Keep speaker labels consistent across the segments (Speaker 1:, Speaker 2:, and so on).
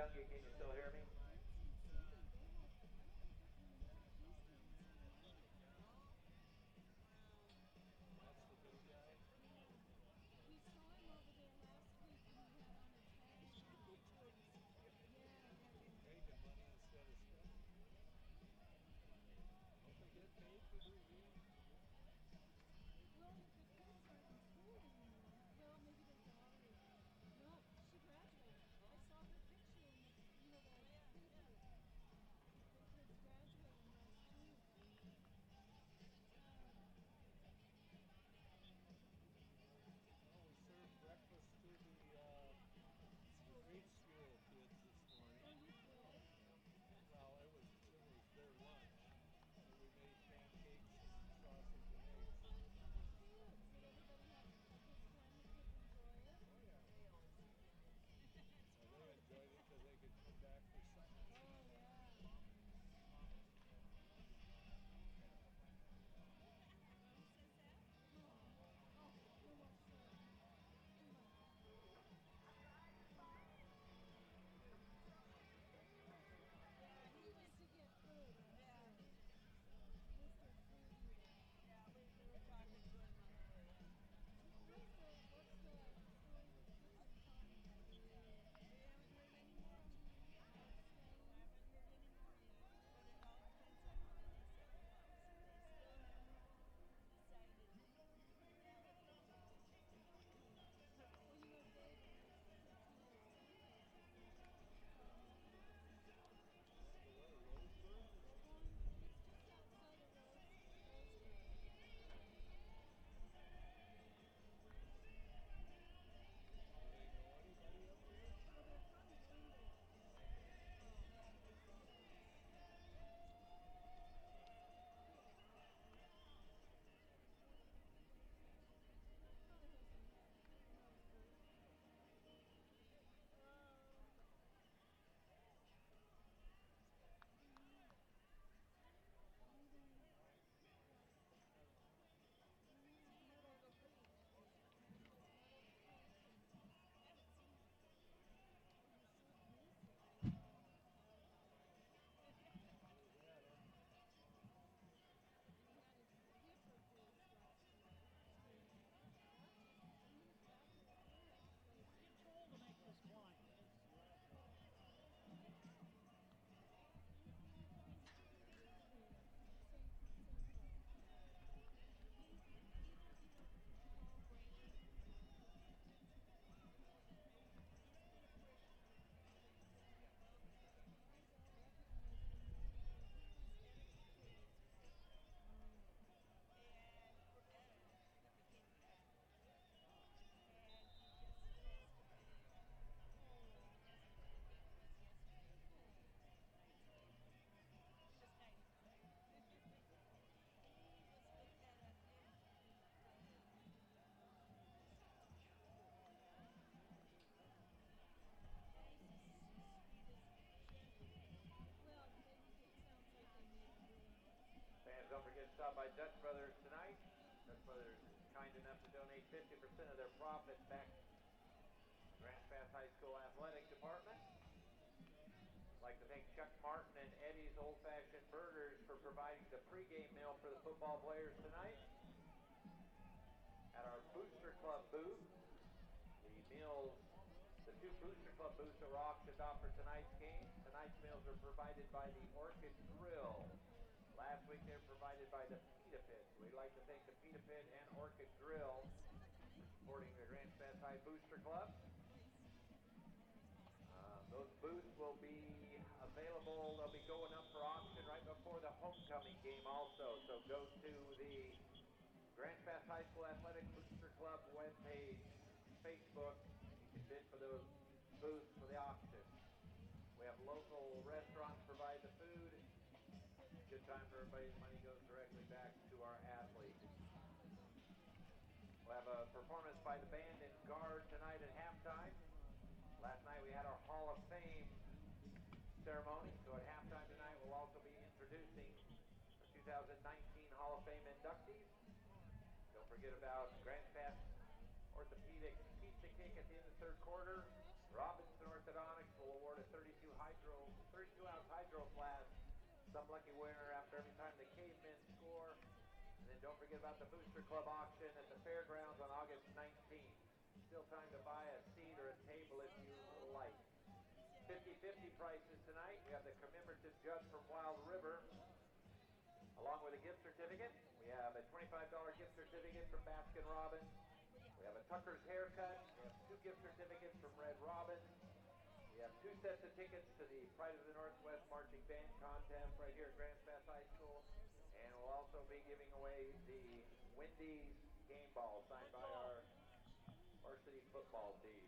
Speaker 1: Dungy, can you still hear me? Fans, don't forget to stop by Dutch Brothers tonight. Dutch Brothers is kind enough to donate 50% of their profits back to the Grants Pass High School Athletic Department. I'd like to thank Chuck Martin and Eddie's Old Fashioned Burgers for providing the pregame meal for the football players tonight. At our Booster Club booth, the two Booster Club booths that were auctioned off for tonight's game. Tonight's meals are provided by the Orchid Grill. Last week they were provided by the Pita Pit. We'd like to thank the Pita Pit and Orchid Grill supporting the Grants Pass High Booster Club. Those booths will be available. They'll be going up for auction right before the homecoming game also. So go to the Grants Pass High School Athletic Booster Club webpage, Facebook. You can bid for those booths for the auction. We have local restaurants provide the food. Good time for everybody. Money goes directly back to our athletes. We'll have a performance by the band and guard tonight at halftime. Last night we had our Hall of Fame ceremony, so at halftime tonight we'll also be introducing the 2019 Hall of Fame inductees. Don't forget about Grants Pass Orthopedic Pizza Cake at the end of the third quarter. Robinson Orthodontics will award a $36 some lucky winner after every time the Cavemen score. And then don't forget about the Booster Club auction at the fairgrounds on August 19th. Still time to buy a seat or a table if you like. 50-50 prices tonight. We have the commemorative jug from Wild River, along with a gift certificate. We have a $25 gift certificate from Baskin Robbins. We have a Tucker's Haircut. We have 2 gift certificates from Red Robin. We have 2 sets of tickets to the Pride of the Northwest Marching Band contest right here at Grants Pass High School. And we'll also be giving away the Wendy's game ball signed by our varsity football team.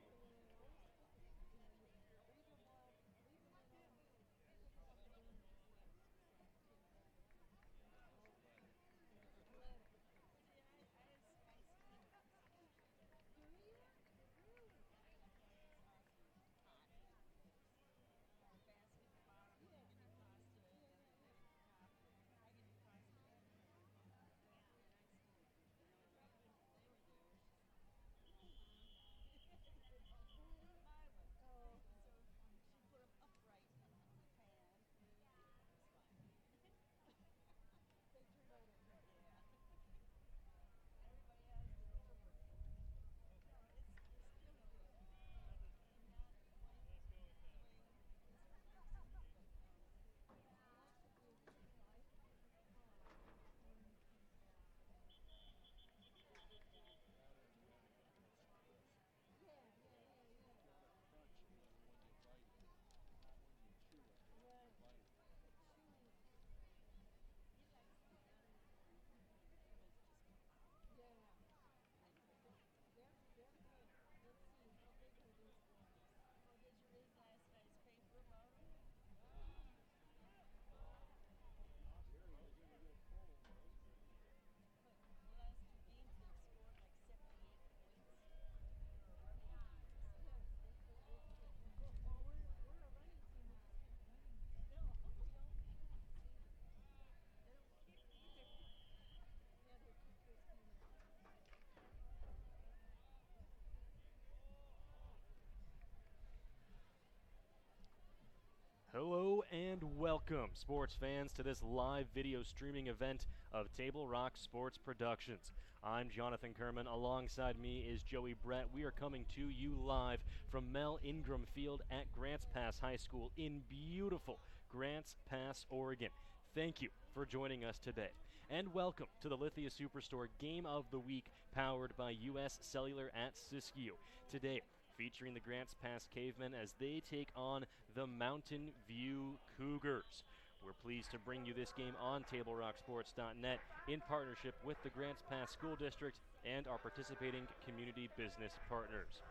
Speaker 2: Hello and welcome, sports fans, to this live video streaming event of Table Rock Sports Productions. I'm Jonathan Kerman. Alongside me is Joey Brett. We are coming to you live from Mel Ingram Field at Grants Pass High School in beautiful Grants Pass, Oregon. Thank you for joining us today. And welcome to the Lithia Superstore Game of the Week, powered by U.S. Cellular at Siskiyou. Today, featuring the Grants Pass Cavemen as they take on the Mountain View Cougars. We're pleased to bring you this game on TableRockSports.net in partnership with the Grants Pass School District and our participating community business partners.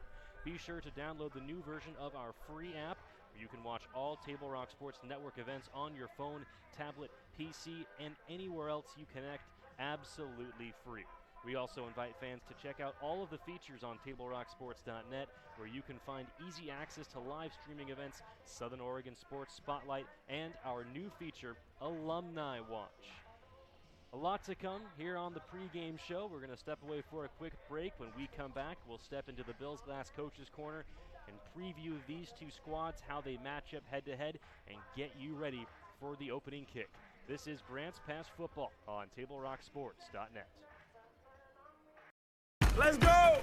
Speaker 2: Be sure to download the new version of our free app, where you can watch all Table Rock Sports Network events on your phone, tablet, PC, and anywhere else you connect, absolutely free. We also invite fans to check out all of the features on TableRockSports.net, where you can find easy access to live streaming events, Southern Oregon Sports Spotlight, and our new feature, Alumni Watch. A lot to come here on the pregame show. We're going to step away for a quick break. When we come back, we'll step into the Bills Glass Coaches Corner and preview these two squads, how they match up head-to-head, and get you ready for the opening kick. This is Grants Pass Football on TableRockSports.net.
Speaker 3: Let's go!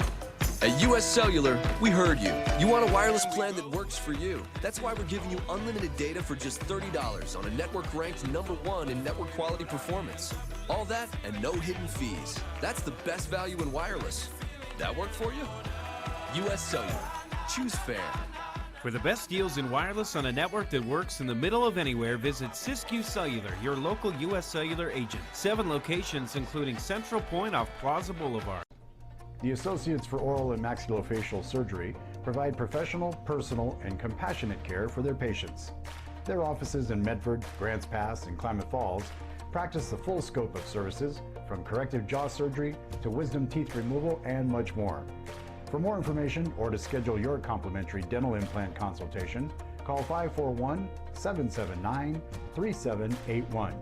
Speaker 4: At U.S. Cellular, we heard you. You want a wireless plan that works for you. That's why we're giving you unlimited data for just $30 on a network ranked #1 in network quality performance. All that and no hidden fees. That's the best value in wireless. That work for you? U.S. Cellular. Choose fair.
Speaker 3: For the best deals in wireless on a network that works in the middle of anywhere, visit Siskiyou Cellular, your local U.S. Cellular agent. 7 locations, including Central Point off Plaza Boulevard.
Speaker 5: The Associates for Oral and Maxillofacial Surgery provide professional, personal, and compassionate care for their patients. Their offices in Medford, Grants Pass, and Klamath Falls practice the full scope of services, from corrective jaw surgery to wisdom teeth removal and much more. For more information or to schedule your complimentary dental implant consultation, call 541-779-3781.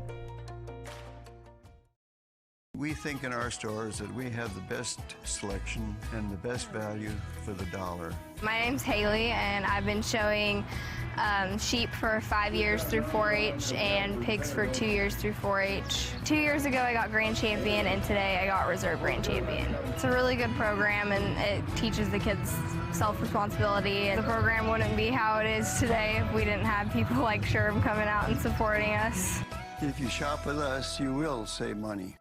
Speaker 6: We think in our stores that we have the best selection and the best value for the dollar.
Speaker 7: My name's Haley, and I've been showing sheep for 5 years through 4-H and pigs for 2 years through 4-H. 2 years ago I got grand champion, and today I got reserve grand champion. It's a really good program, and it teaches the kids self-responsibility. The program wouldn't be how it is today if we didn't have people like Sherb coming out and supporting us.
Speaker 6: If you shop with us, you will save money.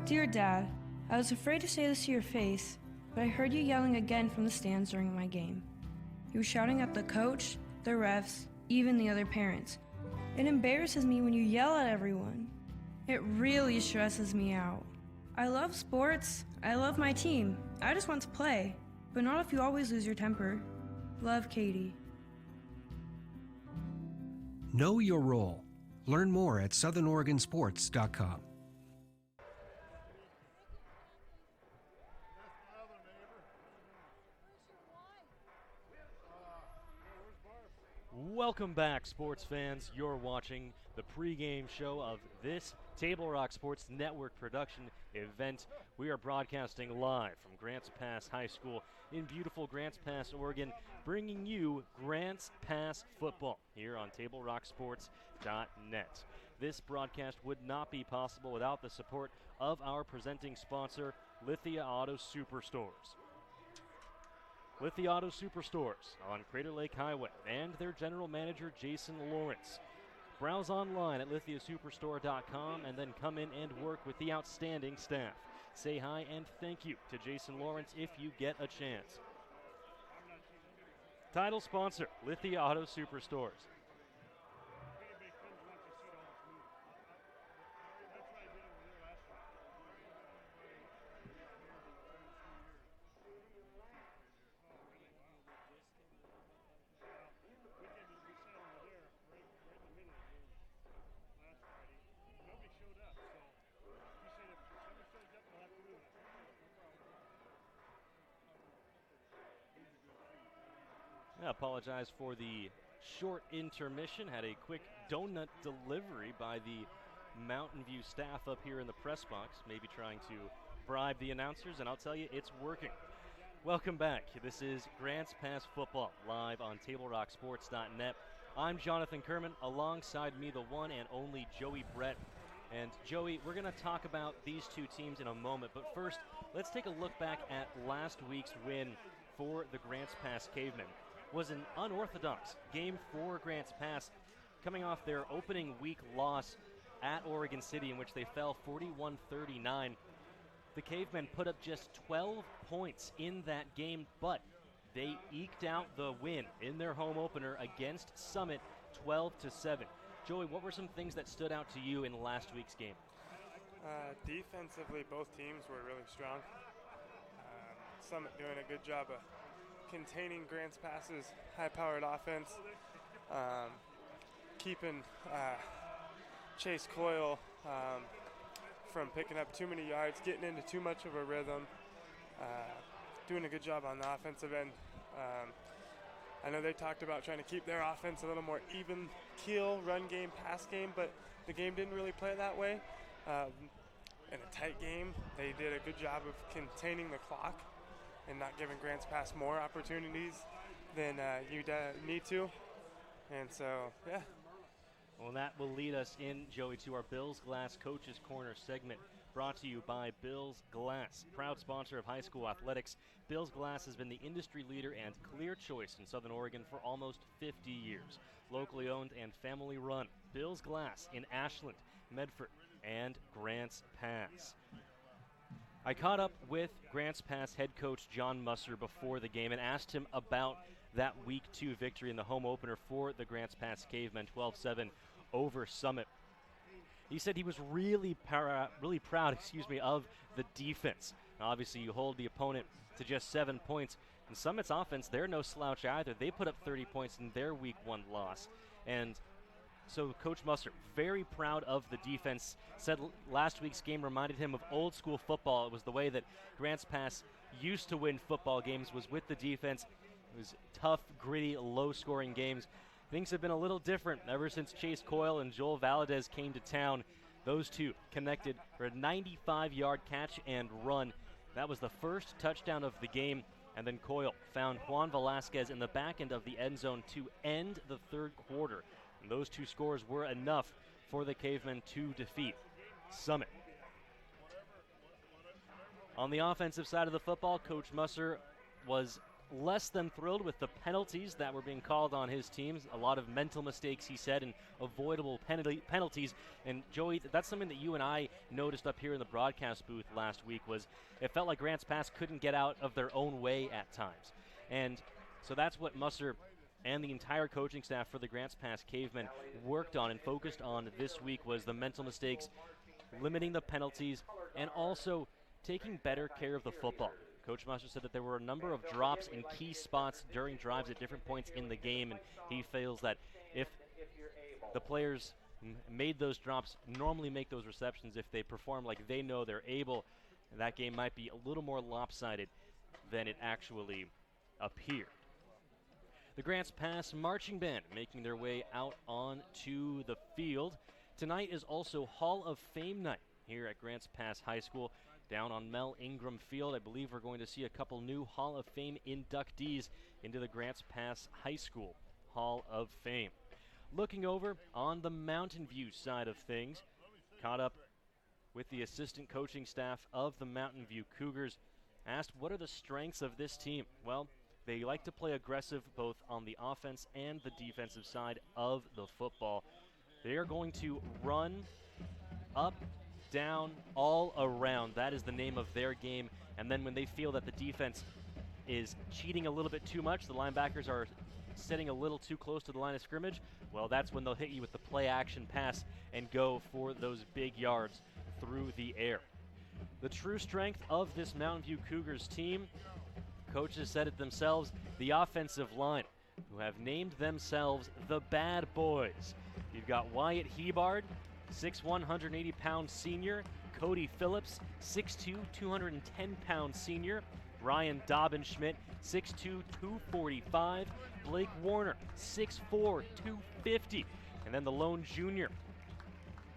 Speaker 8: Dear Dad, I was afraid to say this to your face, but I heard you yelling again from the stands during my game. You were shouting at the coach, the refs, even the other parents. It embarrasses me when you yell at everyone. It really stresses me out. I love sports, I love my team, I just want to play, but not if you always lose your temper. Love, Katie.
Speaker 9: Know your role. Learn more at southernoregonsports.com.
Speaker 2: Welcome back, sports fans. You're watching the pregame show of this Table Rock Sports Network production event. We are broadcasting live from Grants Pass High School in beautiful Grants Pass, Oregon, bringing you Grants Pass football here on TableRockSports.net. This broadcast would not be possible without the support of our presenting sponsor, Lithia Auto Superstores. Lithia Auto Superstores on Crater Lake Highway and their general manager, Jason Lawrence. Browse online at lithiasuperstore.com and then come in and work with the outstanding staff. Say hi and thank you to Jason Lawrence if you get a chance. Title sponsor, Lithia Auto Superstores. I apologize for the short intermission. Had a quick donut delivery by the Mountain View staff up here in the press box, maybe trying to bribe the announcers, and I'll tell you, it's working. Welcome back. This is Grants Pass Football, live on TableRockSports.net. I'm Jonathan Kerman. Alongside me, the one and only Joey Brett. And Joey, we're going to talk about these two teams in a moment, but first, let's take a look back at last week's win for the Grants Pass Cavemen. Was an unorthodox game for Grants Pass, coming off their opening week loss at Oregon City, in which they fell 41-39. The Cavemen put up just 12 points in that game, but they eked out the win in their home opener against Summit 12-7. Joey, what were some things that stood out to you in last week's game?
Speaker 10: Defensively, both teams were really strong. Summit doing a good job of containing Grants Pass's high-powered offense, keeping Chase Coyle from picking up too many yards, getting into too much of a rhythm, doing a good job on the offensive end. I know they talked about trying to keep their offense a little more even keel, run game, pass game, but the game didn't really play that way. In a tight game, they did a good job of containing the clock and not giving Grants Pass more opportunities than you need to. And so, yeah.
Speaker 2: Well, that will lead us in, Joey, to our Bills Glass Coaches Corner segment, brought to you by Bills Glass, proud sponsor of high school athletics. Bills Glass has been the industry leader and clear choice in Southern Oregon for almost 50 years. Locally owned and family run, Bills Glass in Ashland, Medford, and Grants Pass. I caught up with Grants Pass head coach John Musser before the game and asked him about that Week 2 victory in the home opener for the Grants Pass Cavemen, 12-7 over Summit. He said he was really proud of the defense. Now, obviously, you hold the opponent to just 7 points. And Summit's offense, they're no slouch either. They put up 30 points in their Week 1 loss. And so Coach Musser, very proud of the defense, said last week's game reminded him of old school football. It was the way that Grants Pass used to win football games, was with the defense. It was tough, gritty, low-scoring games. Things have been a little different ever since Chase Coyle and Joel Valadez came to town. Those two connected for a 95-yard catch and run. That was the first touchdown of the game And then Coyle found Juan Velasquez in the back end of the end zone to end the third quarter. And those two scores were enough for the Cavemen to defeat Summit. On the offensive side of the football, Coach Musser was less than thrilled with the penalties that were being called on his teams. A lot of mental mistakes, he said, and avoidable penalties. And Joey, that's something that you and I noticed up here in the broadcast booth last week, was it felt like Grants Pass couldn't get out of their own way at times. And so that's what Musser and the entire coaching staff for the Grants Pass Cavemen worked on and focused on this week, was the mental mistakes, limiting the penalties, and also taking better care of the football. Coach Musser said that there were a number of drops in key spots during drives at different points in the game, and he feels that if the players made those drops, normally make those receptions, if they perform like they know they're able, that game might be a little more lopsided than it actually appeared. The Grants Pass Marching Band making their way out onto the field. Tonight is also Hall of Fame night here at Grants Pass High School down on Mel Ingram Field. I believe we're going to see a couple new Hall of Fame inductees into the Grants Pass High School Hall of Fame. Looking over on the Mountain View side of things, caught up with the assistant coaching staff of the Mountain View Cougars, asked what are the strengths of this team. Well, they like to play aggressive both on the offense and the defensive side of the football. They are going to run up, down, all around. That is the name of their game. And then when they feel that the defense is cheating a little bit too much, the linebackers are sitting a little too close to the line of scrimmage, well, that's when they'll hit you with the play action pass and go for those big yards through the air. The true strength of this Mountain View Cougars team, coaches said it themselves, the offensive line, who have named themselves the Bad Boys. You've got Wyatt Hebard, 6'1", 180-pound senior. Cody Phillips, 6'2", 210-pound senior. Ryan Dobbin-Schmidt, 6'2", 245. Blake Warner, 6'4", 250. And then the lone junior,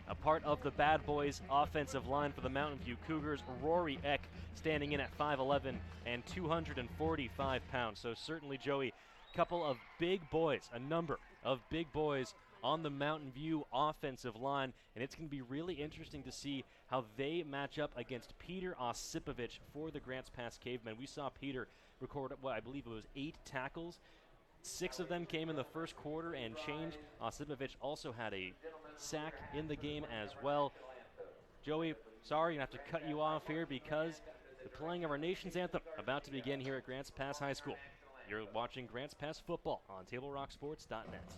Speaker 2: a part of the Bad Boys offensive line for the Mountain View Cougars, Rory Eck, standing in at 5'11" and 245 pounds. So certainly, Joey, a couple of big boys, a number of big boys on the Mountain View offensive line, and it's going to be really interesting to see how they match up against Peter Osipovich for the Grants Pass Cavemen. We saw Peter record, I believe it was 8 tackles. 6 of them came in the first quarter and change. Osipovich also had a sack in the game as well. Joey, sorry, I have to cut you off here because the playing of our nation's anthem about to begin here at Grants Pass High School. You're watching Grants Pass football on TableRockSports.net.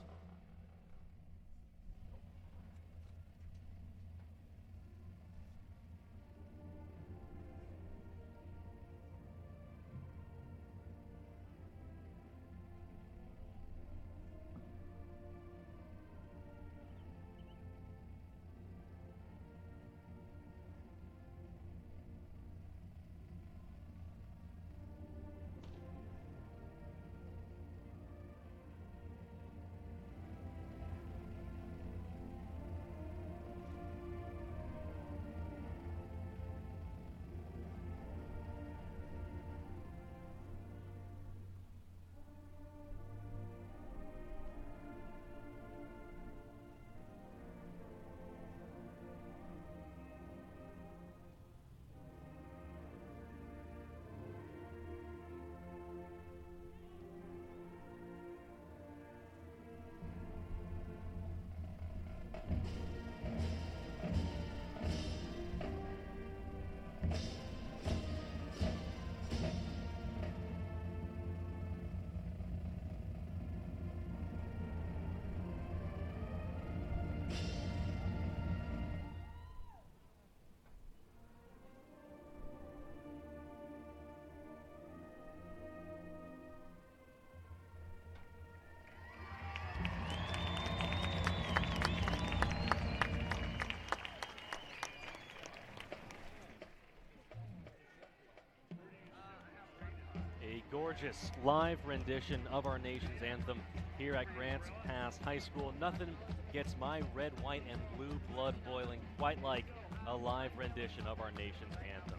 Speaker 2: Gorgeous live rendition of our nation's anthem here at Grants Pass High School. Nothing gets my red, white, and blue blood boiling quite like a live rendition of our nation's anthem.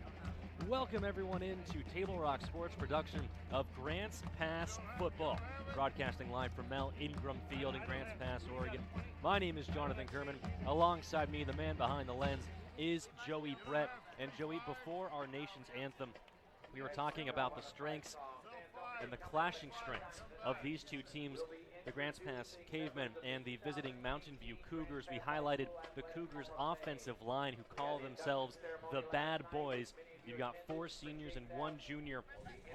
Speaker 2: welcome everyone into Table Rock Sports production of Grants Pass Football, broadcasting live from Mel Ingram Field in Grants Pass, Oregon. My name is Jonathan Kerman. Alongside me, the man behind the lens, is Joey Brett. And Joey, before our nation's anthem, we were talking about the strengths and the clashing strengths of these two teams, the Grants Pass Cavemen and the visiting Mountain View Cougars. We highlighted the Cougars' offensive line, who call themselves the Bad Boys. You've got 4 seniors and 1 junior,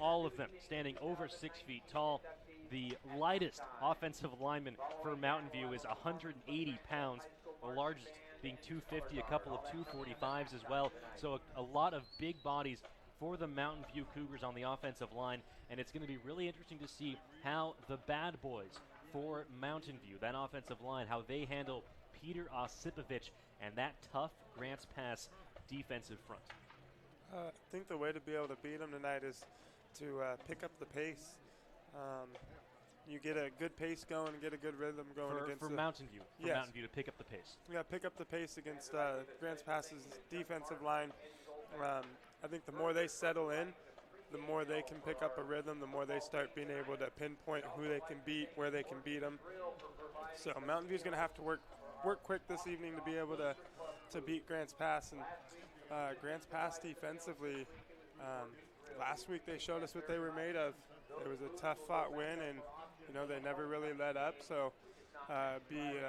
Speaker 2: all of them standing over 6 feet tall. The lightest offensive lineman for Mountain View is 180 pounds, the largest being 250, a couple of 245s as well. So a lot of big bodies for the Mountain View Cougars on the offensive line, and it's going to be really interesting to see how the Bad Boys for Mountain View, that offensive line, how they handle Peter Osipovich and that tough Grants Pass defensive front.
Speaker 10: I think the way to be able to beat them tonight is to pick up the pace. You get a good pace going and get a good rhythm going against
Speaker 2: Mountain View.
Speaker 10: Yes.
Speaker 2: Mountain View to pick up the pace.
Speaker 10: Yeah, pick up the pace against Grants Pass's defensive line. I think the more they settle in, the more they can pick up a rhythm, the more they start being able to pinpoint who they can beat, where they can beat them. So Mountain View's going to have to work quick this evening to be able to beat Grants Pass. And Grants Pass defensively, last week they showed us what they were made of. It was a tough-fought win, and they never really let up. So be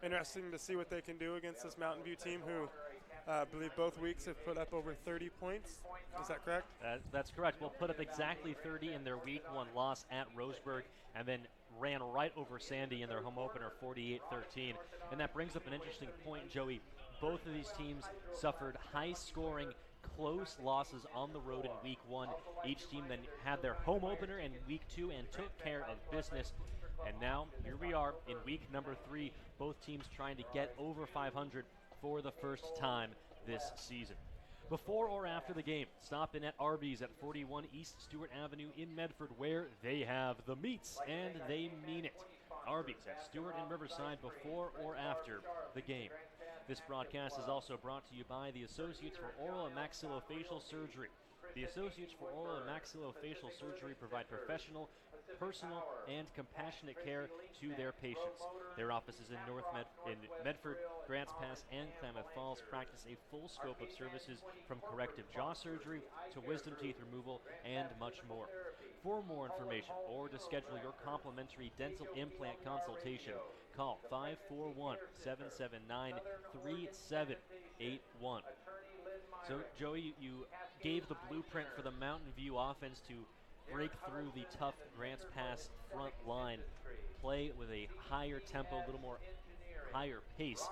Speaker 10: interesting to see what they can do against this Mountain View team, who I believe both weeks have put up over 30 points. Is that correct?
Speaker 2: That's correct. We'll put up exactly 30 in their week 1 loss at Roseburg, and then ran right over Sandy in their home opener, 48-13. And that brings up an interesting point, Joey. Both of these teams suffered high-scoring, close losses on the road in week 1. Each team then had their home opener in week 2 and took care of business. And now, here we are in week number 3, both teams trying to get over 500 for the first time this season. Before or after the game, stop in at Arby's at 41 East Stewart Avenue in Medford, where they have the meats, and they mean it. Arby's at Stewart and Riverside before or after the game. This broadcast is also brought to you by the Associates for Oral and Maxillofacial Surgery. The Associates for Oral and Maxillofacial Surgery provide professional, personal, and compassionate care to their patients. Their offices in Medford, Grants Pass, and Klamath Falls practice a full scope of services from corrective jaw surgery to wisdom teeth removal and much more. For more information or to schedule your complimentary dental implant consultation, call 541-779-3781. So, Joey, you gave the blueprint for the Mountain View offense to break through the tough Grants Pass front line, play with a higher tempo, a little more higher pace.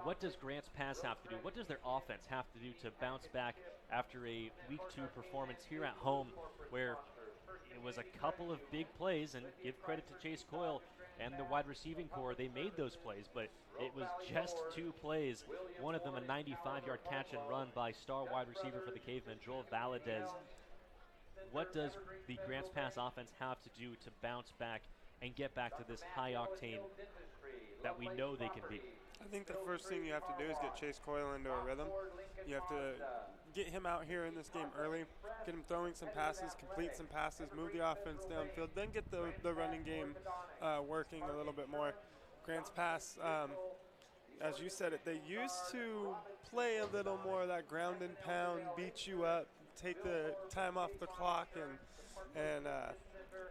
Speaker 2: What does Grants Pass have to do? What does their offense have to do to bounce back after a week 2 performance here at home, where it was a couple of big plays, and give credit to Chase Coyle and the wide receiving core, they made those plays, but it was just 2 plays. One of them a 95-yard catch and run by star wide receiver for the Cavemen, Joel Valadez. What does the Grants Pass offense have to do to bounce back and get back to this high octane that we know they can be?
Speaker 10: I think the first thing you have to do is get Chase Coyle into a rhythm. You have to get him out here in this game early, get him throwing some passes, complete some passes, move the offense downfield, then get the running game working a little bit more. Grants Pass, as you said it, they used to play a little more of that ground and pound, beat you up, take the time off the clock, and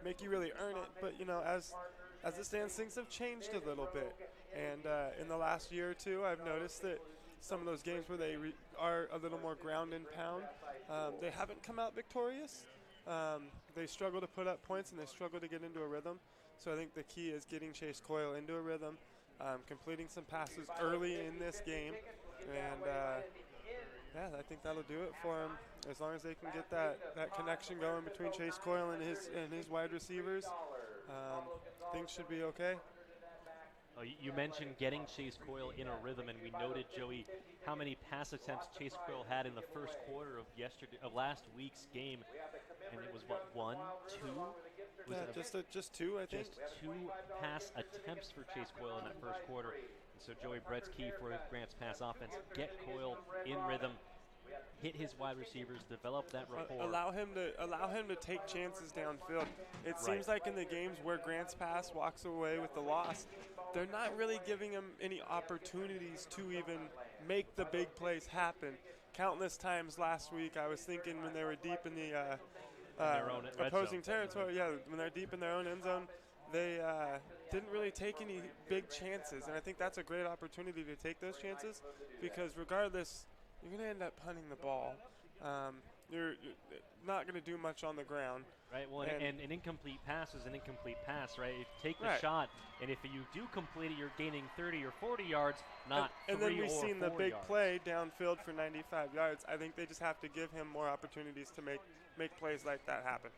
Speaker 10: make you really earn it. But as it stands, things have changed a little bit. And in the last year or 2, I've noticed that some of those games where they are a little more ground and pound, they haven't come out victorious. They struggle to put up points, and they struggle to get into a rhythm. So I think the key is getting Chase Coyle into a rhythm, completing some passes early in this game, and I think that'll do it for him. As long as they can get that connection going between Chase Coyle and his wide receivers, things should be okay.
Speaker 2: You mentioned getting Chase Coyle in a rhythm, and we noted, Joey, how many pass attempts Chase Coyle had in the first quarter of last week's game, and it was what, 1, 2?
Speaker 10: Just 2, I think.
Speaker 2: Just 2 pass attempts for Chase Coyle in that first quarter. And so Joey Brett's key for Grants Pass offense: get Coyle in rhythm, hit his wide receivers, develop that rapport.
Speaker 10: Allow him to take chances downfield. It seems like in the games where Grants Pass walks away with the loss, they're not really giving him any opportunities to even make the big plays happen. Countless times last week, I was thinking when they were deep in the opposing territory, when they're deep in their own end zone, they didn't really take any big chances. And I think that's a great opportunity to take those chances, because regardless, you're going to end up punting the ball. You're not going to do much on the ground.
Speaker 2: Right, well, and an incomplete pass is an incomplete pass, right? If you take the shot, and if you do complete it, you're gaining 30 or 40 yards, not 3 or 4 yards.
Speaker 10: And then we've seen the big play downfield for 95 yards. I think they just have to give him more opportunities to make plays like that happen.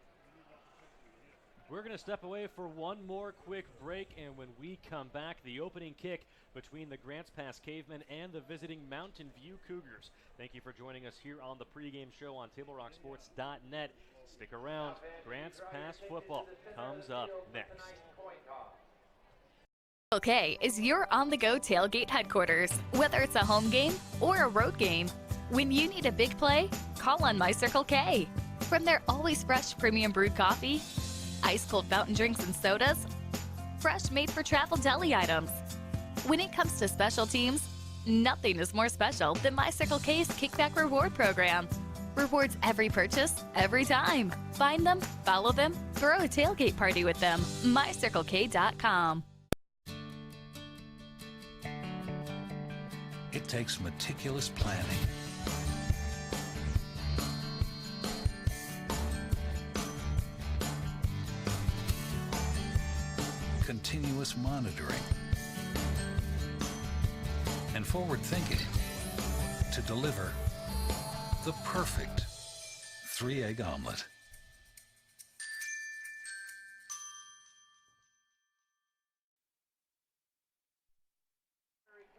Speaker 2: We're going to step away for one more quick break, and when we come back, the opening kick between the Grants Pass Cavemen and the visiting Mountain View Cougars. Thank you for joining us here on the pregame show on TableRockSports.net. Stick around. Grants Pass football comes up next.
Speaker 11: Okay, is your on-the-go tailgate headquarters, whether it's a home game or a road game. When you need a big play, call on My Circle K. From their always fresh premium brewed coffee, ice-cold fountain drinks and sodas, fresh made-for-travel deli items. When it comes to special teams, nothing is more special than My Circle K's Kickback Reward Program. Rewards every purchase, every time. Find them, follow them, throw a tailgate party with them. MyCircleK.com.
Speaker 12: It takes meticulous planning, continuous monitoring, and forward thinking to deliver the perfect 3-egg omelet.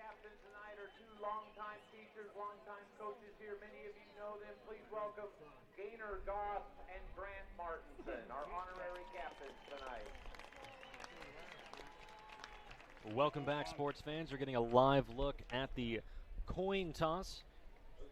Speaker 1: Captain tonight are two longtime teachers, longtime coaches here. Many of you know them. Please welcome Gaynor Goff and Grant Martinson, our honorary captains tonight.
Speaker 2: Welcome back, sports fans. You're getting a live look at the coin toss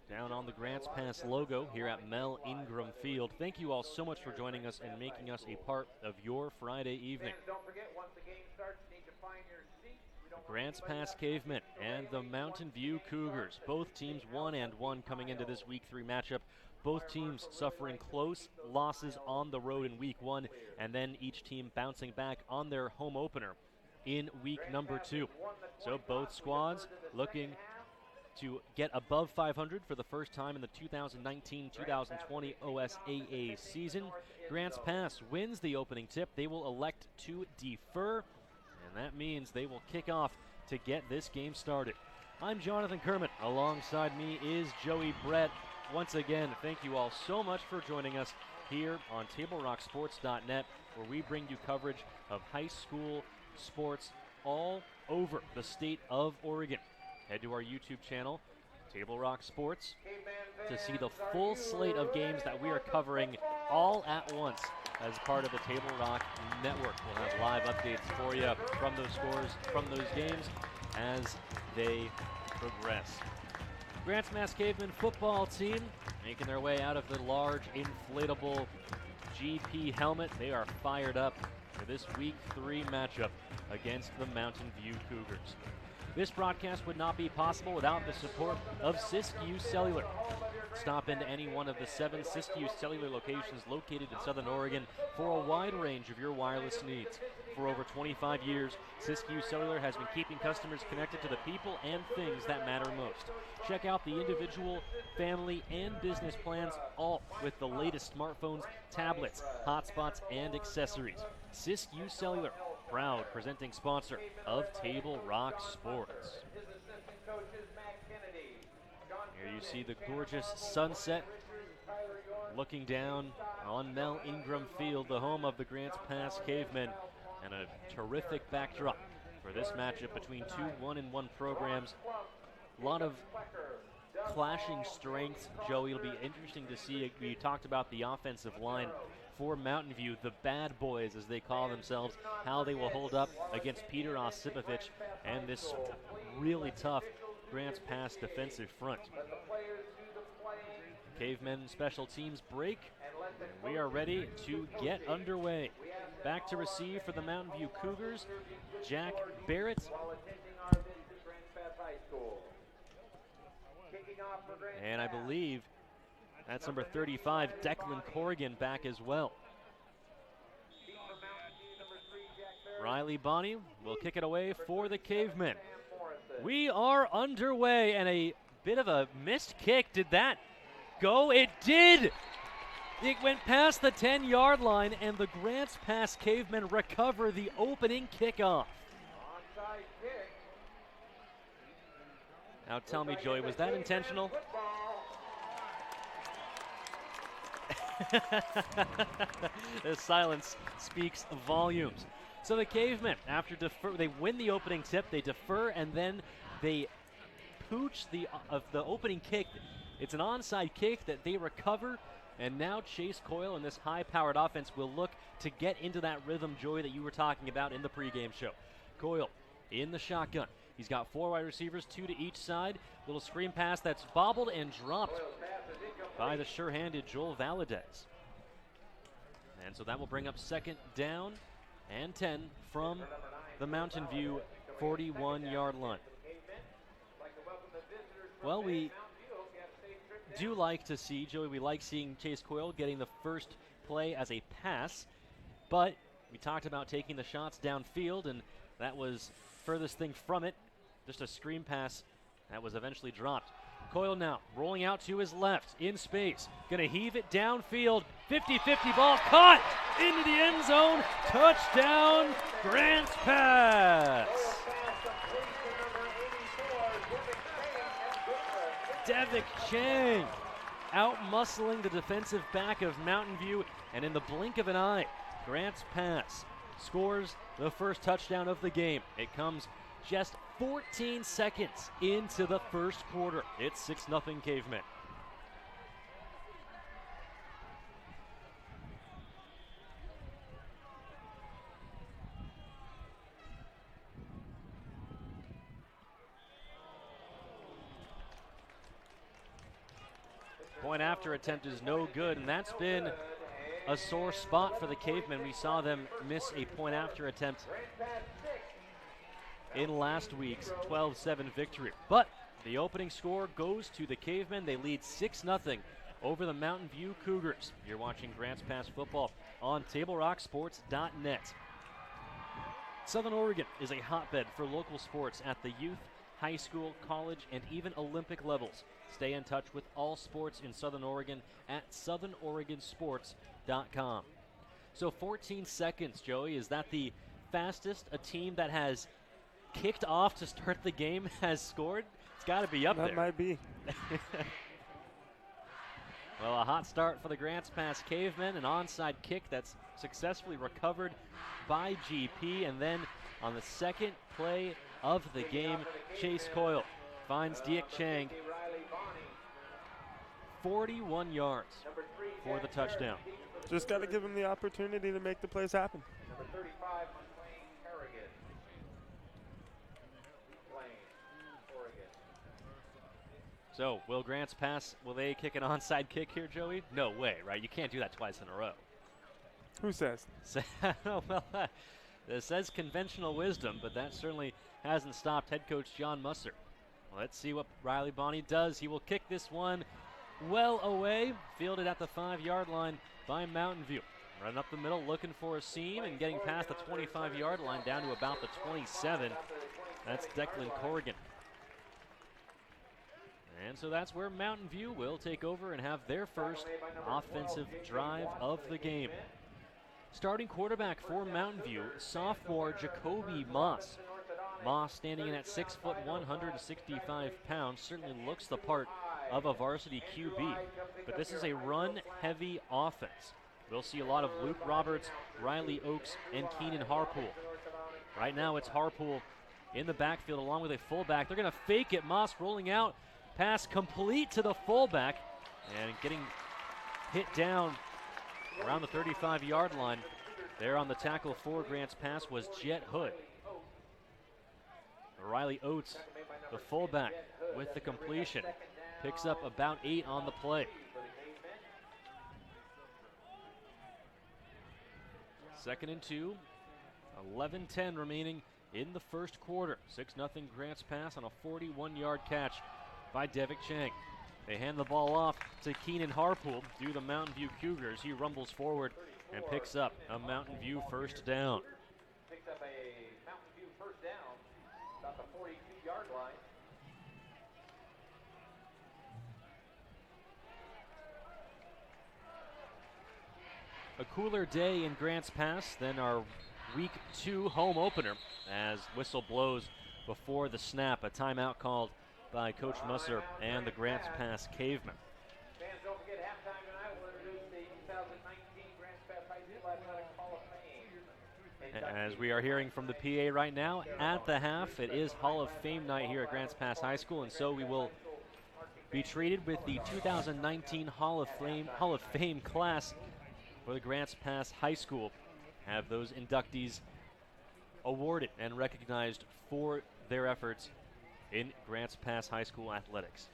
Speaker 2: down on the Grants Pass logo here at Mel Ingram Field. Thank you all so much for joining us and making us a part of your Friday evening.
Speaker 1: Fans, don't forget, once the game starts, you need to find your seat.
Speaker 2: Grants Pass Cavemen and the Mountain View Cougars. Both teams 1-1 coming into this Week 3 matchup. Both teams suffering close losses on the road in Week 1, and then each team bouncing back on their home opener in week number 2. So both squads looking to get above 500 for the first time in the 2019-2020 OSAA season. Grants Pass wins the opening tip. They will elect to defer, and that means they will kick off to get this game started. I'm Jonathan Kermit. Alongside me is Joey Brett. Once again, thank you all so much for joining us here on TableRockSports.net, where we bring you coverage of high school sports all over the state of Oregon. Head to our YouTube channel, Table Rock Sports, to see the full slate of games that we are covering all at once as part of the Table Rock Network. We'll have live updates for you from those scores, from those games, as they progress. Grants Pass Cavemen football team making their way out of the large inflatable GP helmet. They are fired up for this Week 3 matchup against the Mountain View Cougars. This broadcast would not be possible without the support of Siskiyou Cellular. Stop into any one of the 7 Siskiyou Cellular locations located in Southern Oregon for a wide range of your wireless needs. For over 25 years, Siskiyou Cellular has been keeping customers connected to the people and things that matter most. Check out the individual, family, and business plans, all with the latest smartphones, tablets, hotspots, and accessories. Siskiyou Cellular, proud presenting sponsor of Table Rock Sports. Here you see the gorgeous sunset looking down on Mel Ingram Field, the home of the Grants Pass Cavemen, and a terrific backdrop for this matchup between two 1-1 programs. A lot of clashing strengths, Joey. It'll be interesting to see. We talked about the offensive line for Mountain View, the bad boys as they call themselves, how they will hold up against Peter Osipovich and this really tough Grants Pass defensive front. Cavemen special teams break. And we are ready to get underway. Back to receive for the Mountain View Cougars, Jack Barrett. And I believe that's number 35, Declan Corrigan, back as well. Riley Bonney will kick it away for the Cavemen. We are underway, and a bit of a missed kick. Did that go? It did! It went past the 10-yard line, and the Grants Pass Cavemen recover the opening kickoff. Now tell me, Joey, was that intentional? The silence speaks volumes. So the Cavemen, after they win the opening tip, they defer, and then they pooch the opening kick. It's an onside kick that they recover, and now Chase Coyle and this high-powered offense will look to get into that rhythm, Joy, that you were talking about in the pregame show. Coyle in the shotgun. He's got 4 wide receivers, 2 to each side. Little screen pass that's bobbled and dropped by the sure-handed Joel Valadez. And so that will bring up 2nd down and 10 from the Mountain View 41-yard line. Well, we do like to see, Joey, we like seeing Chase Coyle getting the first play as a pass, but we talked about taking the shots downfield, and that was furthest thing from it, just a screen pass that was eventually dropped. Coyle now rolling out to his left in space, gonna heave it downfield, 50-50 ball caught into the end zone, touchdown Grants Pass. Devick Chang out-muscling the defensive back of Mountain View, and in the blink of an eye, Grants Pass scores the first touchdown of the game. It comes just 14 seconds into the first quarter. It's 6-0 Cavemen. Point after attempt is no good, and that's been a sore spot for the Cavemen. We saw them miss a point after attempt in last week's 12-7 victory. But the opening score goes to the Cavemen. They lead 6-0 over the Mountain View Cougars. You're watching Grants Pass football on TableRockSports.net. Southern Oregon is a hotbed for local sports at the youth, high school, college, and even Olympic levels. Stay in touch with all sports in Southern Oregon at southernoregonsports.com. So 14 seconds, Joey, is that the fastest a team that has kicked off to start the game has scored? It's got to be up there.
Speaker 10: That might be.
Speaker 2: Well, a hot start for the Grants Pass Cavemen, an onside kick that's successfully recovered by GP, and then on the second play of the game, Chase Coyle finds Devick Chang 41 yards for the touchdown.
Speaker 10: Just got to give him the opportunity to make the plays happen.
Speaker 1: Number 35,
Speaker 2: So, will Grants Pass, will they kick an onside kick here, Joey? No way, right? You can't do that twice in a row.
Speaker 10: Who says?
Speaker 2: Well, this says conventional wisdom, but that certainly hasn't stopped head coach John Musser. Let's see what Riley Bonney does. He will kick this one well away, fielded at the 5-yard line by Mountain View. Running up the middle, looking for a seam, and getting past the 25-yard line down to about the 27. That's Declan Corrigan. And so that's where Mountain View will take over and have their first offensive drive of the game. Starting quarterback for Mountain View, sophomore Jacoby Moss. Moss standing in at 6 foot 165 pounds, certainly looks the part of a varsity QB. But this is a run-heavy offense. We'll see a lot of Luke Roberts, Riley Oakes, and Keenan Harpool. Right now it's Harpool in the backfield along with a fullback. They're going to fake it. Moss rolling out. Pass complete to the fullback, and getting hit down around the 35-yard line. There on the tackle for Grants Pass was Jet Hood. Riley Oates, the fullback, with the completion. Picks up about 8 on the play. 2nd and 2. 11-10 remaining in the first quarter. 6-0 Grants Pass on a 41-yard catch by Devick Chang. They hand the ball off to Keenan Harpool due the Mountain View Cougars. He rumbles forward and picks up a Mountain View first down.
Speaker 1: Picks up a Mountain View first down, about the 42-yard line.
Speaker 2: A cooler day in Grants Pass than our Week 2 home opener as whistle blows before the snap. A timeout called by Coach Musser and the Grants Pass Cavemen.
Speaker 1: Fans, don't forget halftime tonight. We'll introduce the 2019 Grants Pass High School Athletic Hall of Fame.
Speaker 2: As we are hearing from the PA right now, at the half, it is Hall of Fame night here at Grants Pass High School, and so we will be treated with the 2019 Hall of Fame class for the Grants Pass High School. Have those inductees awarded and recognized for their efforts in Grants Pass High School athletics.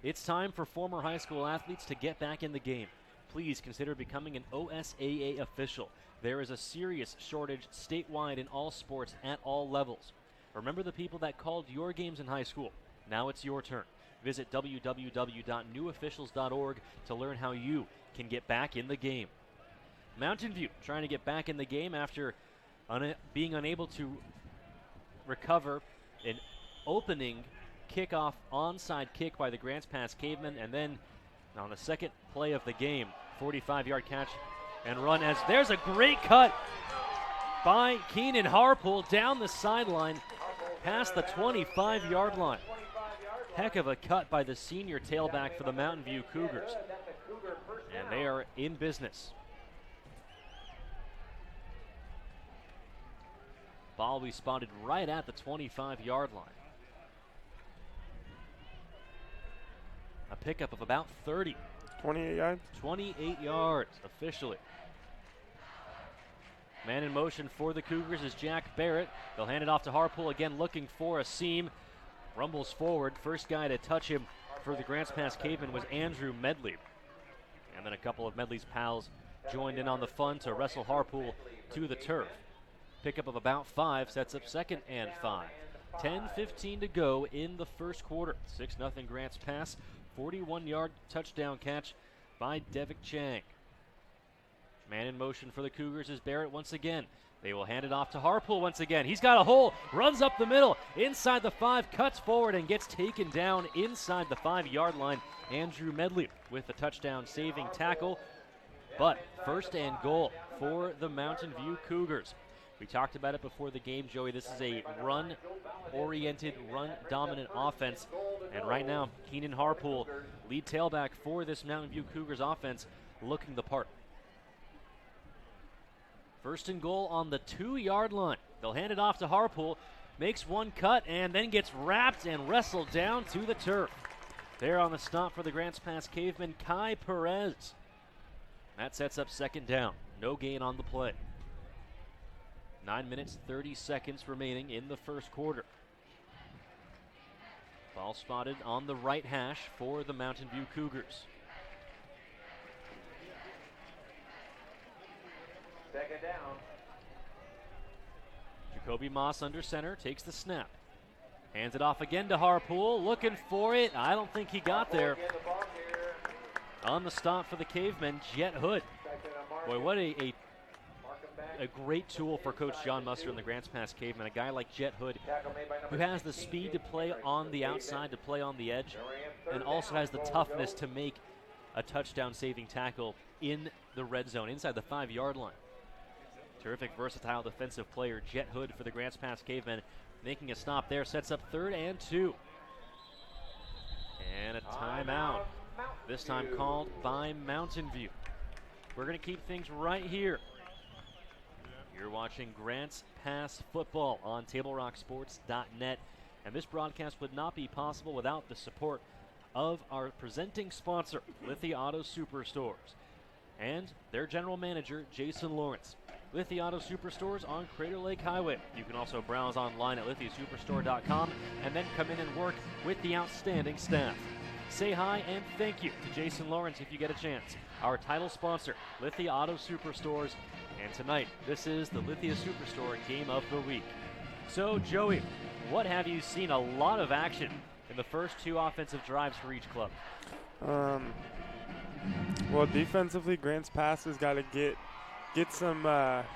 Speaker 2: It's time for former high school athletes to get back in the game. Please consider becoming an OSAA official. There is a serious shortage statewide in all sports at all levels. Remember the people that called your games in high school. Now it's your turn. Visit www.newofficials.org to learn how you can get back in the game. Mountain View trying to get back in the game after being unable to recover an opening kickoff onside kick by the Grants Pass Cavemen, and then on the second play of the game, 45-yard catch and run as there's a great cut by Keenan Harpool down the sideline past the 25-yard line. Heck of a cut by the senior tailback for the Mountain View Cougars, and they are in business. Ball we spotted right at the 25-yard line. A pickup of about 30.
Speaker 10: 28 yards?
Speaker 2: 28 yards, officially. Man in motion for the Cougars is Jack Barrett. They'll hand it off to Harpool, again looking for a seam. Rumbles forward. First guy to touch him for the Grants Pass Cavemen was Andrew Medley. And then a couple of Medley's pals joined in on the fun to wrestle Harpool to the turf. Pickup of about 5 sets up 2nd and 5. 10:15 to go in the first quarter. 6-0 Grants Pass. 41-yard touchdown catch by Devick Chang. Man in motion for the Cougars is Barrett once again. They will hand it off to Harpool once again. He's got a hole, runs up the middle, inside the 5, cuts forward and gets taken down inside the 5-yard line. Andrew Medley with the touchdown saving tackle. But first and goal for the Mountain View Cougars. We talked about it before the game, Joey. This is a run-oriented, run-dominant offense. And right now, Keenan Harpool, lead tailback for this Mountain View Cougars offense, looking the part. First and goal on the 2-yard line. They'll hand it off to Harpool, makes one cut, and then gets wrapped and wrestled down to the turf. There on the stop for the Grants Pass Cavemen, Kai Perez. That sets up 2nd down. No gain on the play. 9 minutes, 30 seconds remaining in the first quarter. Ball spotted on the right hash for the Mountain View Cougars.
Speaker 1: 2nd down.
Speaker 2: Jacoby Moss under center, takes the snap. Hands it off again to Harpool, looking for it. I don't think he got there. On the stop for the Cavemen, Jet Hood. Boy, what a great tool for Coach John Musser and the Grants Pass Cavemen. A guy like Jet Hood who has the speed to play on the outside, to play on the edge, and also has the toughness to make a touchdown saving tackle in the red zone, inside the 5-yard line. Terrific, versatile defensive player, Jet Hood for the Grants Pass Cavemen, making a stop there, sets up 3rd and 2. And a timeout, this time called by Mountain View. We're going to keep things right here. You're watching Grants Pass football on TableRockSports.net, and this broadcast would not be possible without the support of our presenting sponsor, Lithia Auto Superstores, and their general manager, Jason Lawrence. Lithia Auto Superstores on Crater Lake Highway. You can also browse online at lithiasuperstore.com and then come in and work with the outstanding staff. Say hi and thank you to Jason Lawrence if you get a chance. Our title sponsor, Lithia Auto Superstores, And tonight, this is the Lithia Superstore Game of the Week. So, Joey, what have you seen? A lot of action in the first 2 offensive drives for each club.
Speaker 10: Well, defensively, Grants Pass has got to get some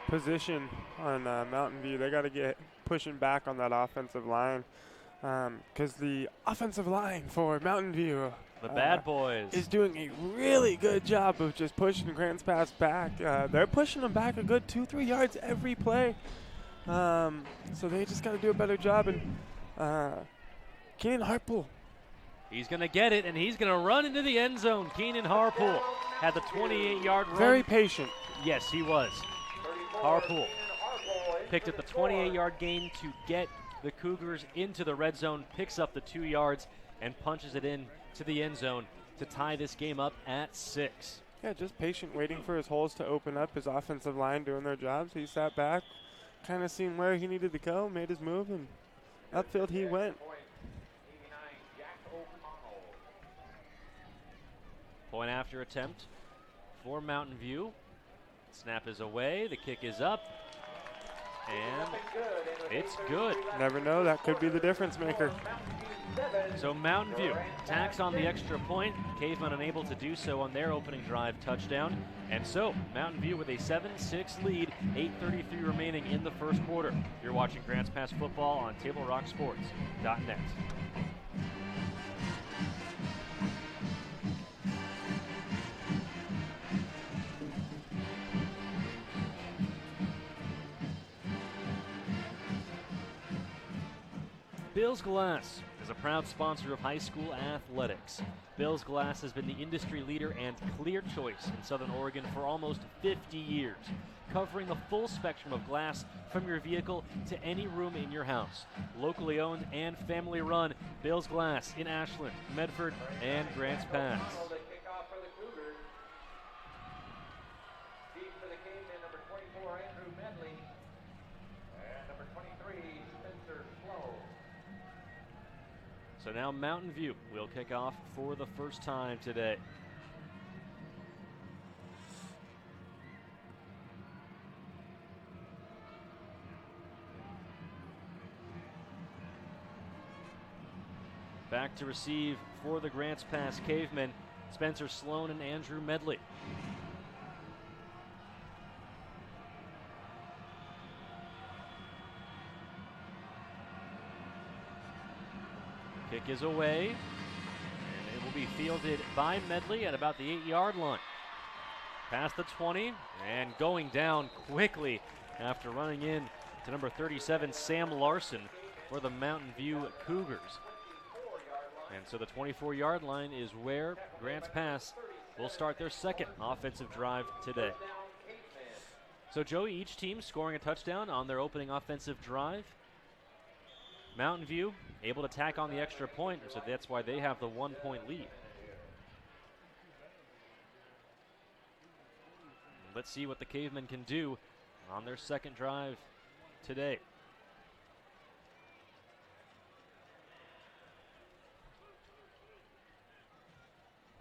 Speaker 10: position on Mountain View. They got to get pushing back on that offensive line, because the offensive line for Mountain View,
Speaker 2: the bad boys,
Speaker 10: is doing a really good job of just pushing Grants Pass back. They're pushing them back a good 2-3 yards every play. So they just got to do a better job. And Keenan Harpool,
Speaker 2: he's going to get it, and he's going to run into the end zone. Keenan Harpool had the 28-yard run.
Speaker 10: Very patient.
Speaker 2: Yes, he was. Harpool picked up the 28-yard gain to get the Cougars into the red zone, picks up the 2 yards, and punches it in to the end zone to tie this game up at 6.
Speaker 10: Yeah, just patient, waiting for his holes to open up. His offensive line doing their jobs. He sat back, kind of seeing where he needed to go, made his move, and upfield he went.
Speaker 2: Point after attempt for Mountain View. Snap is away, the kick is up, and it's good.
Speaker 10: Never know, that could be the difference maker.
Speaker 2: So Mountain View tacks on the extra point. Cavemen unable to do so on their opening drive touchdown. And so Mountain View with a 7-6 lead, 8:33 remaining in the first quarter. You're watching Grants Pass football on TableRockSports.net. Bill's Glass is a proud sponsor of high school athletics. Bill's Glass has been the industry leader and clear choice in Southern Oregon for almost 50 years, covering the full spectrum of glass from your vehicle to any room in your house. Locally owned and family run, Bill's Glass in Ashland, Medford, and Grants Pass. So now Mountain View will kick off for the first time today. Back to receive for the Grants Pass Cavemen, Spencer Sloan and Andrew Medley. Kick is away, and it will be fielded by Medley at about the 8-yard line. Past the 20, and going down quickly after running in to number 37, Sam Larson, for the Mountain View Cougars. And so the 24-yard line is where Grants Pass will start their second offensive drive today. So Joey, each team scoring a touchdown on their opening offensive drive. Mountain View able to tack on the extra point, so that's why they have the 1-point lead. Let's see what the Cavemen can do on their second drive today.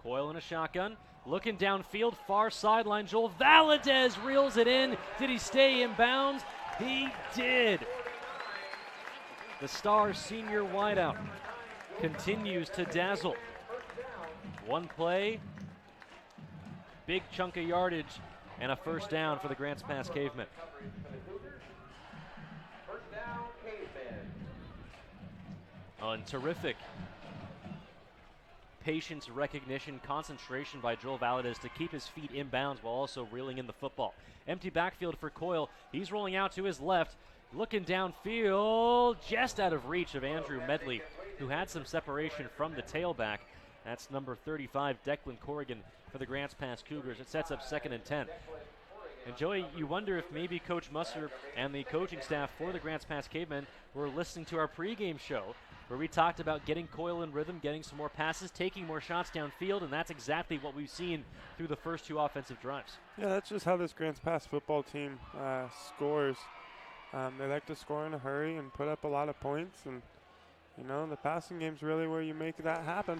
Speaker 2: Coyle in a shotgun, looking downfield, far sideline. Joel Valadez reels it in. Did he stay in bounds? He did. The Stars senior wideout continues to dazzle. One play, big chunk of yardage, and a first down for the Grants Pass Cavemen. Oh, and terrific patience, recognition, concentration by Joel Valadez to keep his feet in bounds while also reeling in the football. Empty backfield for Coyle. He's rolling out to his left. Looking downfield, just out of reach of Andrew Medley, who had some separation from the tailback. That's number 35, Declan Corrigan, for the Grants Pass Cougars. It sets up 2nd and 10. And Joey, you wonder if maybe Coach Musser and the coaching staff for the Grants Pass Cavemen were listening to our pregame show, where we talked about getting Coyle in rhythm, getting some more passes, taking more shots downfield, and that's exactly what we've seen through the first 2 offensive drives.
Speaker 10: Yeah, that's just how this Grants Pass football team scores. They like to score in a hurry and put up a lot of points, and you know, the passing game's really where you make that happen.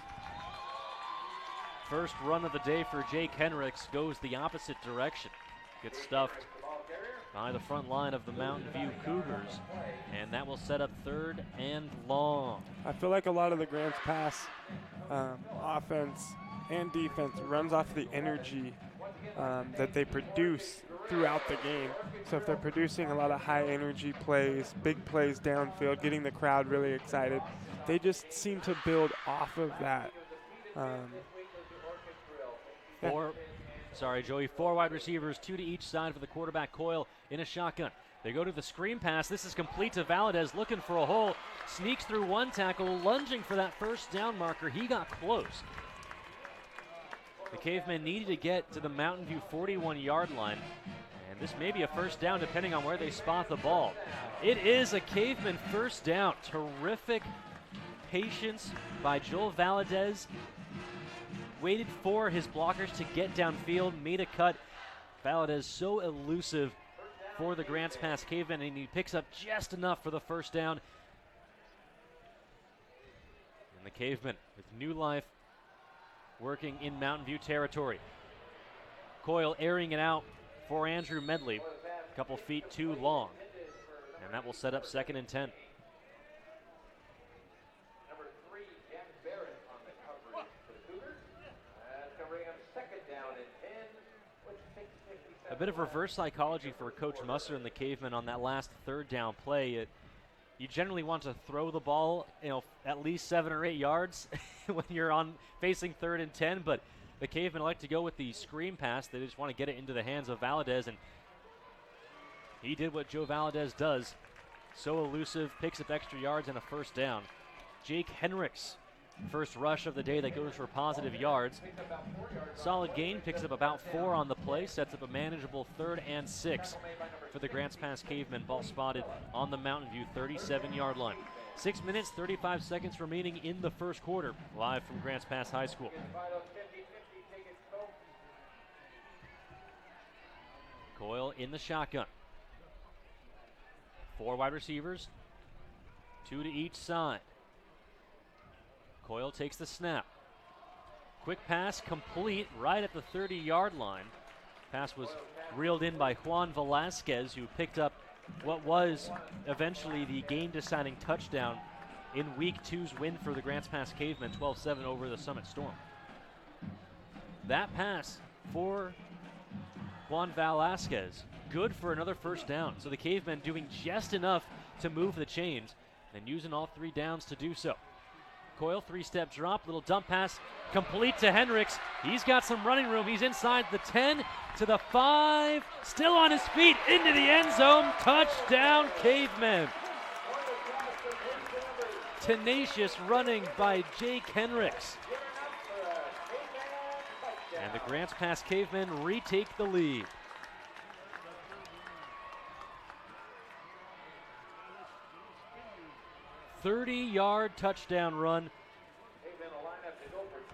Speaker 2: First run of the day for Jake Henricks goes the opposite direction. Gets stuffed by the front line of the Mountain View Cougars, and that will set up 3rd and long.
Speaker 10: I feel like a lot of the Grants Pass offense and defense runs off the energy that they produce throughout the game. So if they're producing a lot of high energy plays, big plays downfield, getting the crowd really excited, they just seem to build off of that.
Speaker 2: Four wide receivers, 2 to each side for the quarterback. Coyle in a shotgun. They go to the screen pass. This is complete to Valadez, looking for a hole. Sneaks through one tackle, lunging for that first down marker. He got close. The Cavemen needed to get to the Mountain View 41-yard line, and this may be a first down depending on where they spot the ball. It is a Caveman first down. Terrific patience by Joel Valadez. Waited for his blockers to get downfield, made a cut. Valadez so elusive for the Grants Pass Cavemen, and he picks up just enough for the first down. And the Cavemen with new life working in Mountain View territory. Coyle airing it out for Andrew Medley, a couple feet too long. And that will set up 2nd and 10. A bit of reverse psychology for Coach Musser and the Cavemen on that last 3rd down play. You generally want to throw the ball, at least 7 or 8 yards when you're facing 3rd and 10, but the Cavemen like to go with the screen pass. They just want to get it into the hands of Valadez, and he did what Joe Valadez does. So elusive, picks up extra yards and a first down. Jake Henricks, first rush of the day that goes for positive yards. Solid gain, picks up about 4 on the play, sets up a manageable 3rd and 6 for the Grants Pass Cavemen. Ball spotted on the Mountain View 37-yard line. 6 minutes, 35 seconds remaining in the first quarter, live from Grants Pass High School. Coyle in the shotgun. 4 wide receivers, 2 to each side. Coyle takes the snap. Quick pass complete right at the 30-yard line. Pass was reeled in by Juan Velasquez, who picked up what was eventually the game-deciding touchdown in Week 2's win for the Grants Pass Cavemen, 12-7 over the Summit Storm. That pass for Juan Velasquez, good for another first down. So the Cavemen doing just enough to move the chains and using all 3 downs to do so. Coyle, 3-step drop, little dump pass, complete to Henricks. He's got some running room. He's inside the 10 to the 5, still on his feet, into the end zone. Touchdown, Cavemen. Tenacious running by Jake Henricks. And the Grants Pass Cavemen retake the lead. .30-yard touchdown run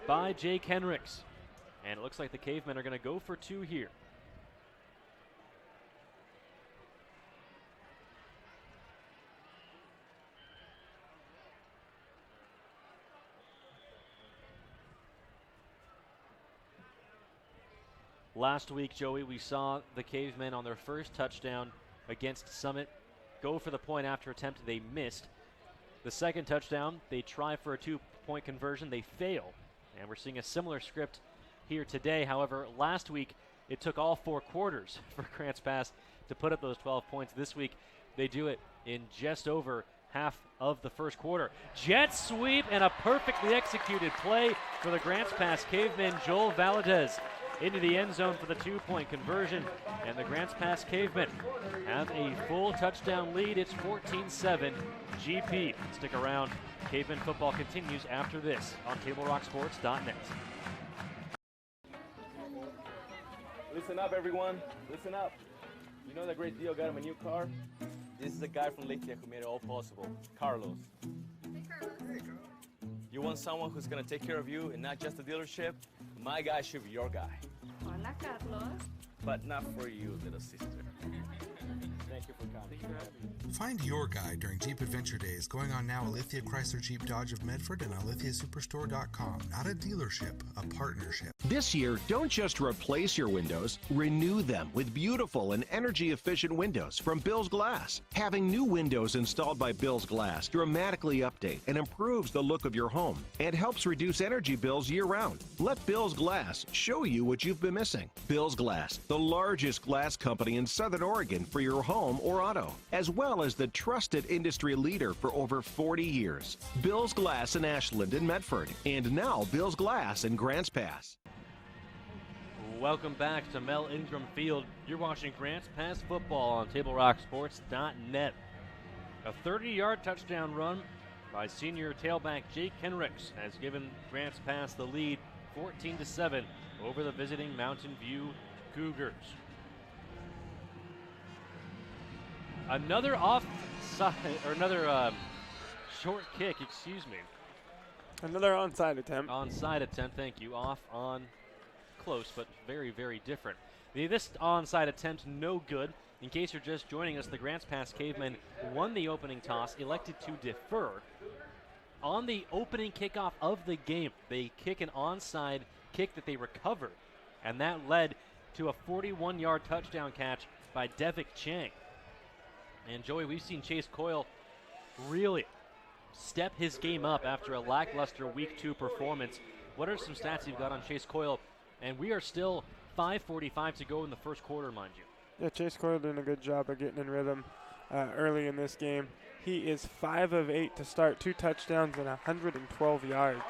Speaker 2: by Jake Henricks. And it looks like the Cavemen are going to go for 2 here. Last week, Joey, we saw the Cavemen on their first touchdown against Summit go for the point after attempt. They missed. The second touchdown, they try for a 2-point conversion. They fail. And we're seeing a similar script here today. However, last week, it took all 4 quarters for Grants Pass to put up those 12 points. This week, they do it in just over half of the first quarter. Jet sweep and a perfectly executed play for the Grants Pass Cavemen. Joel Valadez into the end zone for the 2-point conversion, and the Grants Pass Cavemen have a full touchdown lead. It's 14-7 GP. Stick around. Cavemen football continues after this on TableRockSports.net.
Speaker 13: Listen up, everyone. Listen up. You know that great deal got him a new car? This is the guy from Leyte who made it all possible, Carlos. Hey, Carlos. You want someone who's going to take care of you and not just the dealership? My guy should be your guy.
Speaker 14: Hola, Carlos.
Speaker 13: But not for you, little sister. Thank you for coming.
Speaker 14: Find your guide during Jeep Adventure Days going on now at Lithia Chrysler Jeep Dodge of Medford and on lithiasuperstore.com. Not a dealership, a partnership.
Speaker 15: This year, don't just replace your windows, renew them with beautiful and energy-efficient windows from Bill's Glass. Having new windows installed by Bill's Glass dramatically update and improves the look of your home and helps reduce energy bills year-round. Let Bill's Glass show you what you've been missing. Bill's Glass, the largest glass company in Southern Oregon for your home or auto, as well as the trusted industry leader for over 40 years. Bill's Glass in Ashland and Medford, and now Bill's Glass in Grants Pass.
Speaker 2: Welcome back to Mel Ingram Field. You're watching Grants Pass football on TableRockSports.net. A 30-yard touchdown run by senior tailback Jake Henricks has given Grants Pass the lead 14-7 over the visiting Mountain View Cougars. Another short kick, excuse me.
Speaker 10: Another onside attempt.
Speaker 2: Onside attempt, thank you. Off, on, close, but very, very different. This onside attempt, no good. In case you're just joining us, the Grants Pass Cavemen won the opening toss, elected to defer. On the opening kickoff of the game, they kick an onside kick that they recovered, and that led to a 41-yard touchdown catch by Devik Chang. And Joey, we've seen Chase Coyle really step his game up after a lackluster Week 2 performance. What are some stats you've got on Chase Coyle? And we are still 5:45 to go in the first quarter, mind you.
Speaker 10: Yeah, Chase Coyle doing a good job of getting in rhythm early in this game. He is 5 of 8 to start, 2 touchdowns and 112 yards.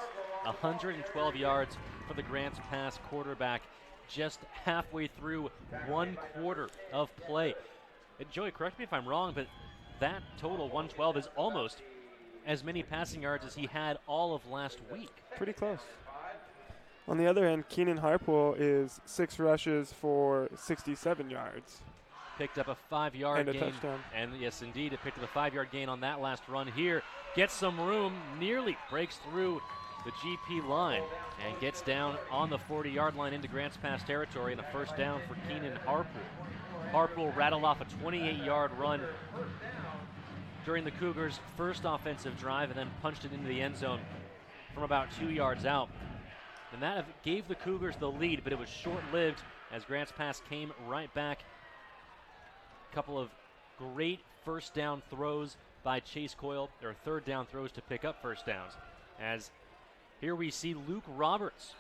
Speaker 2: 112 yards for the Grants Pass quarterback just halfway through one quarter of play. And Joey, correct me if I'm wrong, but that total 112 is almost as many passing yards as he had all of last week.
Speaker 10: Pretty close. On the other hand, Keenan Harpool is 6 rushes for 67 yards.
Speaker 2: Picked up a 5-yard gain.
Speaker 10: And a touchdown.
Speaker 2: And yes, indeed, it picked up a 5-yard gain on that last run here. Gets some room, nearly breaks through the GP line and gets down on the 40-yard line into Grants Pass territory, and a first down for Keenan Harpool. Harpool rattled off a 28-yard run during the Cougars' first offensive drive and then punched it into the end zone from about 2 yards out. And that gave the Cougars the lead, but it was short-lived as Grants Pass came right back. A couple of great first down throws by Chase Coyle, or third down throws to pick up first downs. As here we see Luke Roberts,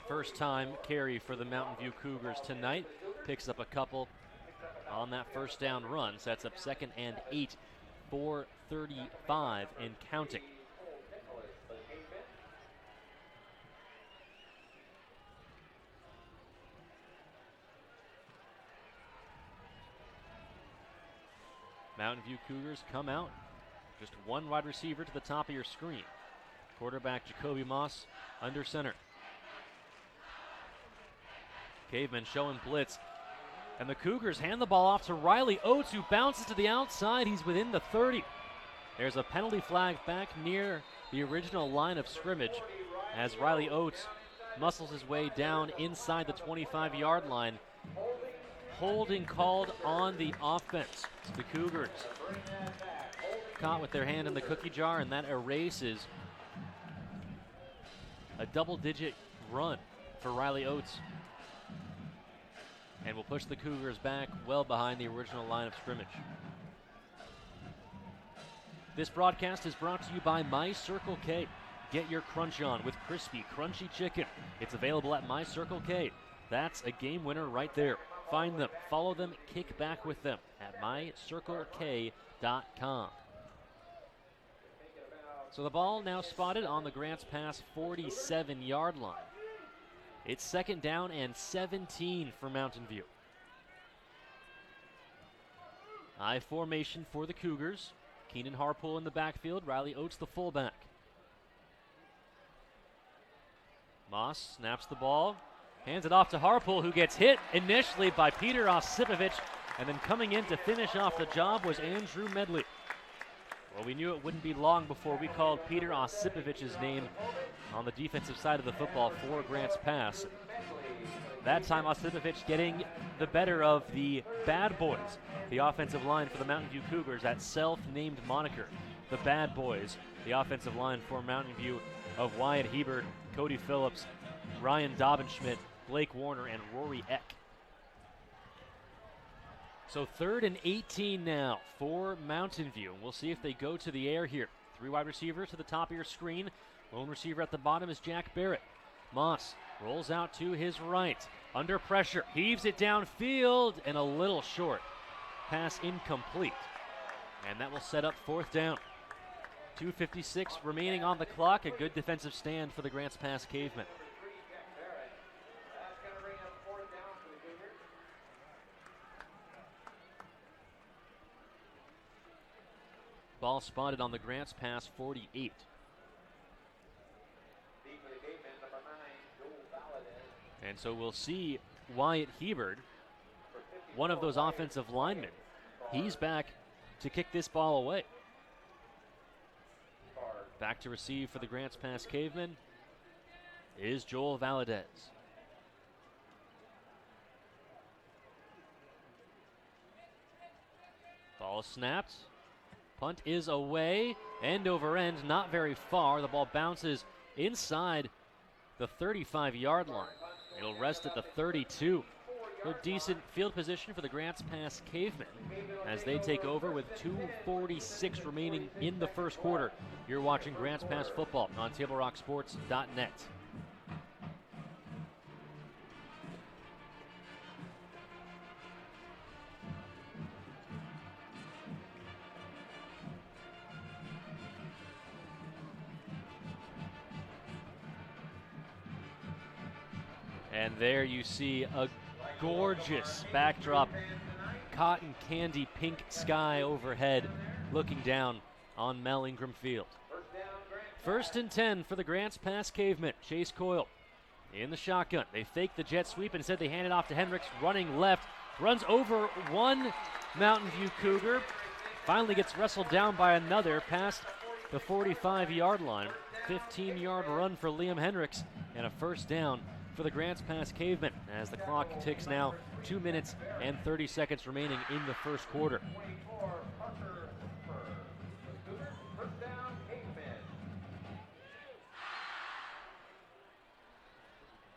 Speaker 2: first time carry for the Mountain View Cougars tonight. Picks up a couple on that first down run. Sets up 2nd and 8, 4:35 and counting. Mountain View Cougars come out. Just one wide receiver to the top of your screen. Quarterback Jacoby Moss under center. Cavemen showing blitz. And the Cougars hand the ball off to Riley Oates, who bounces to the outside. He's within the 30. There's a penalty flag back near the original line of scrimmage as Riley Oates muscles his way down inside the 25-yard line. Holding called on the offense. The Cougars caught with their hand in the cookie jar, and that erases a double-digit run for Riley Oates. And will push the Cougars back well behind the original line of scrimmage. This broadcast is brought to you by My Circle K. Get your crunch on with crispy, crunchy chicken. It's available at My Circle K. That's a game winner right there. Find them, follow them, kick back with them at mycirclek.com. So the ball now spotted on the Grants Pass 47-yard line. It's 2nd down and 17 for Mountain View. I formation for the Cougars. Keenan Harpool in the backfield, Riley Oates the fullback. Moss snaps the ball. Hands it off to Harpool, who gets hit initially by Peter Osipovich, and then coming in to finish off the job was Andrew Medley. Well, we knew it wouldn't be long before we called Peter Osipovich's name on the defensive side of the football for Grants Pass. That time Osipovich getting the better of the bad boys the offensive line for the Mountain View Cougars, that self-named moniker. The Bad Boys, the offensive line for Mountain View of Wyatt Hebert, Cody Phillips, Ryan Dobbenschmidt, Blake Warner, and Rory Eck. So 3rd and 18 now for Mountain View. We'll see if they go to the air here. 3 wide receivers to the top of your screen. Lone receiver at the bottom is Jack Barrett. Moss rolls out to his right. Under pressure, heaves it downfield, and a little short. Pass incomplete. And that will set up 4th down. 2:56 remaining on the clock. A good defensive stand for the Grants Pass Cavemen. Ball spotted on the Grants Pass 48. And so we'll see Wyatt Hebert, one of those offensive linemen. He's back to kick this ball away. Back to receive for the Grants Pass Cavemen is Joel Valadez. Ball snapped. Punt is away, end over end, not very far. The ball bounces inside the 35-yard line. It'll rest at the 32. A decent field position for the Grants Pass Cavemen as they take over with 2:46 remaining in the first quarter. You're watching Grants Pass football on TableRockSports.net. And there you see a gorgeous backdrop, cotton candy pink sky overhead, looking down on Mel Ingram Field. 1st and 10 for the Grants Pass Cavemen. Chase Coyle in the shotgun. They fake the jet sweep, and instead they hand it off to Hendricks, running left, runs over one Mountain View Cougar, finally gets wrestled down by another past the 45-yard line. 15-yard run for Liam Hendricks, and a 1st down for the Grants Pass Cavemen as the clock ticks now. 2 minutes and 30 seconds remaining in the first quarter.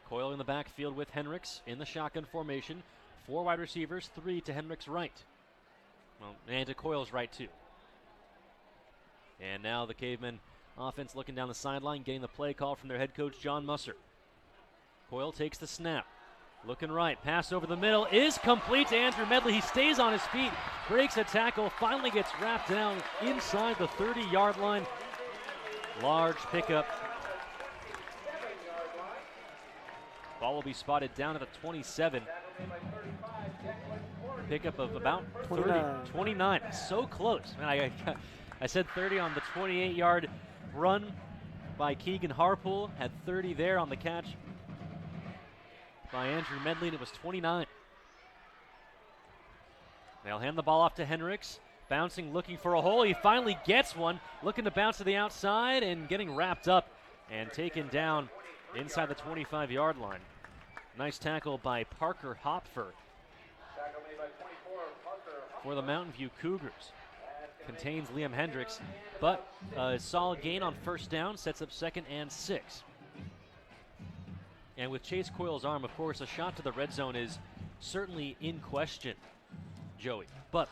Speaker 2: Coyle in the backfield with Hendricks in the shotgun formation. 4 wide receivers, 3 to Hendricks' right. Well, and to Coyle's right too. And now the Cavemen offense looking down the sideline, getting the play call from their head coach, John Musser. Coyle takes the snap. Looking right. Pass over the middle is complete to Andrew Medley. He stays on his feet, breaks a tackle, finally gets wrapped down inside the 30-yard line. Large pickup. Ball will be spotted down at the 27. Pickup of about 29. So close. Man, I said 30 on the 28-yard run by Keegan Harpool. Had 30 there on the catch by Andrew Medley, and it was 29. They'll hand the ball off to Hendricks. Bouncing, looking for a hole. He finally gets one. Looking to bounce to the outside and getting wrapped up and taken down inside the 25-yard line. Nice tackle by Parker Hopfer for the Mountain View Cougars. Contains Liam Hendricks, but a solid gain on 1st down, sets up 2nd and 6. And with Chase Coyle's arm, of course, a shot to the red zone is certainly in question, Joey. But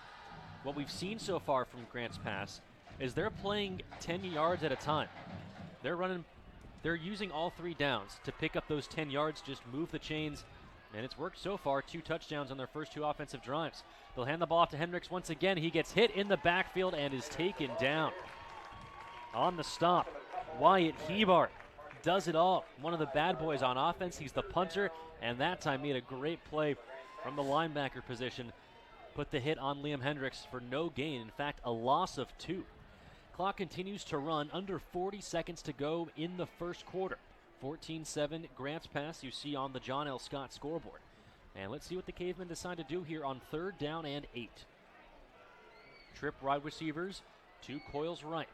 Speaker 2: what we've seen so far from Grants Pass is they're playing 10 yards at a time. They're using all 3 downs to pick up those 10 yards, just move the chains, and it's worked so far. 2 touchdowns on their first 2 offensive drives. They'll hand the ball off to Hendricks once again. He gets hit in the backfield and is taken down. On the stop, Wyatt Hebert does it all. One of the bad boys on offense. He's the punter, and that time made a great play from the linebacker position. Put the hit on Liam Hendricks for no gain. In fact, a loss of 2. Clock continues to run. Under 40 seconds to go in the first quarter. 14-7 Grants Pass you see on the John L. Scott scoreboard. And let's see what the Cavemen decide to do here on 3rd down and 8. Trip wide receivers to Coyle's right.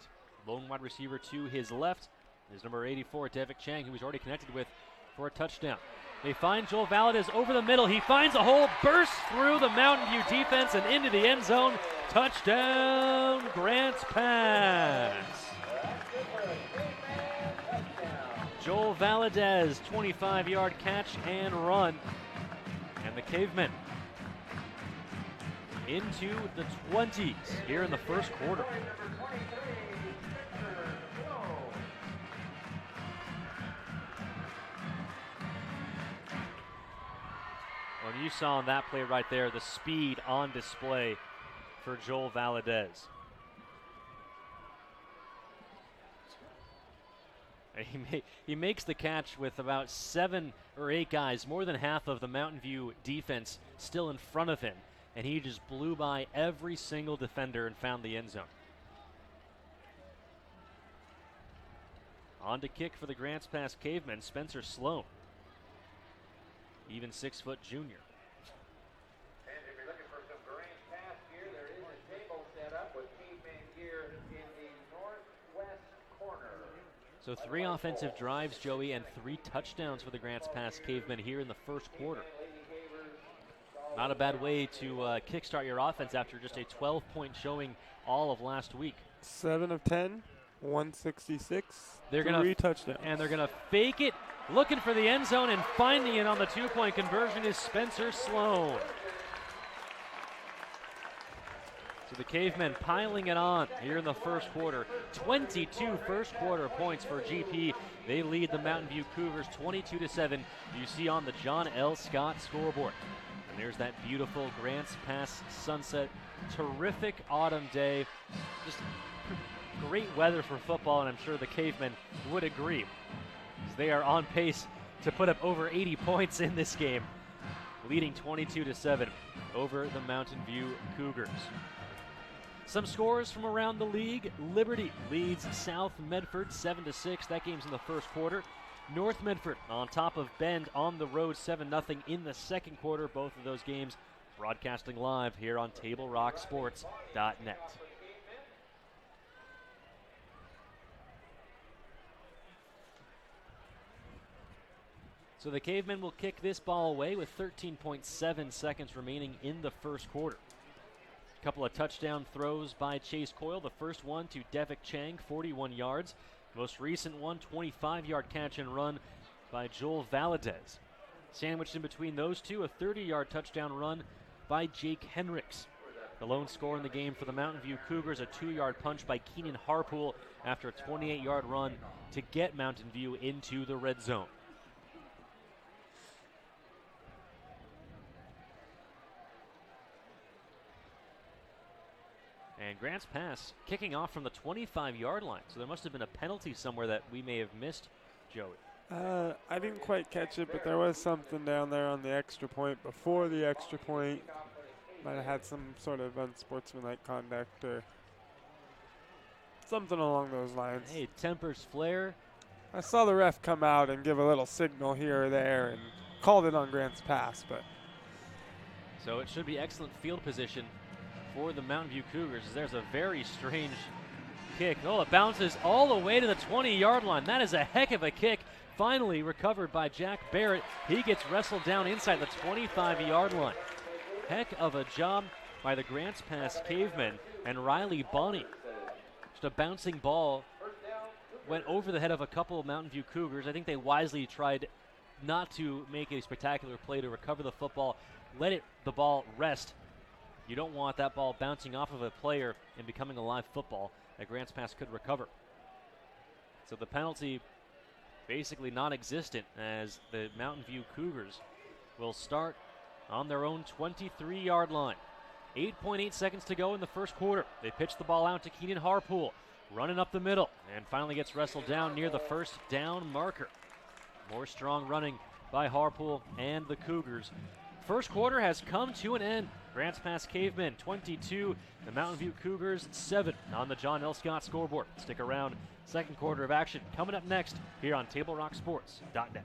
Speaker 2: Lone wide receiver to his left is number 84, Devick Chang, who he's already connected with for a touchdown. They find Joel Valadez over the middle. He finds a hole, bursts through the Mountain View defense and into the end zone. Touchdown, Grants Pass. Joel Valadez, 25-yard catch and run. And the Cavemen into the 20s here in the first quarter. Well, you saw on that play right there the speed on display for Joel Valadez. He makes the catch with about 7 or 8 guys, more than half of the Mountain View defense still in front of him, and he just blew by every single defender and found the end zone. On to kick for the Grants Pass Cavemen, Spencer Sloan, even 6-foot junior.
Speaker 1: And if you're looking for some Grants Pass gear, there is a table set up with Caveman gear in the northwest corner.
Speaker 2: So 3 offensive drives, Joey, and 3 touchdowns for the Grants Pass Cavemen here in the first quarter. Not a bad way to kickstart your offense after just a 12-point showing all of last week.
Speaker 10: 7 of 10, 166,
Speaker 2: they're
Speaker 10: 3 touchdowns.
Speaker 2: And they're going to fake it, looking for the end zone, and finding it on the 2-point conversion is Spencer Sloan. So the Cavemen piling it on here in the first quarter. 22 first quarter points for GP. They lead the Mountain View Cougars 22-7. You see on the John L. Scott scoreboard. And there's that beautiful Grants Pass sunset. Terrific autumn day. Just great weather for football, and I'm sure the Cavemen would agree. They are on pace to put up over 80 points in this game, leading 22-7 over the Mountain View Cougars. Some scores from around the league. Liberty leads South Medford 7-6. That game's in the first quarter. North Medford on top of Bend on the road 7-0 in the second quarter. Both of those games broadcasting live here on TableRockSports.net. So the Cavemen will kick this ball away with 13.7 seconds remaining in the first quarter. A couple of touchdown throws by Chase Coyle. The first one to Devik Chang, 41 yards. Most recent one, 25-yard catch and run by Joel Valadez. Sandwiched in between those two, a 30-yard touchdown run by Jake Henricks. The lone score in the game for the Mountain View Cougars, a 2-yard punch by Keenan Harpool after a 28-yard run to get Mountain View into the red zone. And Grants Pass kicking off from the 25-yard line. So there must have been a penalty somewhere that we may have missed, Joey.
Speaker 10: I didn't quite catch it, but there was something down there on the extra point before the extra point. Might have had some sort of unsportsmanlike conduct or something along those lines.
Speaker 2: Hey, tempers flare.
Speaker 10: I saw the ref come out and give a little signal here or there and called it on Grants Pass, but.
Speaker 2: So it should be excellent field position for the Mountain View Cougars. There's a very strange kick. Oh, it bounces all the way to the 20-yard line. That is a heck of a kick. Finally recovered by Jack Barrett. He gets wrestled down inside the 25-yard line. Heck of a job by the Grants Pass Cavemen and Riley Bonney. Just a bouncing ball. Went over the head of a couple of Mountain View Cougars. I think they wisely tried not to make a spectacular play to recover the football. Let the ball rest. You don't want that ball bouncing off of a player and becoming a live football that Grants Pass could recover. So the penalty basically non-existent as the Mountain View Cougars will start on their own 23-yard line. 8.8 seconds to go in the first quarter. They pitch the ball out to Keenan Harpool, running up the middle, and finally gets wrestled down near the first down marker. More strong running by Harpool and the Cougars. First quarter has come to an end. Grants Pass Cavemen 22, the Mountain View Cougars 7 on the John L. Scott scoreboard. Stick around. Second quarter of action coming up next here on TableRockSports.net.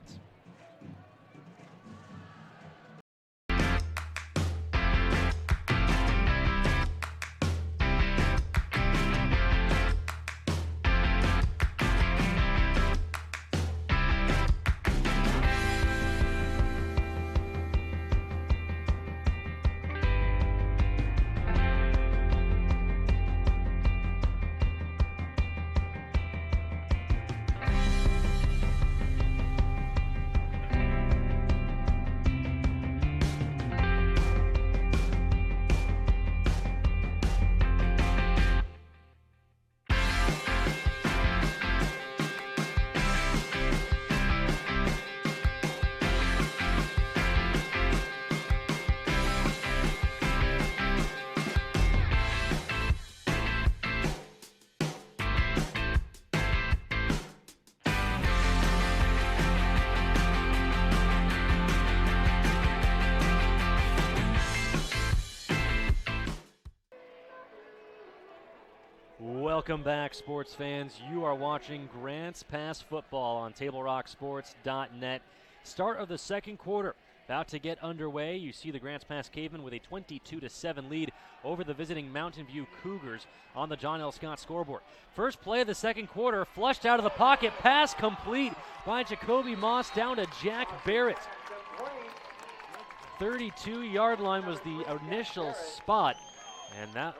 Speaker 2: Welcome back, sports fans. You are watching Grants Pass Football on TableRockSports.net. Start of the second quarter about to get underway. You see the Grants Pass Cavemen with a 22-7 lead over the visiting Mountain View Cougars on the John L. Scott scoreboard. First play of the second quarter, flushed out of the pocket, pass complete by Jacoby Moss down to Jack Barrett. 32-yard line was the initial spot, and that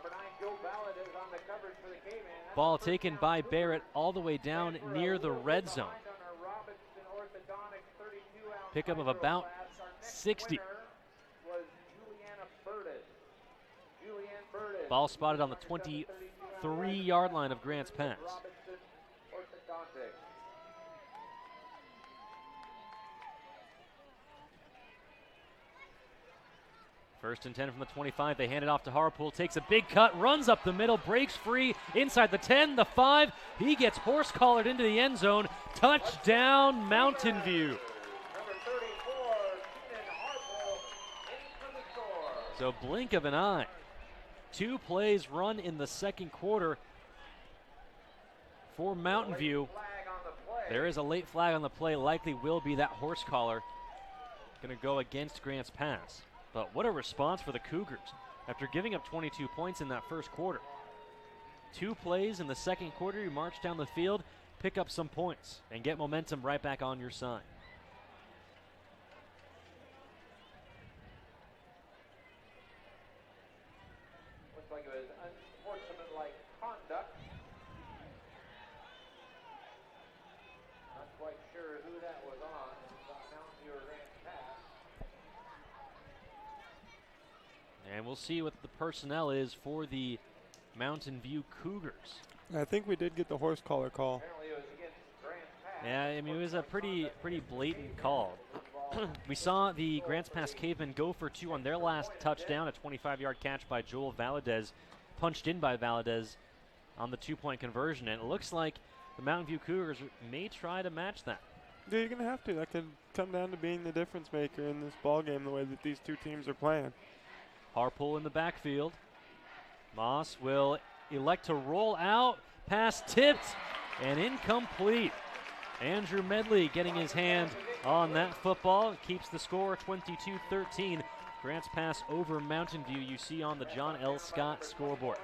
Speaker 2: ball taken by Barrett all the way down near the red zone. Pickup of about 60. Ball spotted on the 23-yard line of Grants Pass. First and 10 from the 25. They hand it off to Harpool. Takes a big cut, runs up the middle, breaks free inside the 10, the 5. He gets horse-collared into the end zone. Touchdown, Mountain View. So blink of an eye. 2 plays run in the second quarter for Mountain View. There is a late flag on the play. Likely will be that horse collar. Going to go against Grants Pass. But what a response for the Cougars after giving up 22 points in that first quarter. 2 plays in the second quarter. You march down the field, pick up some points, and get momentum right back on your side.
Speaker 1: Looks like it was unsportsmanlike conduct. Not quite sure who that was on. Mountain View or Grants Pass.
Speaker 2: And we'll see what the personnel is for the Mountain View Cougars.
Speaker 10: I think we did get the horse collar call.
Speaker 2: Yeah, I mean, it was a pretty blatant call. We saw the Grants Pass Cavemen go for 2 on their last touchdown, a 25-yard catch by Joel Valadez, punched in by Valadez on the 2-point conversion, and it looks like the Mountain View Cougars may try to match that.
Speaker 10: Yeah, you're going to have to. That could come down to being the difference maker in this ball game, the way that these two teams are playing.
Speaker 2: Harpool in the backfield. Moss will elect to roll out. Pass tipped and incomplete. Andrew Medley getting his hand on that football. Keeps the score 22-13. Grants Pass over Mountain View, you see on the John L. Scott scoreboard.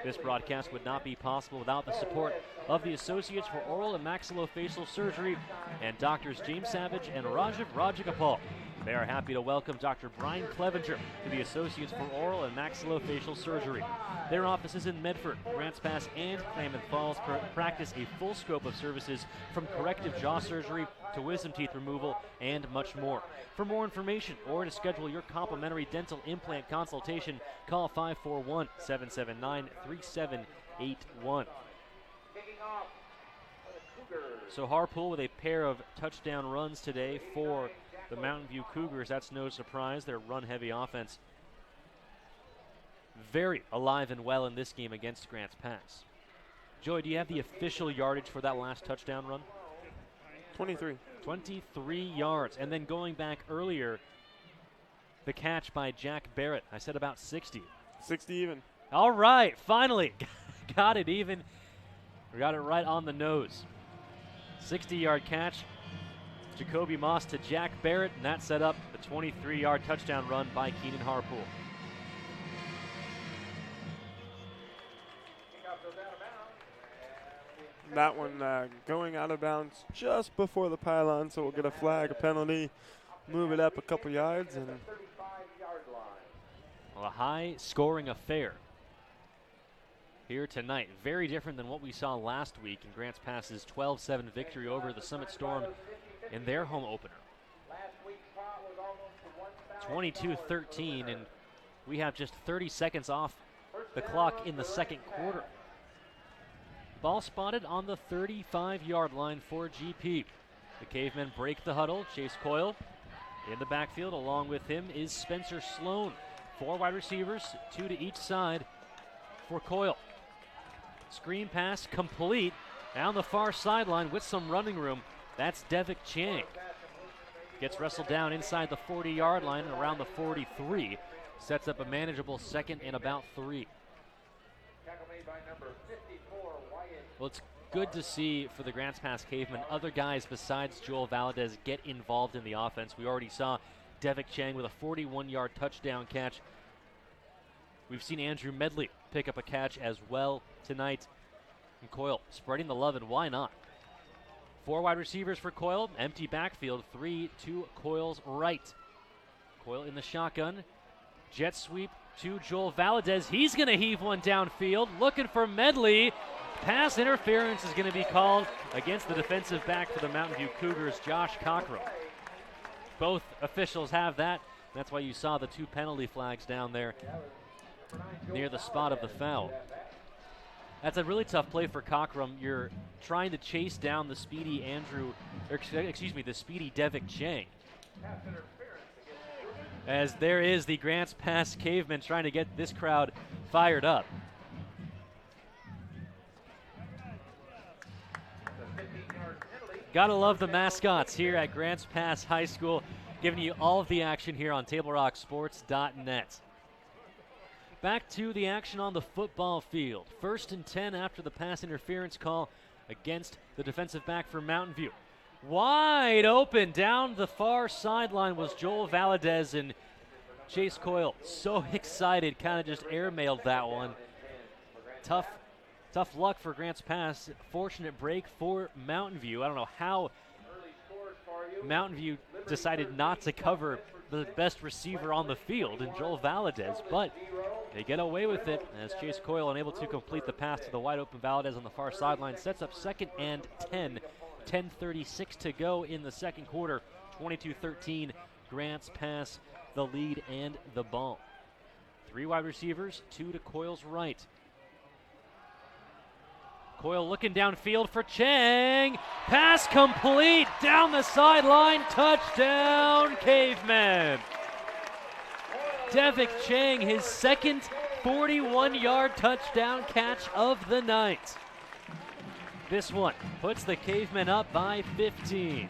Speaker 2: This broadcast would not be possible without the support of the Associates for Oral and Maxillofacial Surgery and Doctors James Savage and Rajiv Rajagopal. They are happy to welcome Dr. Brian Clevenger to the Associates for Oral and Maxillofacial Surgery. Their offices in Medford, Grants Pass, and Klamath Falls practice a full scope of services from corrective jaw surgery to wisdom teeth removal and much more. For more information or to schedule your complimentary dental implant consultation, call 541-779-3781. So Harpool with a pair of touchdown runs today for the Mountain View Cougars. That's no surprise. Their run-heavy offense very alive and well in this game against Grants Pass. Joey, do you have the official yardage for that last touchdown run?
Speaker 10: 23.
Speaker 2: 23 yards. And then going back earlier, the catch by Jack Barrett. I said about 60.
Speaker 10: 60 even.
Speaker 2: All right, finally. Got it even. We got it right on the nose. 60-yard catch. Jacoby Moss to Jack Barrett, and that set up the 23-yard touchdown run by Keenan Harpool.
Speaker 10: That one going out of bounds just before the pylon, so we'll get a flag, a penalty, move it up a couple yards. And
Speaker 2: well, a high-scoring affair here tonight. Very different than what we saw last week in Grants Pass's 12-7 victory over the Summit Storm in their home opener. 22-13, and we have just 30 seconds off the clock in the second quarter. Ball spotted on the 35-yard line for GP. The Cavemen break the huddle. Chase Coyle in the backfield. Along with him is Spencer Sloan. 4 wide receivers, 2 to each side for Coyle. Screen pass complete down the far sideline with some running room. That's Devik Chang. Gets wrestled down inside the 40-yard line around the 43. Sets up a manageable 2nd and about 3.
Speaker 1: Tackle made by number 54,
Speaker 2: Well, it's good to see for the Grants Pass Cavemen other guys besides Joel Valadez get involved in the offense. We already saw Devik Chang with a 41-yard touchdown catch. We've seen Andrew Medley pick up a catch as well tonight. And Coyle spreading the love, and why not? 4 wide receivers for Coyle, empty backfield, 3 to Coyle's right. Coyle in the shotgun, jet sweep to Joel Valadez. He's going to heave one downfield, looking for Medley. Pass interference is going to be called against the defensive back for the Mountain View Cougars, Josh Cockrum. Both officials have that. That's why you saw the 2 penalty flags down there near the spot of the foul. That's a really tough play for Cockrum. You're trying to chase down the speedy the speedy Devik Chang. As there is the Grants Pass Cavemen trying to get this crowd fired up. Gotta love the mascots here at Grants Pass High School, giving you all of the action here on TableRockSports.net. Back to the action on the football field. 1st and 10 after the pass interference call against the defensive back for Mountain View. Wide open down the far sideline was Joel Valadez, and Chase Coyle so excited, kind of just airmailed that one. Tough luck for Grants Pass. Fortunate break for Mountain View. I don't know how Mountain View decided not to cover the best receiver on the field in Joel Valadez, but they get away with it as Chase Coyle unable to complete the pass to the wide open Valadez on the far sideline. Sets up 2nd and 10. 10:36 to go in the second quarter. 22-13. Grants Pass the lead and the ball. 3 wide receivers, 2 to Coyle's right. Coyle looking downfield for Chang. Pass complete down the sideline. Touchdown, Cavemen. Devik Chang, his second 41-yard touchdown catch of the night. This one puts the Cavemen up by 15.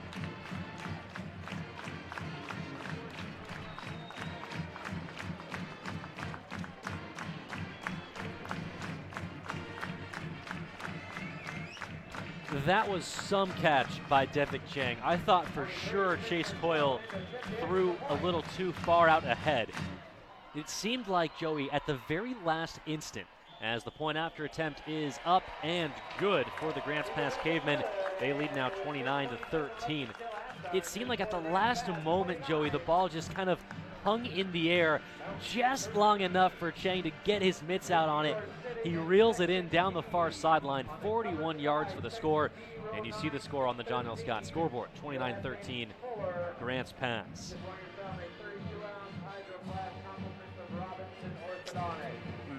Speaker 2: That was some catch by Devik Chang. I thought for sure Chase Coyle threw a little too far out ahead. It seemed like, Joey, at the very last instant, as the point after attempt is up and good for the Grants Pass Cavemen. They lead now 29-13. It seemed like at the last moment, Joey, the ball just kind of hung in the air just long enough for Chang to get his mitts out on it. He reels it in down the far sideline, 41 yards for the score. And you see the score on the John L. Scott scoreboard, 29-13, Grants Pass.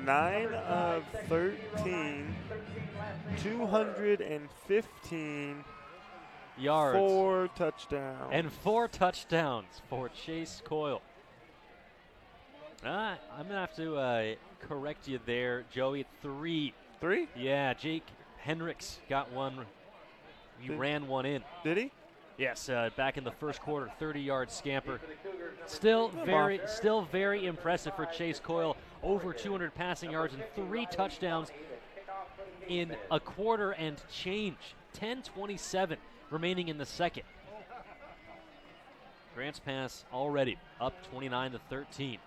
Speaker 10: 9 of 13, 215
Speaker 2: yards.
Speaker 10: 4 touchdowns.
Speaker 2: And 4 touchdowns for Chase Coyle. I'm going to have to correct you there, Joey. 3.
Speaker 10: 3?
Speaker 2: Yeah, Jake Hendricks got one. He ran one in.
Speaker 10: Did he?
Speaker 2: Yes, back in the first quarter, 30-yard scamper. Still very impressive for Chase Coyle. Over 200 passing yards and 3 touchdowns in a quarter and change. 10:27 remaining in the second. Grants Pass already up 29-13.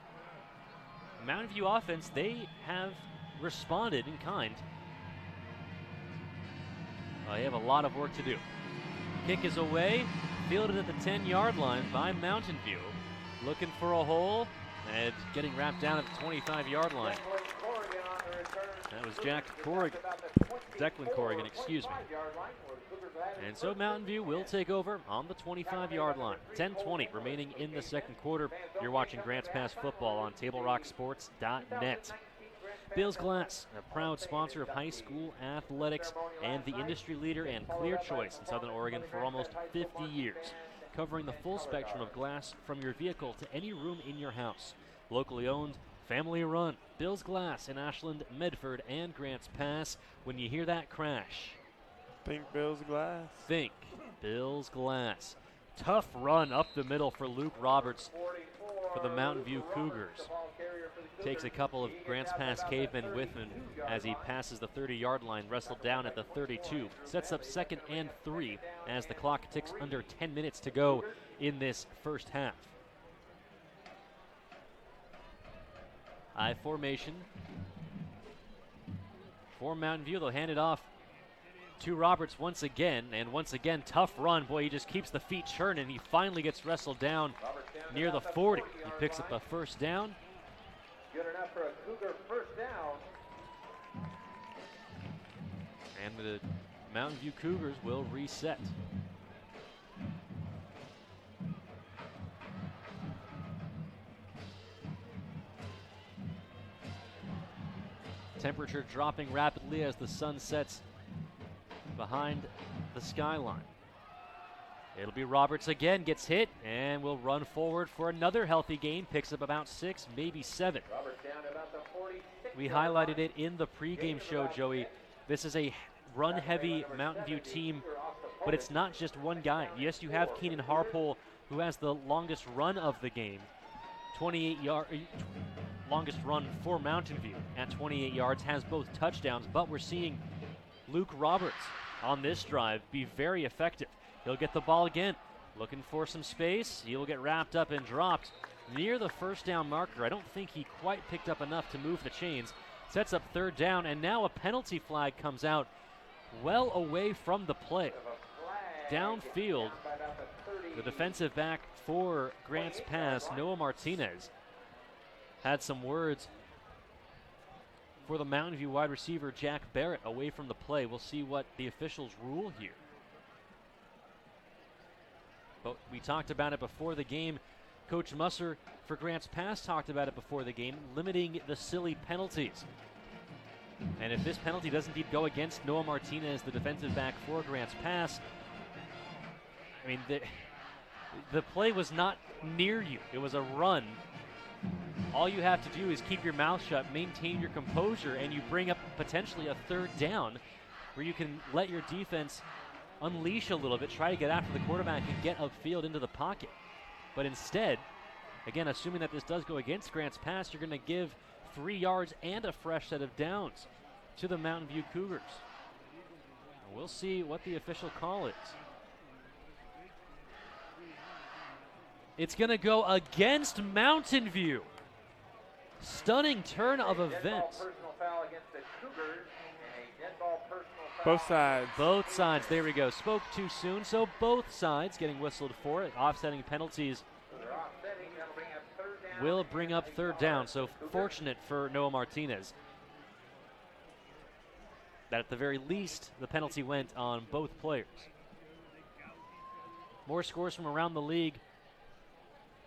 Speaker 2: Mountain View offense, they have responded in kind. They have a lot of work to do. Kick is away, fielded at the 10-yard line by Mountain View. Looking for a hole and getting wrapped down at the 25-yard line. That was Declan Corrigan, excuse me. And so Mountain View will take over on the 25-yard line. 10:20 remaining in the second quarter. You're watching Grants Pass football on TableRockSports.net. Bills Glass, a proud sponsor of high school athletics and the industry leader and clear choice in Southern Oregon for almost 50 years. Covering the full spectrum of glass from your vehicle to any room in your house. Locally owned, family run. Bills Glass in Ashland, Medford, and Grants Pass. When you hear that crash,
Speaker 10: think Bills Glass.
Speaker 2: Think Bills Glass. Tough run up the middle for Luke Roberts for the Mountain View Cougars. takes a couple of Grants Pass cavemen with him as he passes the 30-yard line, wrestled down at the 32. Sets up 2nd and 3 as the clock ticks under 10 minutes to go in this first half. I formation for Mountain View. They'll hand it off to Roberts once again, and once again, tough run. Boy, he just keeps the feet churning. He finally gets wrestled down near the 40. He picks up a first down.
Speaker 1: Good enough for a Cougar first down.
Speaker 2: And the Mountain View Cougars will reset. Temperature dropping rapidly as the sun sets behind the skyline. It'll be Roberts again, gets hit, and will run forward for another healthy gain. Picks up about 6, maybe 7.
Speaker 1: Roberts down to about the 46.
Speaker 2: We highlighted it in the pregame show, Joey. This is a run-heavy Mountain View team, but it's not just one guy. Yes, you have Keenan Harpole, who has the longest run of the game. 28 yard, longest run for Mountain View at 28 yards, has both touchdowns, but we're seeing Luke Roberts on this drive be very effective. He'll get the ball again, looking for some space. He'll get wrapped up and dropped near the first down marker. I don't think he quite picked up enough to move the chains. Sets up 3rd down, and now a penalty flag comes out well away from the play. Downfield, the defensive back for Grants Pass, Noah Martinez, had some words for the Mountain View wide receiver Jack Barrett away from the play. We'll see what the officials rule here. But we talked about it before the game. Coach Musser for Grants Pass talked about it before the game, limiting the silly penalties. And if this penalty does indeed go against Noah Martinez, the defensive back for Grants Pass, I mean, the play was not near you. It was a run. All you have to do is keep your mouth shut, maintain your composure, and you bring up potentially a 3rd down where you can let your defense unleash a little bit, try to get after the quarterback and get upfield into the pocket. But instead, again, assuming that this does go against Grants Pass, you're going to give 3 yards and a fresh set of downs to the Mountain View Cougars. And we'll see what the official call is. It's going to go against Mountain View. Stunning turn of events.
Speaker 1: Personal foul against the Cougars and a dead ball personal foul.
Speaker 10: Both sides.
Speaker 2: Both sides. There we go. Spoke too soon, so both sides getting whistled for it. Offsetting penalties will bring up 3rd down. So fortunate for Noah Martinez that at the very least the penalty went on both players. More scores from around the league.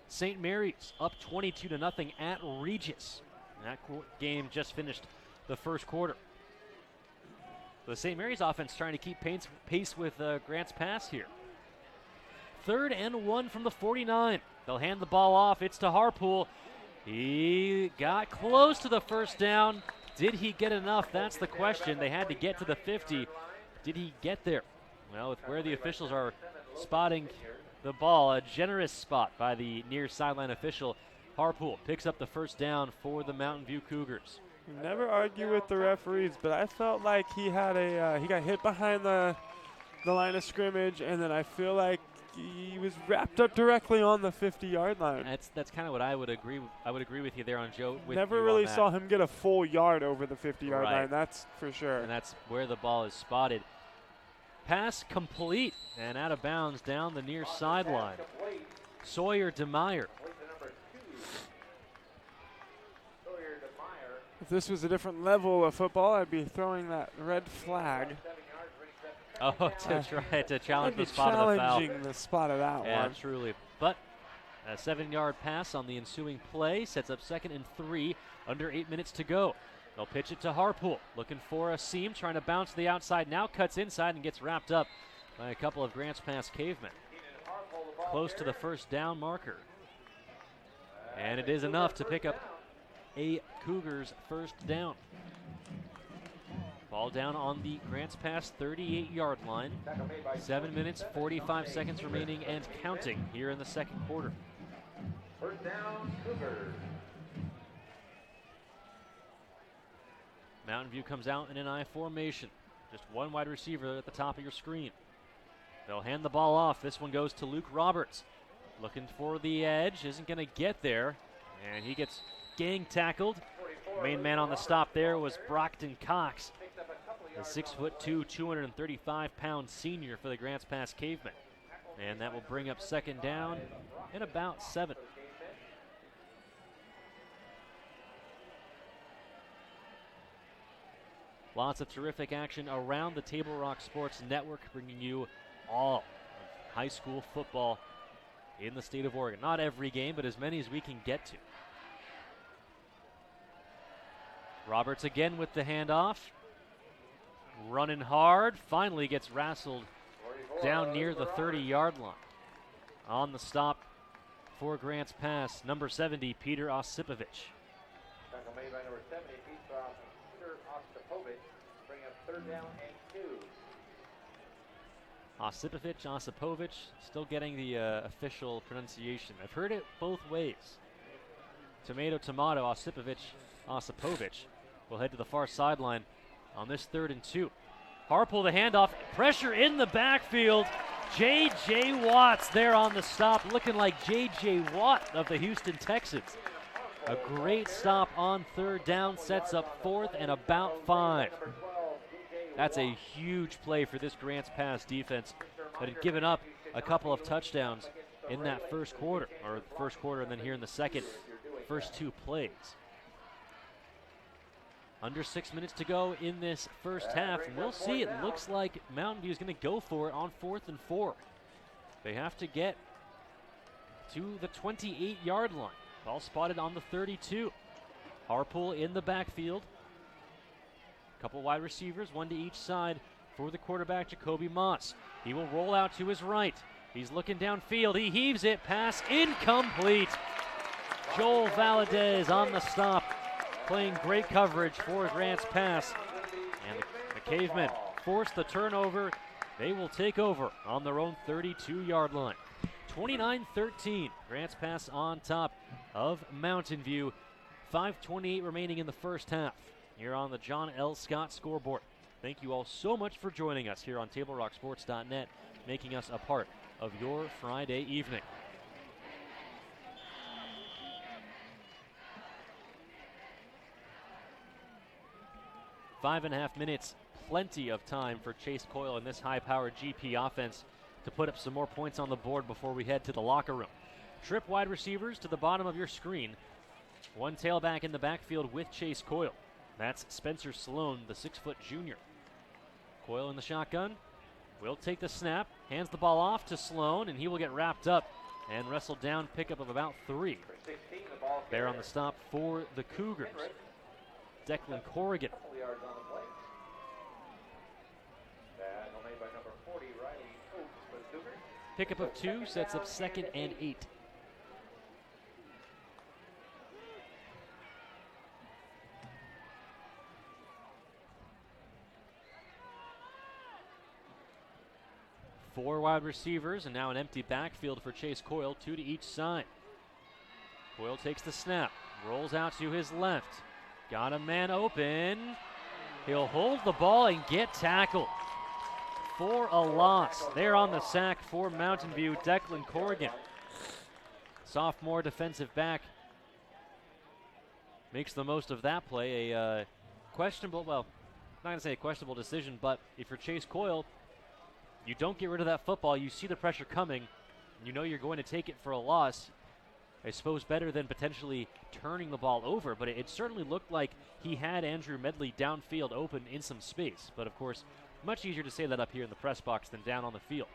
Speaker 2: St. Mary's up 22-0 at Regis. That game just finished the first quarter. The St. Mary's offense trying to keep pace with Grants Pass here. 3rd and 1 from the 49. They'll hand the ball off. It's to Harpool. He got close to the first down. Did he get enough? That's the question. They had to get to the 50. Did he get there? Well, with where the officials are spotting the ball, a generous spot by the near sideline official. Harpool picks up the first down for the Mountain View Cougars.
Speaker 10: Never argue with the referees, but I felt like he had he got hit behind the line of scrimmage, and then I feel like he was wrapped up directly on the 50-yard line.
Speaker 2: That's kind of what I would agree. I would agree with you there on Joe.
Speaker 10: Never really saw him get a full yard over the 50-yard line. That's for sure.
Speaker 2: And that's where the ball is spotted. Pass complete and out of bounds down the near sideline. Sawyer DeMeyer.
Speaker 10: If this was a different level of football, I'd be throwing that red flag.
Speaker 2: Oh, to try to challenge the spot of the foul.
Speaker 10: Challenging the spot of that one.
Speaker 2: Yeah, truly. But a 7-yard pass on the ensuing play sets up 2nd and 3, under 8 minutes to go. They'll pitch it to Harpool, looking for a seam, trying to bounce to the outside, now cuts inside and gets wrapped up by a couple of Grants Pass cavemen. Close to the first down marker. And it is enough to pick up a Cougars first down. Ball down on the Grants Pass 38-yard line. 7 minutes, 45 seconds remaining and counting here in the second quarter.
Speaker 1: First down, Cougars.
Speaker 2: Mountain View comes out in an I formation. Just one wide receiver at the top of your screen. They'll hand the ball off. This one goes to Luke Roberts. Looking for the edge. Isn't going to get there. And he gets gang tackled. Main man on the stop there was Brockton Cox, the 6'2", 235-pound senior for the Grants Pass Cavemen. And that will bring up second down and about 7. Lots of terrific action around the Table Rock Sports Network, bringing you all of high school football in the state of Oregon. Not every game, but as many as we can get to. Roberts again with the handoff. Running hard. Finally gets wrestled down near the 30-yard line. On the stop for Grants Pass, number 70, Peter Osipovich.
Speaker 1: Tackle made by number 70, Peter Osipovich. Bring up third down and 2.
Speaker 2: Osipovich, still getting the official pronunciation. I've heard it both ways. Tomato, Osipovich will head to the far sideline on this 3rd and 2. Harpole the handoff, pressure in the backfield. J.J. Watts there on the stop, looking like J.J. Watt of the Houston Texans. A great stop on 3rd down, sets up 4th and about 5. That's a huge play for this Grants Pass defense that had given up a couple of touchdowns in that first quarter, and then here in the second, first 2 plays. Under 6 minutes to go in this first half. We'll see. It looks like Mountain View is going to go for it on 4th and 4. They have to get to the 28-yard line. Ball spotted on the 32. Harpole in the backfield. Couple wide receivers, one to each side for the quarterback, Jacoby Moss. He will roll out to his right. He's looking downfield. He heaves it. Pass incomplete. Joel Valadez on the stop, playing great coverage for Grants Pass. And the Cavemen force the turnover. They will take over on their own 32-yard line. 29-13. Grants Pass on top of Mountain View. 5:28 remaining in the first half. Here on the John L. Scott scoreboard. Thank you all so much for joining us here on TableRockSports.net, making us a part of your Friday evening. Five and a half minutes, plenty of time for Chase Coyle and this high-powered GP offense to put up some more points on the board before we head to the locker room. Trip wide receivers to the bottom of your screen. One tailback in the backfield with Chase Coyle. That's Spencer Sloan, the 6-foot junior. Coyle in the shotgun. Will take the snap, hands the ball off to Sloan, and he will get wrapped up and wrestled down, pickup of about 3. There on the stop for the Cougars. Declan Corrigan. Pickup of 2 sets up 2nd and 8. Four wide receivers and now an empty backfield for Chase Coyle, 2 to each side. Coyle takes the snap, rolls out to his left. Got a man open. He'll hold the ball and get tackled for a loss. There on the sack for Mountain View, Declan Corrigan. Sophomore defensive back makes the most of that play. A questionable, well, not going to say a questionable decision, but if you're Chase Coyle, you don't get rid of that football. You see the pressure coming. You know you're going to take it for a loss. I suppose better than potentially turning the ball over, but it certainly looked like he had Andrew Medley downfield open in some space. But of course, much easier to say that up here in the press box than down on the field.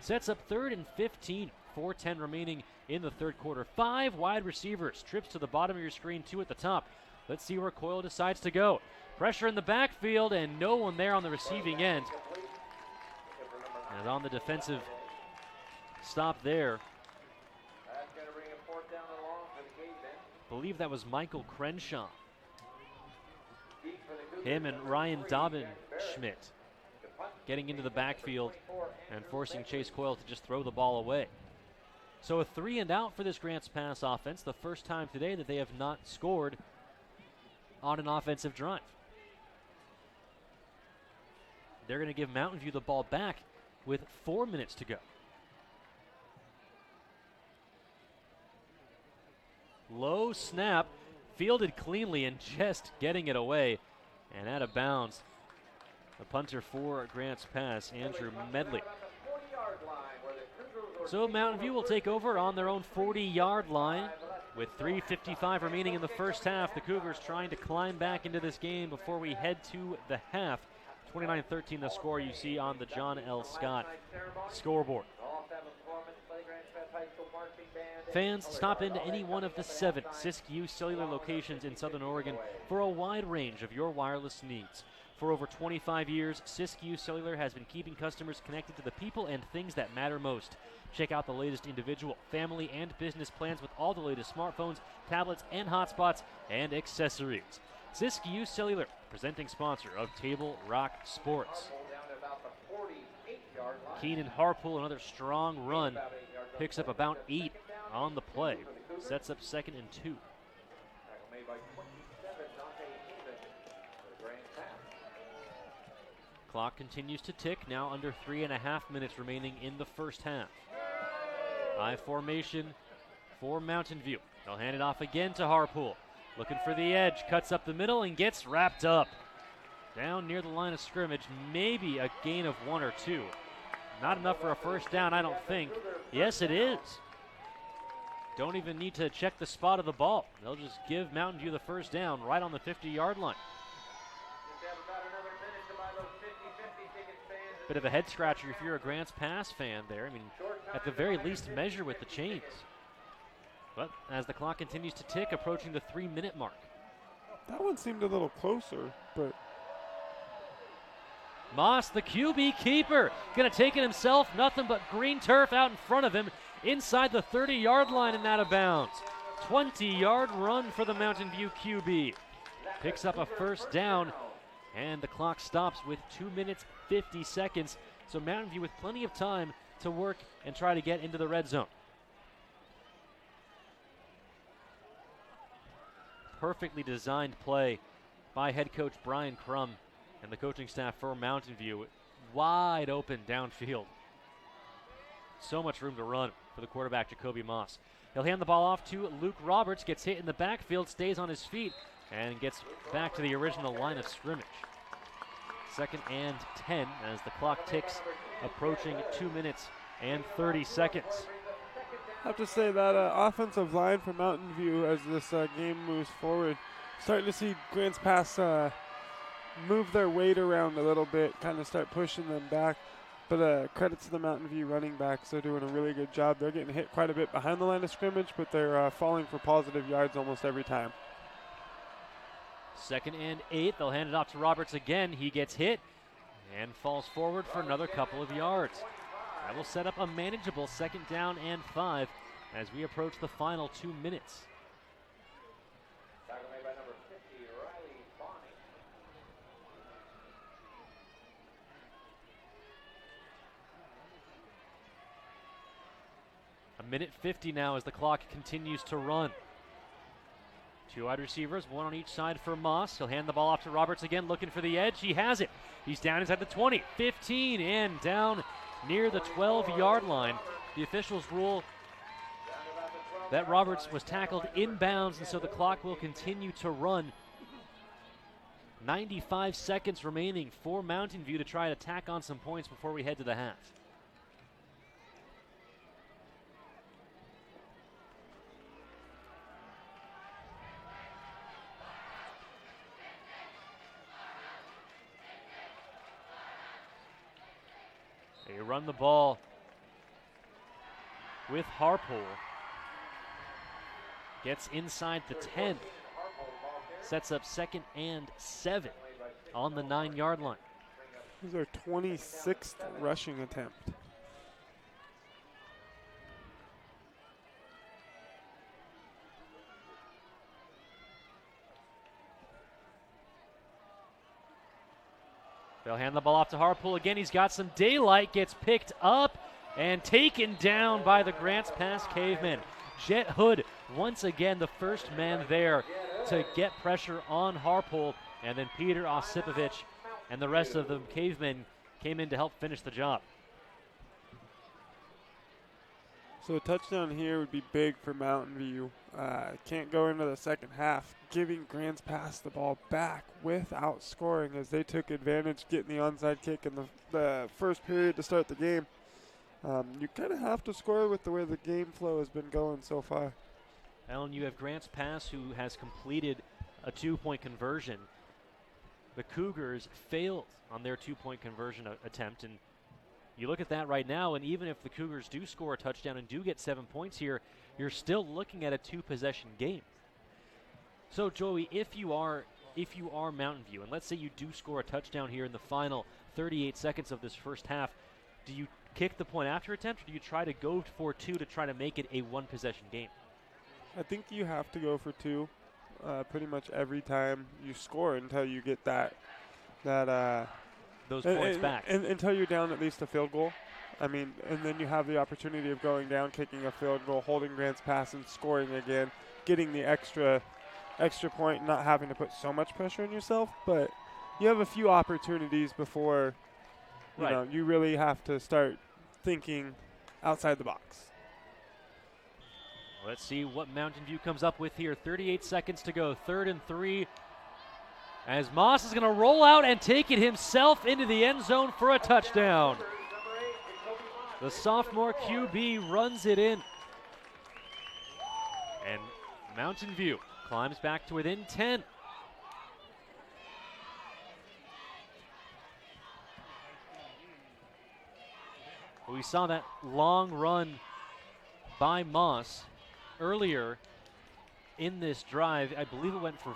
Speaker 2: Sets up 3rd and 15, 4:10 remaining in the third quarter. 5 wide receivers, trips to the bottom of your screen, 2 at the top. Let's see where Coyle decides to go. Pressure in the backfield and no one there on the receiving end. And on the defensive stop there, I believe that was Michael Crenshaw. Him and Ryan Dobbin-Schmidt getting into the backfield and forcing Chase Coyle to just throw the ball away. So a 3 and out for this Grants Pass offense, the first time today that they have not scored on an offensive drive. They're going to give Mountain View the ball back with 4 minutes to go. Low snap, fielded cleanly and just getting it away and out of bounds. The punter for Grants Pass, Andrew Medley. So Mountain View will take over on their own 40-yard line. With 3:55 remaining in the first half, the Cougars trying to climb back into this game before we head to the half. 29-13 the score you see on the John L. Scott scoreboard. Fans, stop into any one of the 7 Siskiyou Cellular locations in Southern Oregon for a wide range of your wireless needs. For over 25 years, Siskiyou Cellular has been keeping customers connected to the people and things that matter most. Check out the latest individual, family, and business plans with all the latest smartphones, tablets, and hotspots and accessories. Siskiyou Cellular, presenting sponsor of Table Rock Sports. Keenan Harpool, another strong run, picks up about 8 on the play. Sets up 2nd and 2. Clock continues to tick, now under 3.5 minutes remaining in the first half. I formation for Mountain View. They'll hand it off again to Harpool. Looking for the edge, cuts up the middle and gets wrapped up. Down near the line of scrimmage, maybe a gain of 1 or 2. Not enough for a first down, I don't think. Yes, it is. Don't even need to check the spot of the ball. They'll just give Mountain View the first down right on the 50-yard line. Bit of a head scratcher if you're a Grants Pass fan there. I mean, at the very least, measure with the chains. But as the clock continues to tick, approaching the 3-minute mark.
Speaker 10: That one seemed a little closer, but...
Speaker 2: Moss, the QB keeper, gonna take it himself. Nothing but green turf out in front of him, inside the 30-yard line and out of bounds. 20-yard run for the Mountain View QB. Picks up a first down, and the clock stops with 2 minutes, 50 seconds. So Mountain View with plenty of time to work and try to get into the red zone. Perfectly designed play by head coach Brian Crum and the coaching staff for Mountain View. Wide open downfield. So much room to run for the quarterback, Jacoby Moss. He'll hand the ball off to Luke Roberts, gets hit in the backfield, stays on his feet, and gets back to the original line of scrimmage. 2nd and 10 as the clock ticks, approaching 2 minutes and 30 seconds.
Speaker 10: I have to say that offensive line for Mountain View as this game moves forward, starting to see Grants Pass move their weight around a little bit, kind of start pushing them back. But credit to the Mountain View running backs. They're doing a really good job. They're getting hit quite a bit behind the line of scrimmage, but they're falling for positive yards almost every time.
Speaker 2: 2nd and 8. They'll hand it off to Roberts again. He gets hit and falls forward for another couple of yards. That will set up a manageable 2nd down and 5 as we approach the final 2 minutes. A minute 50 now as the clock continues to run. 2 wide receivers, 1 on each side for Moss. He'll hand the ball off to Roberts again, looking for the edge. He has it. He's down inside the 20, 15, and down near the 12-yard line. The officials rule that Roberts was tackled inbounds, and so the clock will continue to run. 95 seconds remaining for Mountain View to try to tack on some points before we head to the half. They run the ball with Harpool. Gets inside the 10. Sets up 2nd and 7 on the 9-yard line.
Speaker 10: This is our 26th rushing attempt.
Speaker 2: They'll hand the ball off to Harpool again. He's got some daylight, gets picked up and taken down by the Grants Pass Cavemen. Jet Hood, once again, the first man there to get pressure on Harpool. And then Peter Osipovich and the rest of the Cavemen came in to help finish the job.
Speaker 10: So a touchdown here would be big for Mountain View. Can't go into the second half, giving Grants Pass the ball back without scoring as they took advantage getting the onside kick in the first period to start the game. You kind of have to score with the way the game flow has been going so far.
Speaker 2: Alan, you have Grants Pass, who has completed a 2-point conversion. The Cougars failed on their 2-point conversion attempt, and you look at that right now, and even if the Cougars do score a touchdown and do get 7 points here, you're still looking at a 2-possession game. So, Joey, if you are Mountain View, and let's say you do score a touchdown here in the final 38 seconds of this first half, do you kick the point after attempt, or do you try to go for 2 to try to make it a 1-possession game?
Speaker 10: I think you have to go for 2 pretty much every time you score until you get
Speaker 2: those points back.
Speaker 10: And until you're down at least a field goal. I mean, and then you have the opportunity of going down, kicking a field goal, holding Grants Pass and scoring again, getting the extra point, not having to put so much pressure on yourself. But you have a few opportunities before you really have to start thinking outside the box.
Speaker 2: Let's see what Mountain View comes up with here. 38 seconds to go, 3rd and 3. As Moss is going to roll out and take it himself into the end zone for a touchdown. The sophomore QB runs it in. And Mountain View climbs back to within 10. We saw that long run by Moss earlier in this drive. I believe it went for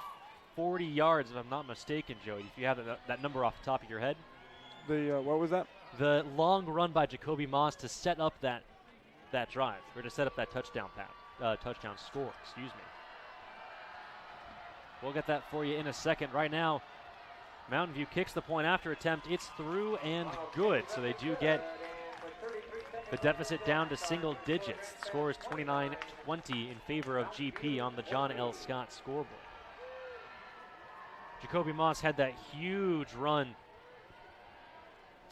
Speaker 2: 40 yards, if I'm not mistaken, Joey, if you have that number off the top of your head.
Speaker 10: What was that?
Speaker 2: The long run by Jacoby Moss to set up that drive, or to set up that touchdown score, excuse me. We'll get that for you in a second. Right now, Mountain View kicks the point after attempt. It's through and good, so they do get the deficit down to single digits. The score is 29-20 in favor of GP on the John L. Scott scoreboard. Jacoby Moss had that huge run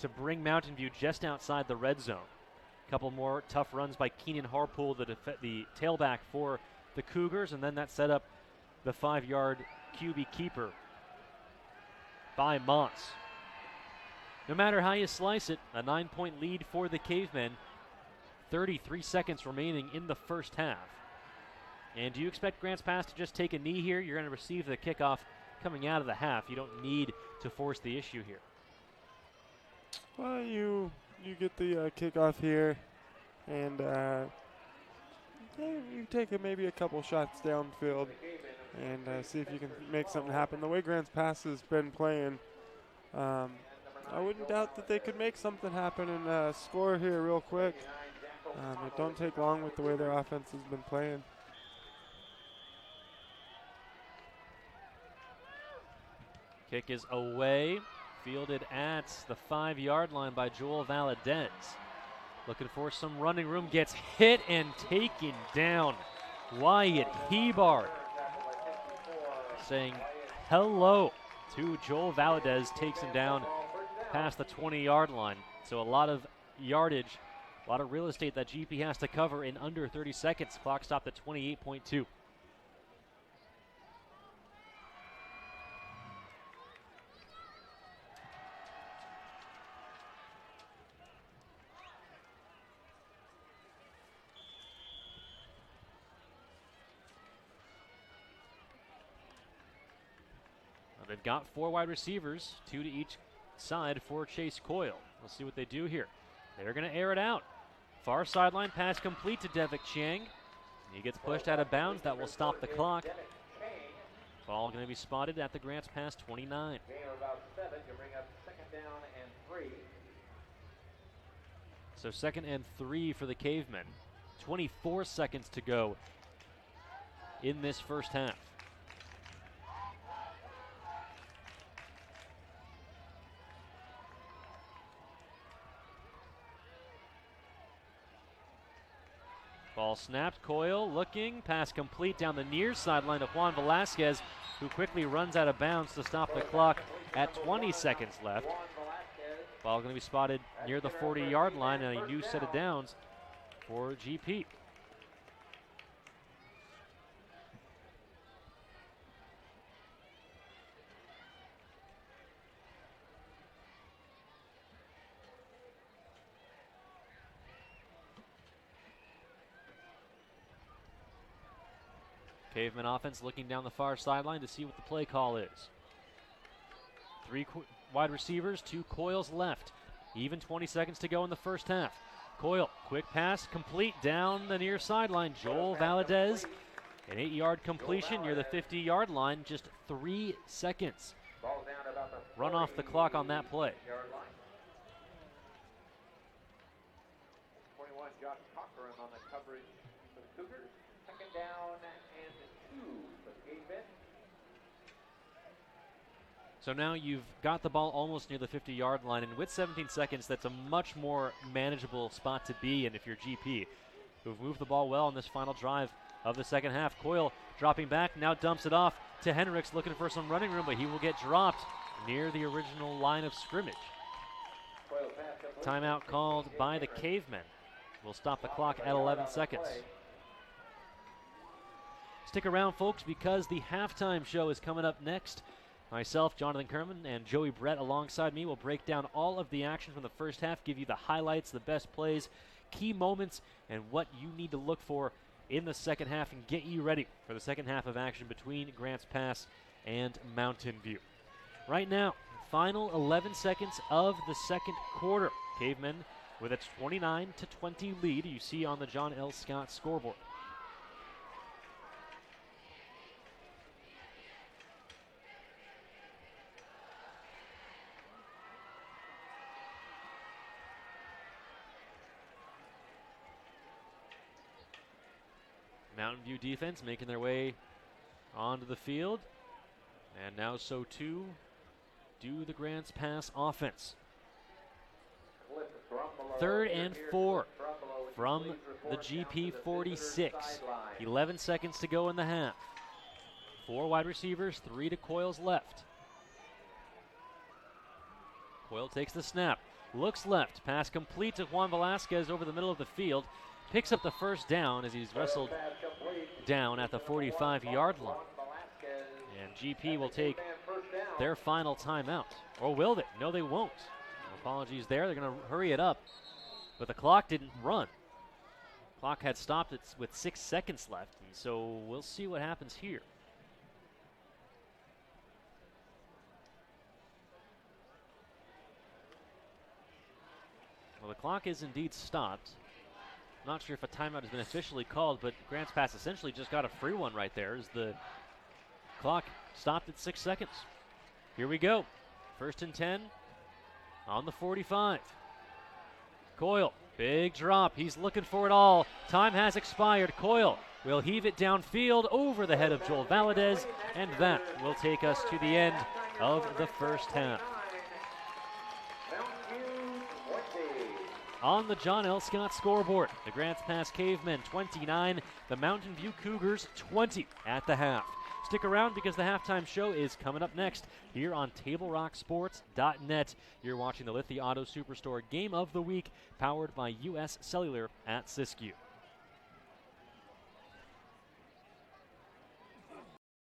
Speaker 2: to bring Mountain View just outside the red zone. A couple more tough runs by Keenan Harpool, the tailback for the Cougars, and then that set up the 5-yard QB keeper by Moss. No matter how you slice it, a 9-point lead for the Cavemen. 33 seconds remaining in the first half. And do you expect Grants Pass to just take a knee here? You're going to receive the kickoff coming out of the half. You don't need to force the issue here.
Speaker 10: Well, you get the kickoff here, and you take maybe a couple shots downfield and see if you can make something happen. The way Grants Pass has been playing, I wouldn't doubt that they could make something happen and score here real quick. It don't take long with the way their offense has been playing.
Speaker 2: Kick is away, fielded at the 5-yard line by Joel Valadez. Looking for some running room, gets hit and taken down. Wyatt Hebard saying hello to Joel Valadez, takes him down past the 20-yard line. So a lot of yardage, a lot of real estate that GP has to cover in under 30 seconds. Clock stopped at 28.2. They've got 4 wide receivers, 2 to each side for Chase Coyle. Let's see what they do here. They're going to air it out. Far sideline pass complete to Devick Chiang. He gets pushed out of bounds. That will stop the clock. Ball going to be spotted at the Grants Pass 29. So 2nd and 3 for the Cavemen. 24 seconds to go in this first half. Ball snapped, Coyle looking, pass complete down the near sideline to Juan Velasquez, who quickly runs out of bounds to stop the clock at 20 seconds left. Ball going to be spotted near the 40-yard line, and a new set of downs for GP. Caveman offense looking down the far sideline to see what the play call is. 3 wide receivers, 2 coils left. Even 20 seconds to go in the first half. Coil, quick pass, complete down the near sideline. Joel Valadez, an 8-yard completion near the 50-yard line, just 3 seconds. Run off the clock on that play.
Speaker 1: 21, Josh Cochran on the coverage for the Cougars. Second down and 2 for the Cavemen.
Speaker 2: So now you've got the ball almost near the 50-yard line, and with 17 seconds, that's a much more manageable spot to be in if you're GP, who've moved the ball well on this final drive of the second half. Coyle dropping back, now dumps it off to Hendricks, looking for some running room, but he will get dropped near the original line of scrimmage. Timeout called by the Cavemen. We'll stop the clock at 11 seconds. Stick around, folks, because the halftime show is coming up next. Myself, Jonathan Kerman, and Joey Brett alongside me will break down all of the action from the first half, give you the highlights, the best plays, key moments, and what you need to look for in the second half and get you ready for the second half of action between Grants Pass and Mountain View. Right now, final 11 seconds of the second quarter. Cavemen with a 29-20 lead, you see on the John L. Scott scoreboard. Mountain View defense making their way onto the field. And now so too do the Grants Pass offense. 3rd and 4 from the GP 46. 11 seconds to go in the half. 4 wide receivers, 3 to Coils left. Coyle takes the snap, looks left, pass complete to Juan Velasquez over the middle of the field. Picks up the first down as he's wrestled down at the 45-yard line. And GP will take their final timeout. Or will they? No, they won't. Apologies there. They're going to hurry it up. But the clock didn't run. Clock had stopped with 6 seconds left. And so we'll see what happens here. Well, the clock is indeed stopped. Not sure if a timeout has been officially called, but Grants Pass essentially just got a free one right there as the clock stopped at 6 seconds. Here we go. 1st and 10 on the 45. Coyle, big drop. He's looking for it all. Time has expired. Coyle will heave it downfield over the head of Joel Valadez, and that will take us to the end of the first half. On the John L. Scott scoreboard, the Grants Pass Cavemen 29, the Mountain View Cougars 20 at the half. Stick around because the halftime show is coming up next here on TableRockSports.net. You're watching the Lithia Auto Superstore Game of the Week, powered by U.S. Cellular at Siskiyou.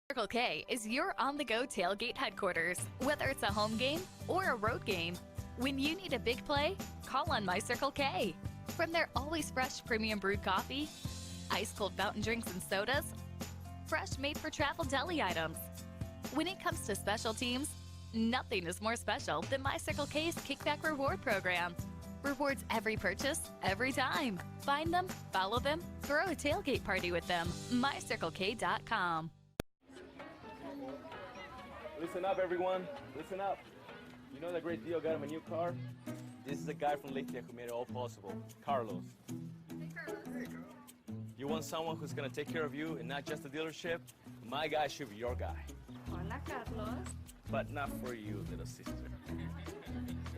Speaker 11: Circle K is your on-the-go tailgate headquarters. Whether it's a home game or a road game, when you need a big play, call on My Circle K. From their always fresh premium brewed coffee, ice-cold fountain drinks and sodas, fresh made-for-travel deli items. When it comes to special teams, nothing is more special than My Circle K's Kickback Reward Program. Rewards every purchase, every time. Find them, follow them, throw a tailgate party with them. MyCircleK.com.
Speaker 13: Listen up, everyone. Listen up. You know that great deal got him a new car? This is the guy from Lithia who made it all possible, Carlos. Hey, Carlos. You want someone who's going to take care of you and not just the dealership? My guy should be your guy.
Speaker 16: Hola, Carlos.
Speaker 13: But not for you, little sister.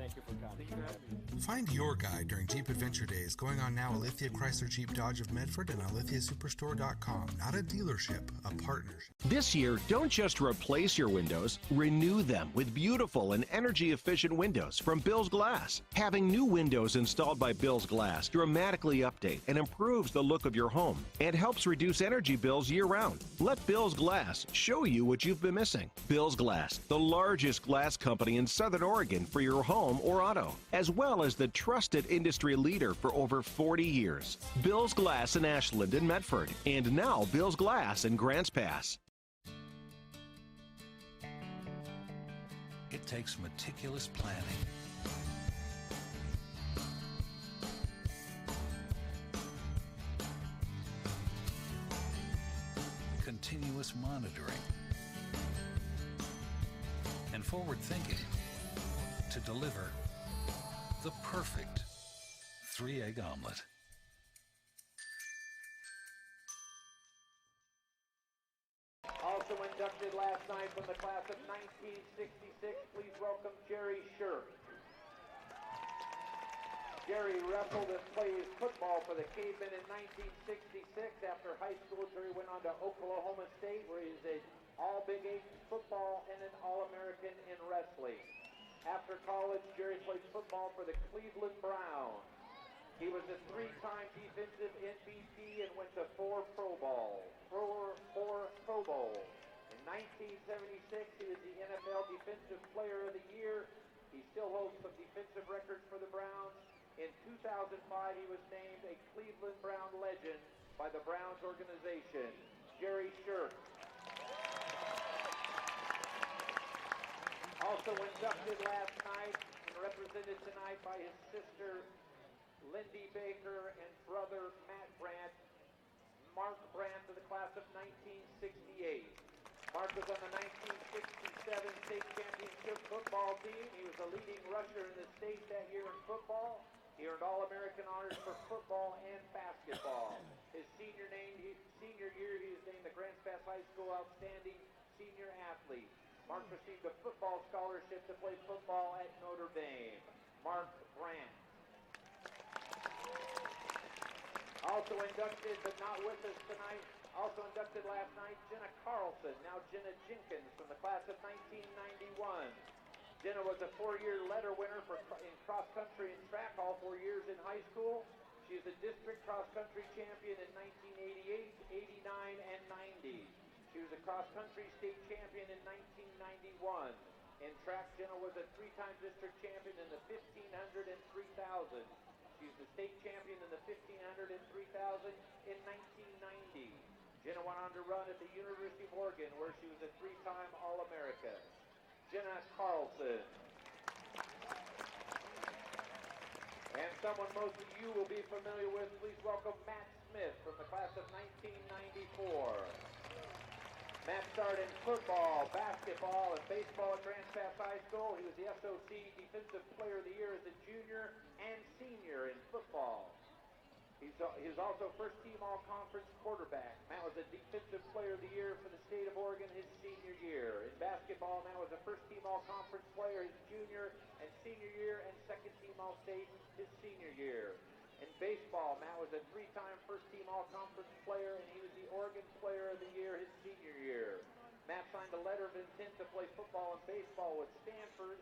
Speaker 13: Thank you for coming.
Speaker 14: Find your guide during Jeep Adventure Days going on now at Lithia Chrysler Jeep Dodge of Medford and on lithiasuperstore.com. Not a dealership, a partnership.
Speaker 15: This year, don't just replace your windows, renew them with beautiful and energy-efficient windows from Bill's Glass. Having new windows installed by Bill's Glass dramatically update and improves the look of your home and helps reduce energy bills year-round. Let Bill's Glass show you what you've been missing. Bill's Glass, the largest glass company in Southern Oregon for your home or auto, as well as the trusted industry leader for over 40 years. Bill's Glass in Ashland and Medford, and now Bill's Glass in Grants Pass.
Speaker 12: It takes meticulous planning, continuous monitoring, and forward thinking to deliver the perfect 3-egg omelet.
Speaker 1: Also inducted last night from the class of 1966, please welcome Jerry Shirk. Jerry wrestled and played football for the Cavemen in 1966. After high school, Jerry went on to Oklahoma State, where he was an All-Big 8 football and an All-American in wrestling. After college, Jerry played football for the Cleveland Browns. He was a 3-time defensive MVP and went to 4 Pro Bowls. In 1976, he was the NFL Defensive Player of the Year. He still holds some defensive records for the Browns. In 2005, he was named a Cleveland Brown legend by the Browns organization. Jerry Shirk. Also inducted last night and represented tonight by his sister Lindy Baker and brother Matt Brandt, Mark Brandt of the class of 1968. Mark was on the 1967 state championship football team. He was a leading rusher in the state that year in football. He earned All-American honors for football and basketball. His senior year, he was named the Grants Pass High School Outstanding Senior Athlete. Mark received a football scholarship to play football at Notre Dame. Mark Brandt. Also inducted, but not with us tonight, also inducted last night, Jenna Carlson, now Jenna Jenkins from the class of 1991. Jenna was a 4-year letter winner in cross-country and track all 4 years in high school. She is a district cross-country champion in 1988, 89, and 90. She was a cross-country state champion in 1991. In track, Jenna was a 3-time district champion in the 1500 and 3000. She was the state champion in the 1500 and 3000 in 1990. Jenna went on to run at the University of Oregon, where she was a 3-time All-America. Jenna Carlson. And someone most of you will be familiar with, please welcome Matt Smith from the class of 1994. Matt started in football, basketball, and baseball at Grants Pass High School. He was the SOC Defensive Player of the Year as a junior and senior in football. He was also first-team all-conference quarterback. Matt was a Defensive Player of the Year for the state of Oregon his senior year. In basketball, Matt was a first-team all-conference player his junior and senior year, and second-team all-state his senior year. In baseball, Matt was a 3-time first-team all-conference player, and he was the Oregon Player of the Year his senior year. Matt signed a letter of intent to play football and baseball with Stanford.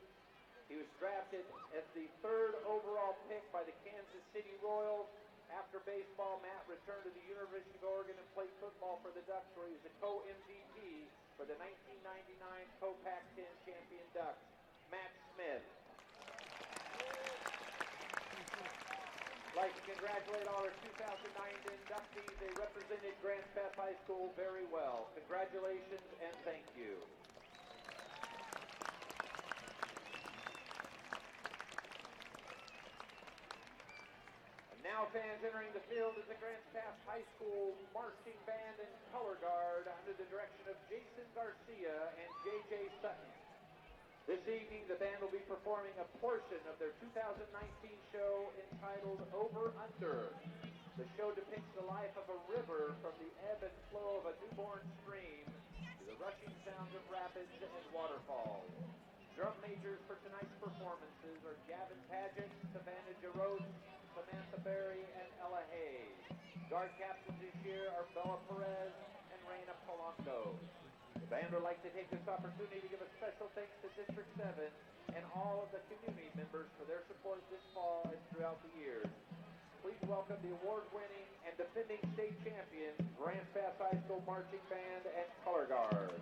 Speaker 1: He was drafted as the 3rd overall pick by the Kansas City Royals. After baseball, Matt returned to the University of Oregon and played football for the Ducks, where he was a co-MVP for the 1999 Co-Pac-10 champion Ducks. Matt Smith. I'd like to congratulate all our 2009 inductees. They represented Grants Pass High School very well. Congratulations and thank you. Now fans entering the field is the Grants Pass High School Marching Band and Color Guard under the direction of Jason Garcia and J.J. Sutton. This evening the band will be performing a portion of their 2019 show entitled Over Under. The show depicts the life of a river from the ebb and flow of a newborn stream to the rushing sounds of rapids and waterfalls. Drum majors for tonight's performances are Gavin Paget, Savannah Jarose, Samantha Berry, and Ella Hayes. Guard captains this year are Bella Perez and Reina Polanco. The band would like to take this opportunity to give a special thanks to District 7 and all of the community members for their support this fall and throughout the years. Please welcome the award-winning and defending state champions, Grants Pass High School Marching Band and Color Guard.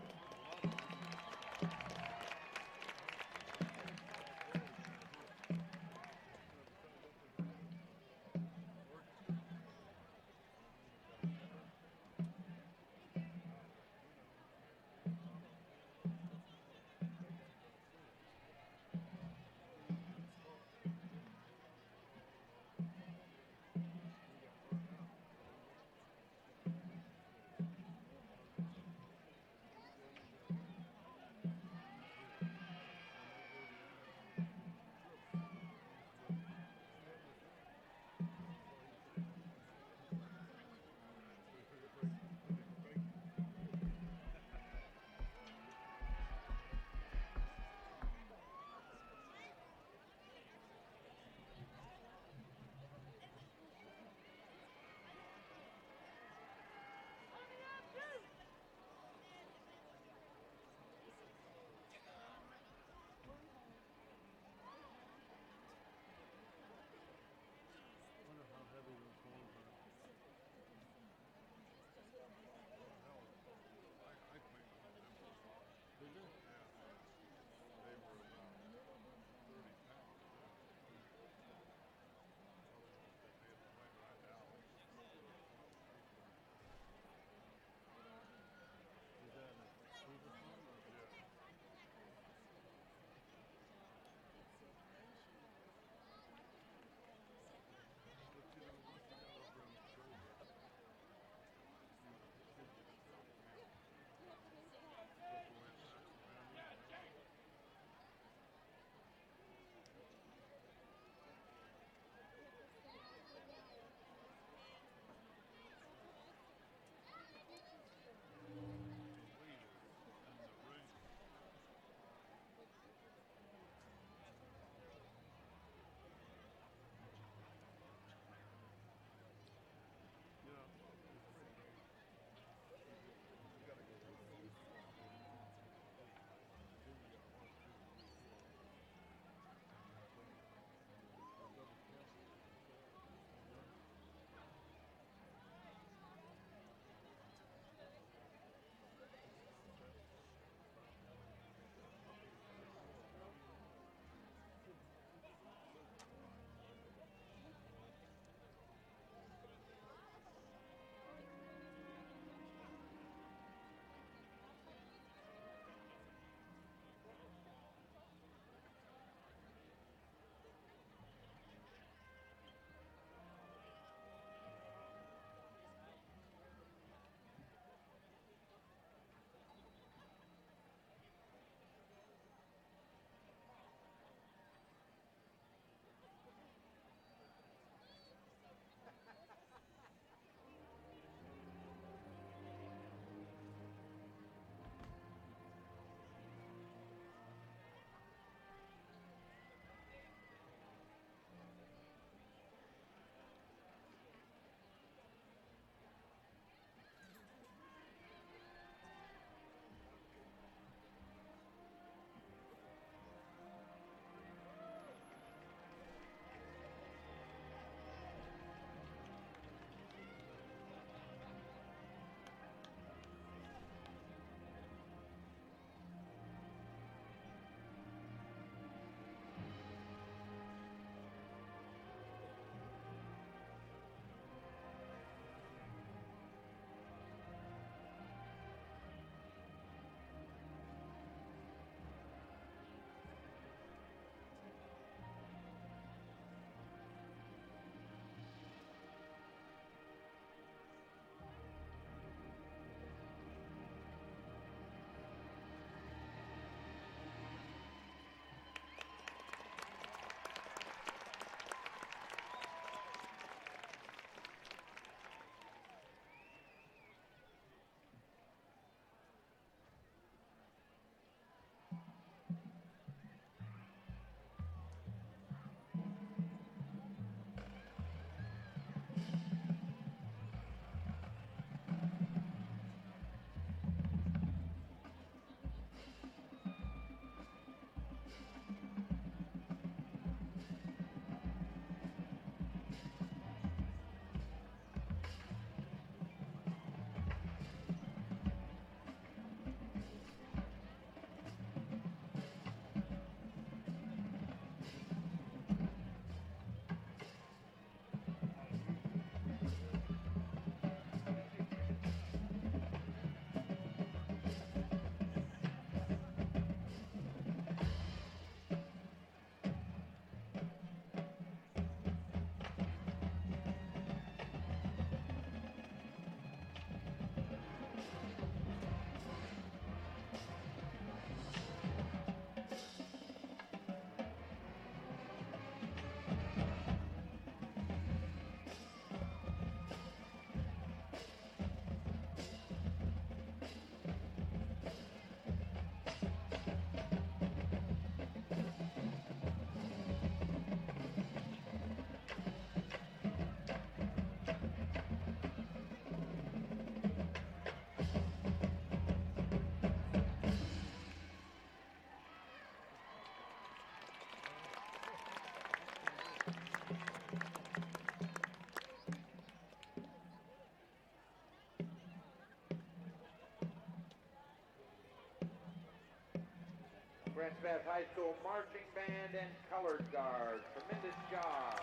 Speaker 1: Grants Pass High School marching band and colored guard. Tremendous job.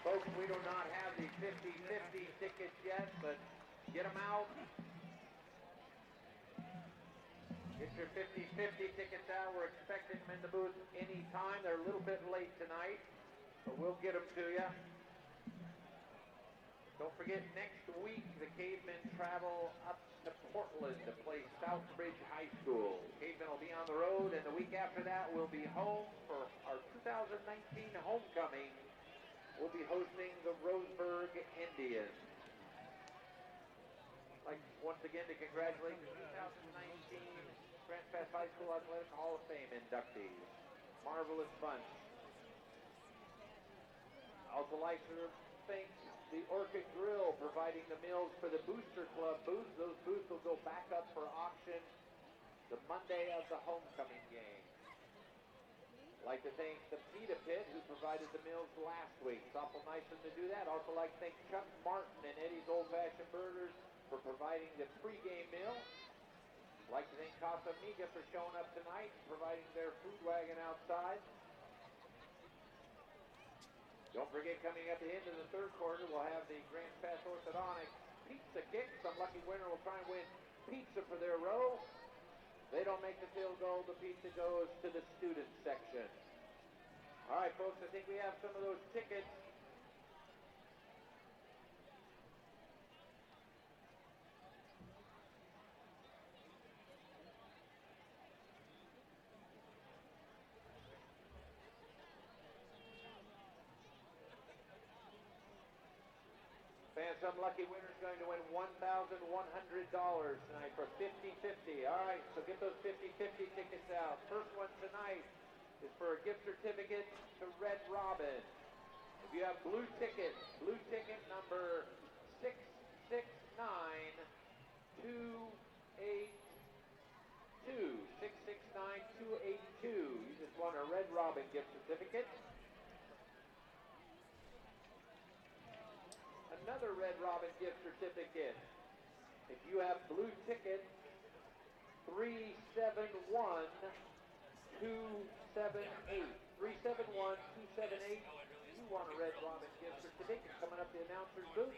Speaker 1: Folks, we do not have the 50-50 tickets yet, but get them out. Get your 50-50 tickets out. We're expecting them in the booth anytime. They're a little bit late tonight, but we'll get them to you. Don't forget, next week, the Cavemen travel up to Portland to play Southbridge High School. Cavemen will be on the road, and the week after that, we'll be home for our 2019 homecoming. We'll be hosting the Roseburg Indians. I'd like once again to congratulate the 2019 Grants Pass High School Athletic Hall of Fame inductees. Marvelous bunch. Also like to thank the Orchid Grill providing the meals for the Booster Club booths. Those booths will go back up for auction the Monday of the homecoming game. I'd like to thank the Pita Pit who provided the meals last week. It's awful nice of them to do that. Also like to thank Chuck Martin and Eddie's Old Fashioned Burgers for providing the pregame meal. I'd like to thank Casa Amiga for showing up tonight and providing their food wagon outside. Don't forget, coming at the end of the third quarter, we'll have the Grants Pass Orthodontics pizza kick. Some lucky winner will try and win pizza for their row. They don't make the field goal. The pizza goes to the student section. All right, folks, I think we have some of those tickets. Fans, some lucky winner is going to win $1,100 tonight for 50-50. All right, so get those 50-50 tickets out. First one tonight is for a gift certificate to Red Robin. If you have blue ticket number 669282. 669282. You just won a Red Robin gift certificate. Another Red Robin gift certificate. If you have blue ticket 371278. 371278. You want a Red Robin gift certificate coming up the announcer's booth.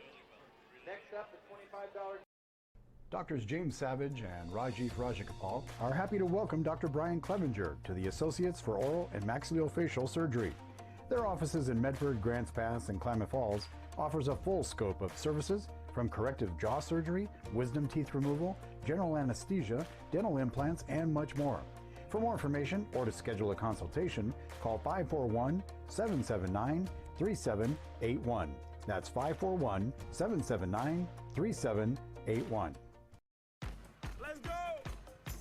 Speaker 1: Next up, the $25.
Speaker 5: Doctors James Savage and Rajiv Rajagopal are happy to welcome Dr. Brian Clevenger to the Associates for Oral and Maxillofacial Surgery. Their offices in Medford, Grants Pass, and Klamath Falls offers a full scope of services from corrective jaw surgery, wisdom teeth removal, general anesthesia, dental implants, and much more. For more information or to schedule a consultation, call 541-779-3781. That's 541-779-3781.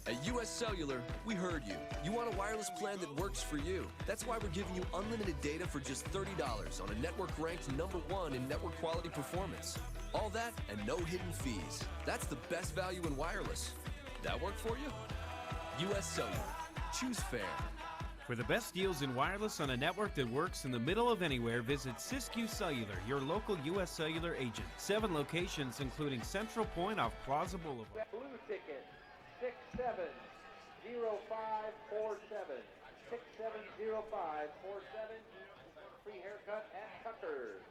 Speaker 4: At US Cellular, we heard you. You want a wireless plan that works for you. That's why we're giving you unlimited data for just $30 on a network ranked #1 in network quality performance. All that and no hidden fees. That's the best value in wireless. That work for you? US Cellular. Choose fair.
Speaker 3: For the best deals in wireless on a network that works in the middle of anywhere, visit Siskiyou Cellular, your local US Cellular agent. 7 locations, including Central Point off Plaza Boulevard.
Speaker 1: Blue ticket 670547. 670547. Free haircut at Tucker's.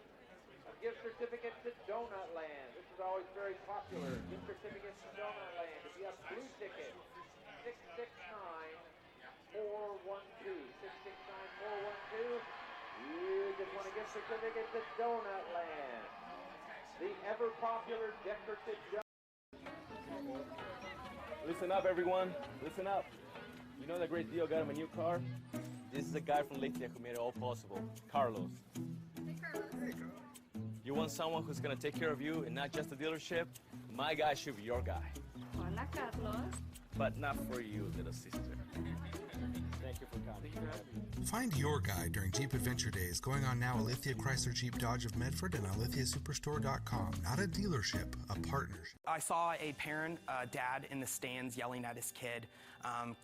Speaker 1: A gift certificate to Donut Land. This is always very popular. Gift certificates to Donut Land. If you have blue ticket 669412. 669412. You just want a gift certificate to Donut Land. The ever popular decorative jug.
Speaker 13: Listen up, everyone. Listen up. You know that great deal got him a new car? This is the guy from Lithia who made it all possible, Carlos.
Speaker 16: Hey, Carlos. Hey, Carlos.
Speaker 13: You want someone who's gonna take care of you and not just the dealership? My guy should be your guy.
Speaker 16: Hola, Carlos.
Speaker 13: But not for you, little sister. Thank you for coming.
Speaker 14: Find your guide during Jeep Adventure Days going on now at Lithia Chrysler Jeep Dodge of Medford and on lithiasuperstore.com. Not a dealership, a partnership.
Speaker 17: I saw a parent, dad in the stands yelling at his kid,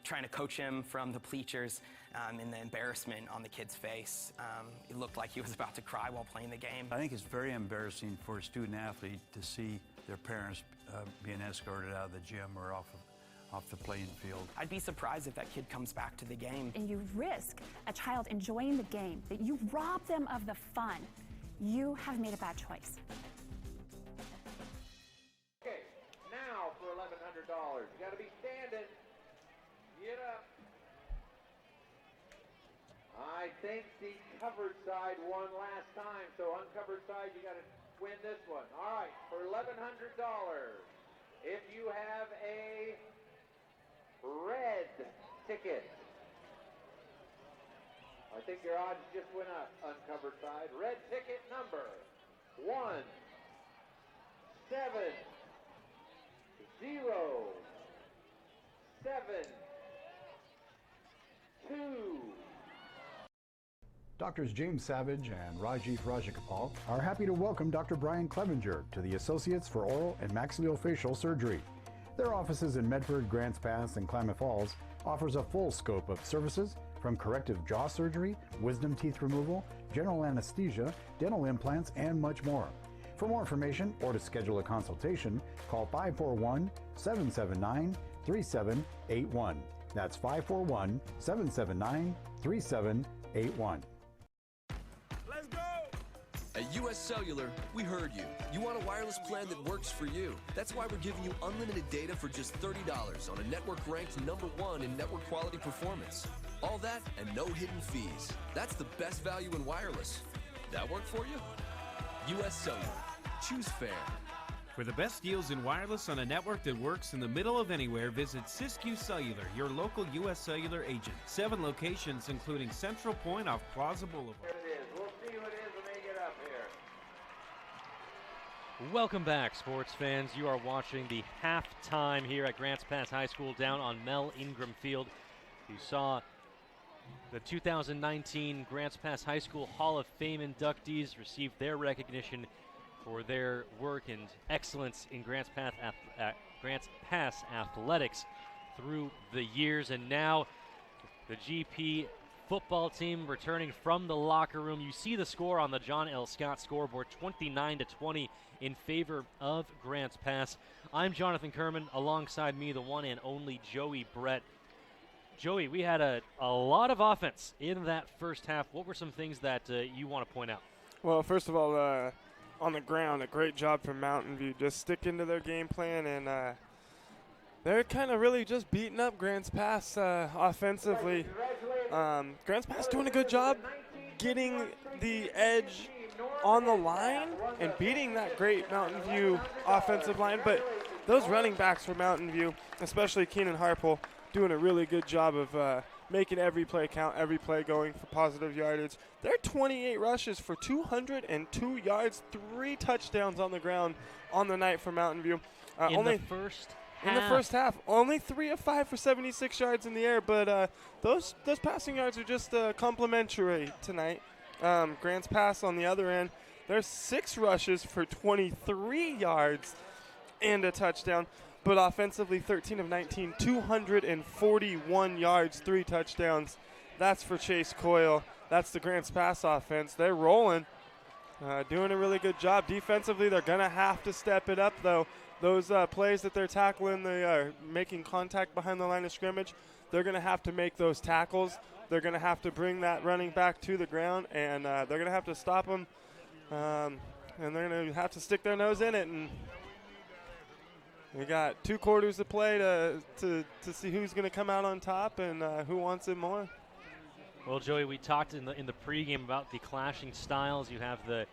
Speaker 17: trying to coach him from the bleachers, and the embarrassment on the kid's face. It looked like he was about to cry while playing the game.
Speaker 18: I think it's very embarrassing for a student athlete to see their parents being escorted out of the gym or off the playing field.
Speaker 17: I'd be surprised if that kid comes back to the game.
Speaker 19: And you risk a child enjoying the game, that you rob them of the fun. You have made a bad choice.
Speaker 1: Okay, now for $1,100. You got to be standing. Get up. I think the covered side won last time, so uncovered side, you got to win this one. All right, for $1,100, if you have a red ticket, I think your odds just went up, uncovered side. Red ticket number 1 7 0 7 2.
Speaker 5: Doctors James Savage and Rajiv Rajakapal are happy to welcome Dr. Brian Clevenger to the Associates for Oral and Maxillofacial Surgery. Their offices in Medford, Grants Pass, and Klamath Falls offers a full scope of services from corrective jaw surgery, wisdom teeth removal, general anesthesia, dental implants, and much more. For more information or to schedule a consultation, call 541-779-3781. That's 541-779-3781.
Speaker 4: At US Cellular, we heard you. You want a wireless plan that works for you. That's why we're giving you unlimited data for just $30 on a network ranked #1 in network quality performance. All that and no hidden fees. That's the best value in wireless. That work for you? US Cellular. Choose fair.
Speaker 3: For the best deals in wireless on a network that works in the middle of anywhere, visit Siskiyou Cellular, your local US Cellular agent. 7 locations, including Central Point off Plaza Boulevard.
Speaker 1: There it is. We'll see who it is when they get up here.
Speaker 2: Welcome back, sports fans. You are watching the halftime here at Grants Pass High School down on Mel Ingram Field. You saw the 2019 Grants Pass High School Hall of Fame inductees receive their recognition for their work and excellence in Grants Pass athletics through the years. And now the GP football team returning from the locker room. You see the score on the John L. Scott scoreboard, 29-20 in favor of Grants Pass. I'm Jonathan Kerman. Alongside me, the one and only Joey Brett. Joey, we had a lot of offense in that first half. What were some things that you want to point out?
Speaker 10: Well, first of all, on the ground, a great job from Mountain View, just sticking to their game plan, and they're kind of really just beating up Grants Pass offensively. Grants Pass doing a good job getting the edge on the line and beating that great Mountain View offensive line, but those running backs for Mountain View, especially Keenan Harpole, doing a really good job of making every play count, every play going for positive yardage. They're 28 rushes for 202 yards, 3 touchdowns on the ground on the night for Mountain View.
Speaker 2: In the first
Speaker 10: half, only 3 of 5 for 76 yards in the air, but those passing yards are just complimentary tonight. Grants Pass on the other end, there's 6 rushes for 23 yards and a touchdown. But offensively, 13 of 19, 241 yards, 3 touchdowns. That's for Chase Coyle. That's the Grants Pass offense. They're rolling, doing a really good job. Defensively, they're going to have to step it up, though. Those plays that they're tackling, they are making contact behind the line of scrimmage. They're going to have to make those tackles. They're going to have to bring that running back to the ground, and they're going to have to stop them. And they're going to have to stick their nose in it. And we got 2 quarters to play to see who's going to come out on top and who wants it more.
Speaker 2: Well, Joey, we talked in the pregame about the clashing styles. You have the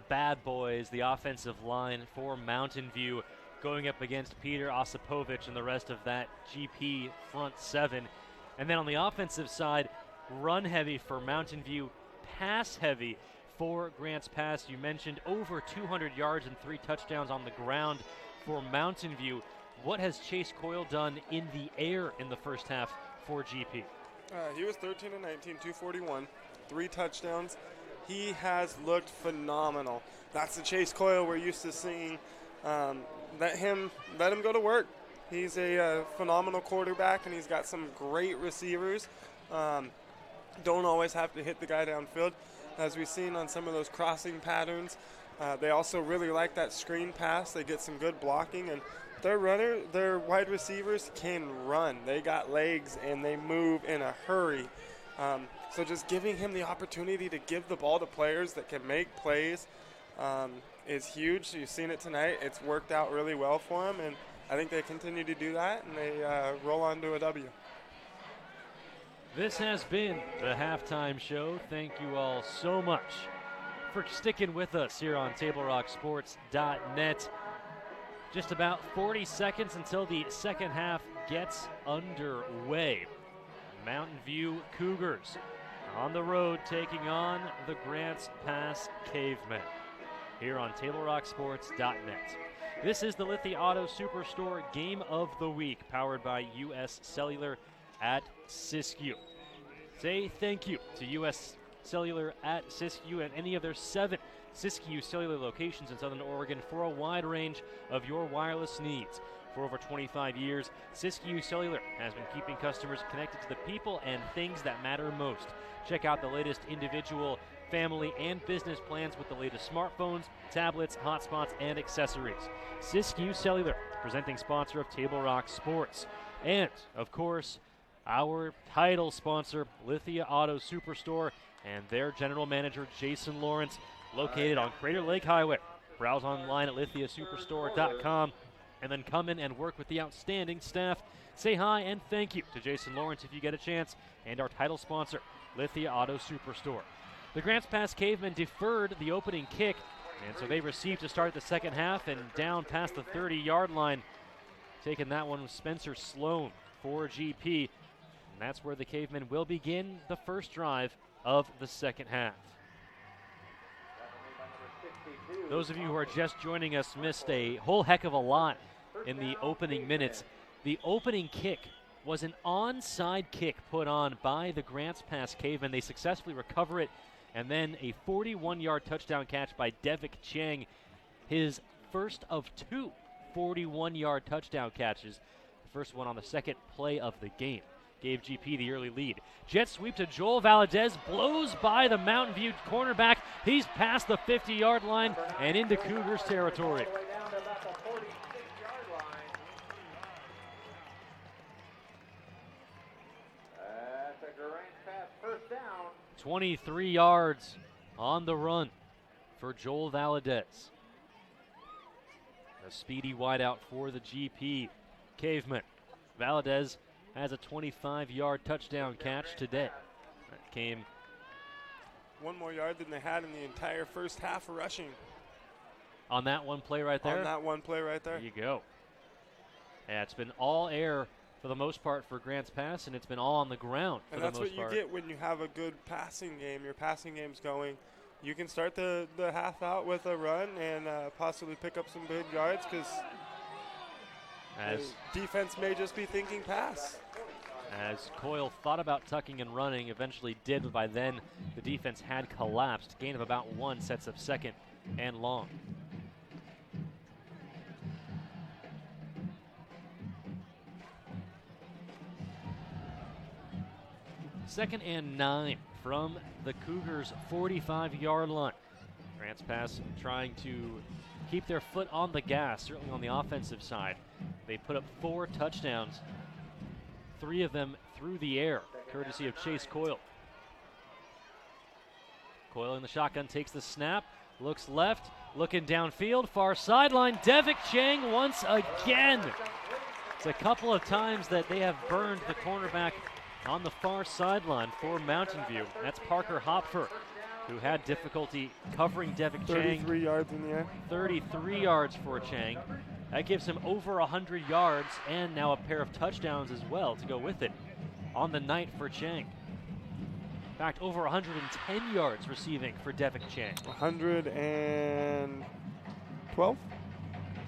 Speaker 2: bad boys, the offensive line for Mountain View, going up against Peter Osipovich and the rest of that GP front 7. And then on the offensive side, run heavy for Mountain View, pass heavy for Grants Pass. You mentioned over 200 yards and 3 touchdowns on the ground for Mountain View. What has Chase Coyle done in the air in the first half for GP?
Speaker 10: He was 13 and 19, 241, 3 touchdowns. He has looked phenomenal. That's the Chase Coyle we're used to seeing. Let him go to work. He's a phenomenal quarterback, and he's got some great receivers. Don't always have to hit the guy downfield, as we've seen on some of those crossing patterns. They also really like that screen pass. They get some good blocking, and their wide receivers can run. They got legs, and they move in a hurry. So just giving him the opportunity to give the ball to players that can make plays is huge. You've seen it tonight. It's worked out really well for him, and I think they continue to do that, and they roll on to a W.
Speaker 2: This has been the halftime show. Thank you all so much for sticking with us here on TableRockSports.net. Just about 40 seconds until the second half gets underway. Mountain View Cougars on the road taking on the Grants Pass Cavemen here on TableRockSports.net. This is the Lithia Auto Superstore Game of the Week, powered by U.S. Cellular at Siskiyou. Say thank you to U.S. Cellular at Siskiyou and any of their 7 Siskiyou Cellular locations in Southern Oregon for a wide range of your wireless needs. For over 25 years, Siskiyou Cellular has been keeping customers connected to the people and things that matter most. Check out the latest individual, family, and business plans with the latest smartphones, tablets, hotspots, and accessories. Siskiyou Cellular, presenting sponsor of Table Rock Sports. And, of course, our title sponsor, Lithia Auto Superstore, and their general manager, Jason Lawrence, located on Crater Lake Highway. Browse online at lithiasuperstore.com and then come in and work with the outstanding staff. Say hi and thank you to Jason Lawrence if you get a chance, and our title sponsor, Lithia Auto Superstore. The Grants Pass Cavemen deferred the opening kick, and so they received to start the second half, and down past the 30-yard line. Taking that one was Spencer Sloan for GP, and that's where the Cavemen will begin the first drive of the second half. Those of you who are just joining us missed a whole heck of a lot in the opening minutes. The opening kick was an onside kick put on by the Grants Pass Cavemen. They successfully recover it, and then a 41-yard touchdown catch by Devik Chang, his first of 2 41-yard touchdown catches. The first one on the second play of the game gave GP the early lead. Jet sweep to Joel Valadez, blows by the Mountain View cornerback. He's past the 50-yard line and into Cougars territory. 23 yards on the run for Joel Valadez. A speedy wideout for the GP Cavemen. Valadez has a 25-yard touchdown catch today. That came
Speaker 10: 1 more yard than they had in the entire first half rushing.
Speaker 2: On that one play right there?
Speaker 10: On that one play right there.
Speaker 2: There you go. Yeah, it's been all air for the most part for Grants Pass, and it's been all on the ground for the most part.
Speaker 10: And that's what you get when you have a good passing game. Your passing game's going. You can start the half out with a run and possibly pick up some big yards because defense may just be thinking pass.
Speaker 2: As Coyle thought about tucking and running, eventually did, but by then the defense had collapsed. Gain of about 1, sets up second and long. Second and 9 from the Cougars' 45-yard line. Grants Pass trying to keep their foot on the gas, certainly on the offensive side. They put up 4 touchdowns, 3 of them through the air, courtesy of Chase Coyle. Coyle in the shotgun takes the snap, looks left, looking downfield, far sideline. Devik Chang once again. It's a couple of times that they have burned the cornerback on the far sideline for Mountain View. That's Parker Hopfer, who had difficulty covering Devik Chang.
Speaker 10: 33 yards in the air.
Speaker 2: 33 yards for Chang. That gives him over 100 yards and now a pair of touchdowns as well to go with it on the night for Chang. In fact, over 110 yards receiving for Devik Chang.
Speaker 10: 112?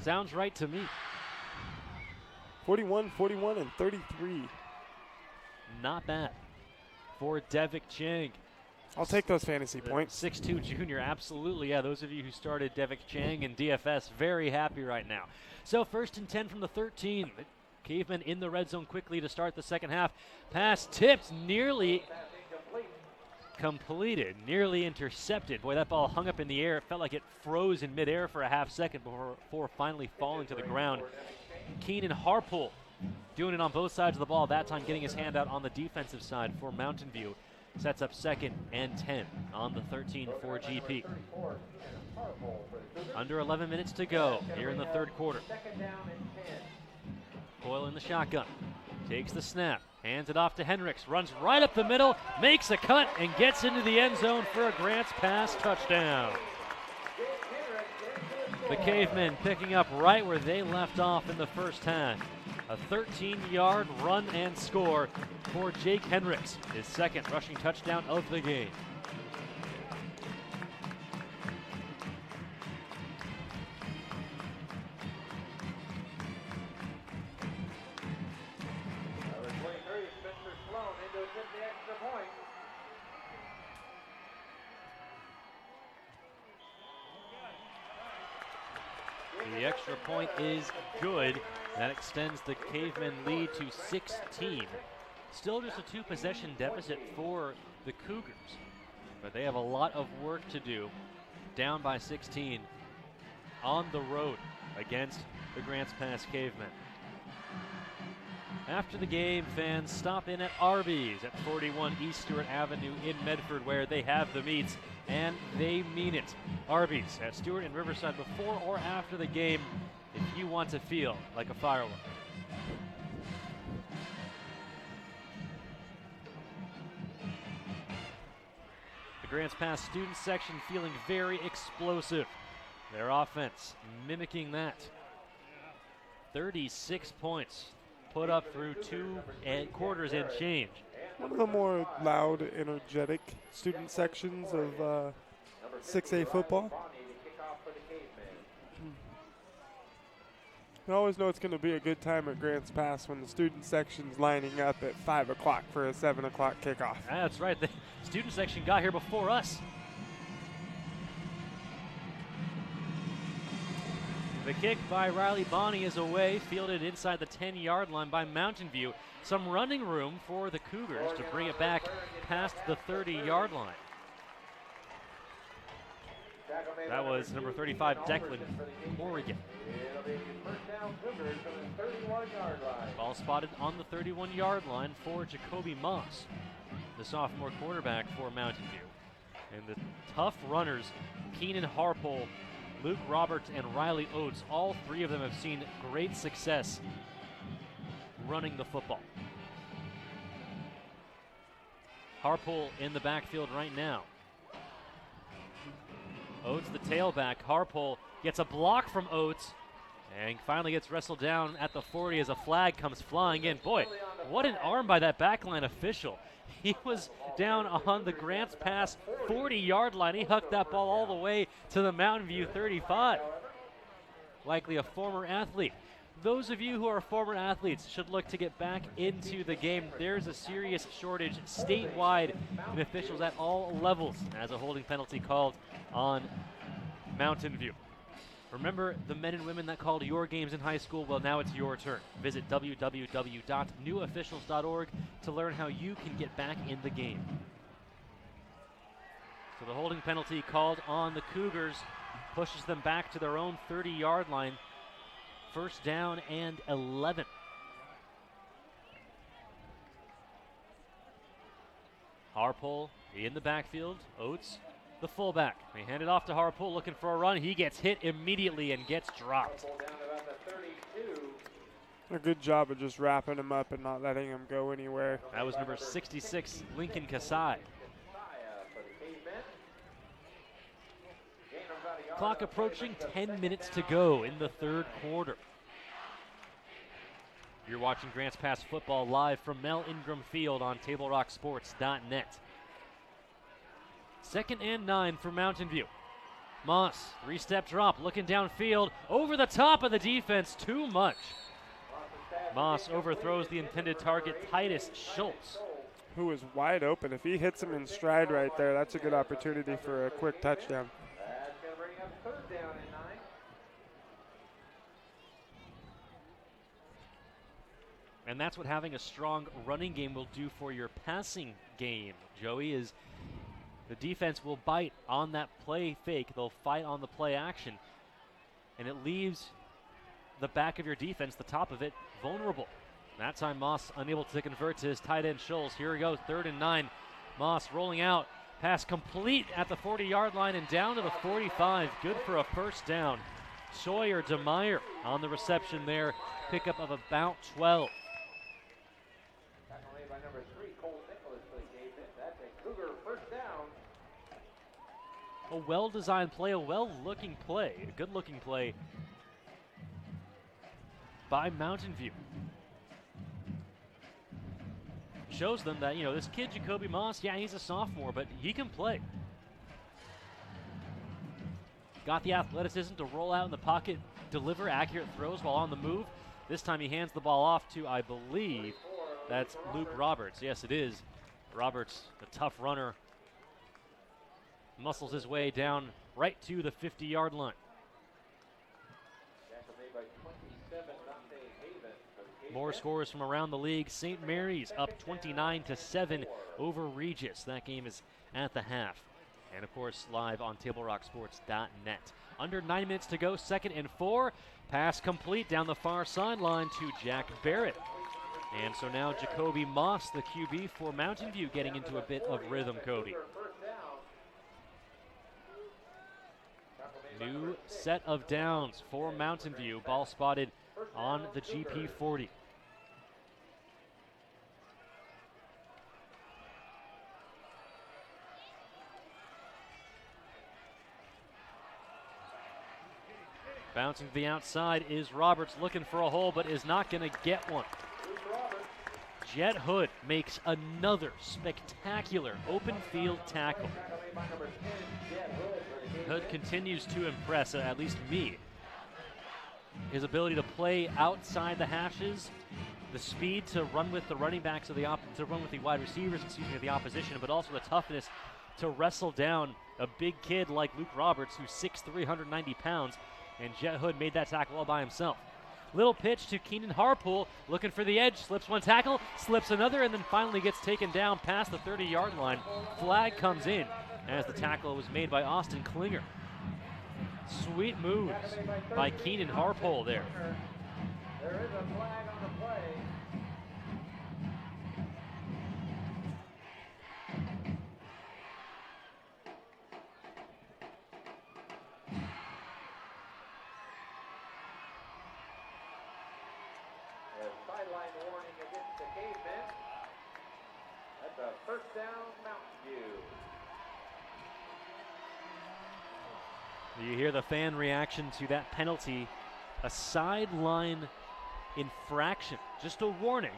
Speaker 2: Sounds right to me.
Speaker 10: 41, and 33.
Speaker 2: Not bad. for Devik Chang.
Speaker 10: I'll take those fantasy points.
Speaker 2: 6'2 junior, absolutely. Yeah, those of you who started Devik Chang in DFS, very happy right now. So 1st and 10 from the 13. The Cavemen in the red zone quickly to start the second half. Pass tipped, nearly completed, nearly intercepted. Boy, that ball hung up in the air. It felt like it froze in midair for a half second before finally falling to the ground. Keenan Harpool doing it on both sides of the ball, that time getting his hand out on the defensive side for Mountain View. Sets up 2nd and 10 on the 13 for GP. Under 11 minutes to go here in the third quarter. Coyle in the shotgun, takes the snap, hands it off to Hendricks, runs right up the middle, makes a cut, and gets into the end zone for a Grants Pass touchdown. The Cavemen picking up right where they left off in the first half. A 13-yard run and score for Jake Hendricks, his 2nd rushing touchdown of the game. The extra point is good. That extends the Cavemen lead to 16. Still just a 2-possession deficit for the Cougars, but they have a lot of work to do. Down by 16 on the road against the Grants Pass Cavemen. After the game, fans stop in at Arby's at 41 East Stewart Avenue in Medford, where they have the meats, and they mean it. Arby's at Stewart and Riverside before or after the game if you want to feel like a firework. The Grants Pass student section feeling very explosive. Their offense mimicking that. 36 points put up through 2 quarters and change.
Speaker 10: One of the more loud, energetic student sections of 6A football. You always know it's going to be a good time at Grants Pass when the student section's lining up at 5 o'clock for a 7 o'clock kickoff.
Speaker 2: That's right. The student section got here before us. The kick by Riley Bonney is away, fielded inside the 10-yard line by Mountain View. Some running room for the Cougars to bring it back past the 30-yard line. That was number 35, Declan Morrigan. Ball spotted on the 31-yard line for Jacoby Moss, the sophomore quarterback for Mountain View. And the tough runners, Keenan Harpole, Luke Roberts, and Riley Oates, all 3 of them have seen great success running the football. Harpole in the backfield right now. Oates the tailback. Harpole gets a block from Oates and finally gets wrestled down at the 40 as a flag comes flying in. Boy, what an arm by that backline official. He was down on the Grants Pass 40-yard line. He hucked that ball all the way to the Mountain View 35. Likely a former athlete. Those of you who are former athletes should look to get back into the game. There's a serious shortage statewide in officials at all levels as a holding penalty called on Mountain View. Remember the men and women that called your games in high school? Well, now it's your turn. Visit www.newofficials.org to learn how you can get back in the game. So the holding penalty called on the Cougars pushes them back to their own 30-yard line. First down and 11. Harpole in the backfield. Oates, the fullback. They hand it off to Harpole looking for a run. He gets hit immediately and gets dropped.
Speaker 10: A good job of just wrapping him up and not letting him go anywhere.
Speaker 2: That was number 66, Lincoln Kasai. Clock approaching, 10 minutes to go in the third quarter. You're watching Grants Pass football live from Mel Ingram Field on TableRockSports.net. 2nd and 9 for Mountain View. Moss, 3-step drop, looking downfield, over the top of the defense, too much. Moss overthrows the intended target, Titus Schultz.
Speaker 10: who is wide open. If he hits him in stride right there, that's a good opportunity for a quick touchdown.
Speaker 1: That's going to bring up 3rd down and 9.
Speaker 2: And that's what having a strong running game will do for your passing game, Joey, is the defense will bite on that play fake. They'll fight on the play action. And it leaves the back of your defense, the top of it, vulnerable. That time Moss unable to convert to his tight end Schultz. Here we go, 3rd and 9. Moss rolling out. Pass complete at the 40-yard line and down to the 45. Good for a first down. Sawyer DeMeyer on the reception there. Pickup of about 12.
Speaker 1: By number 3, Cole Nicholas for the game. That's a Cougar first down.
Speaker 2: A well-designed play, a well-looking play, a good-looking play by Mountain View. Shows them that, this kid, Jacoby Moss, yeah, he's a sophomore, but he can play. Got the athleticism to roll out in the pocket, deliver accurate throws while on the move. This time he hands the ball off to, I believe, that's Luke Roberts. Yes, it is. Roberts, the tough runner, muscles his way down right to the 50-yard line. More scores from around the league. St. Mary's up 29-7 over Regis. That game is at the half. And, of course, live on TableRockSports.net. Under 9 minutes to go, 2nd and 4. Pass complete down the far sideline to Jack Barrett. And so now Jacoby Moss, the QB for Mountain View, getting into a bit of rhythm, Cody. New set of downs for Mountain View. Ball spotted on the GP 40. Bouncing to the outside is Roberts, looking for a hole, but is not going to get one. Jet Hood makes another spectacular open field tackle. Hood continues to impress, at least me. His ability to play outside the hashes, the speed to run with the running backs of to run with the wide receivers, of the opposition, but also the toughness to wrestle down a big kid like Luke Roberts, who's 6'3", 190 pounds, and Jet Hood made that tackle all by himself. Little pitch to Keenan Harpool, looking for the edge, slips one tackle, slips another, and then finally gets taken down past the 30-yard line. Flag comes in as the tackle was made by Austin Klinger. Sweet moves by Keenan Harpool there.
Speaker 1: There is a flag on the play. Sideline warning against the Cavemen. That's a first down, Mountain View.
Speaker 2: You hear the fan reaction to that penalty. A sideline infraction. Just a warning.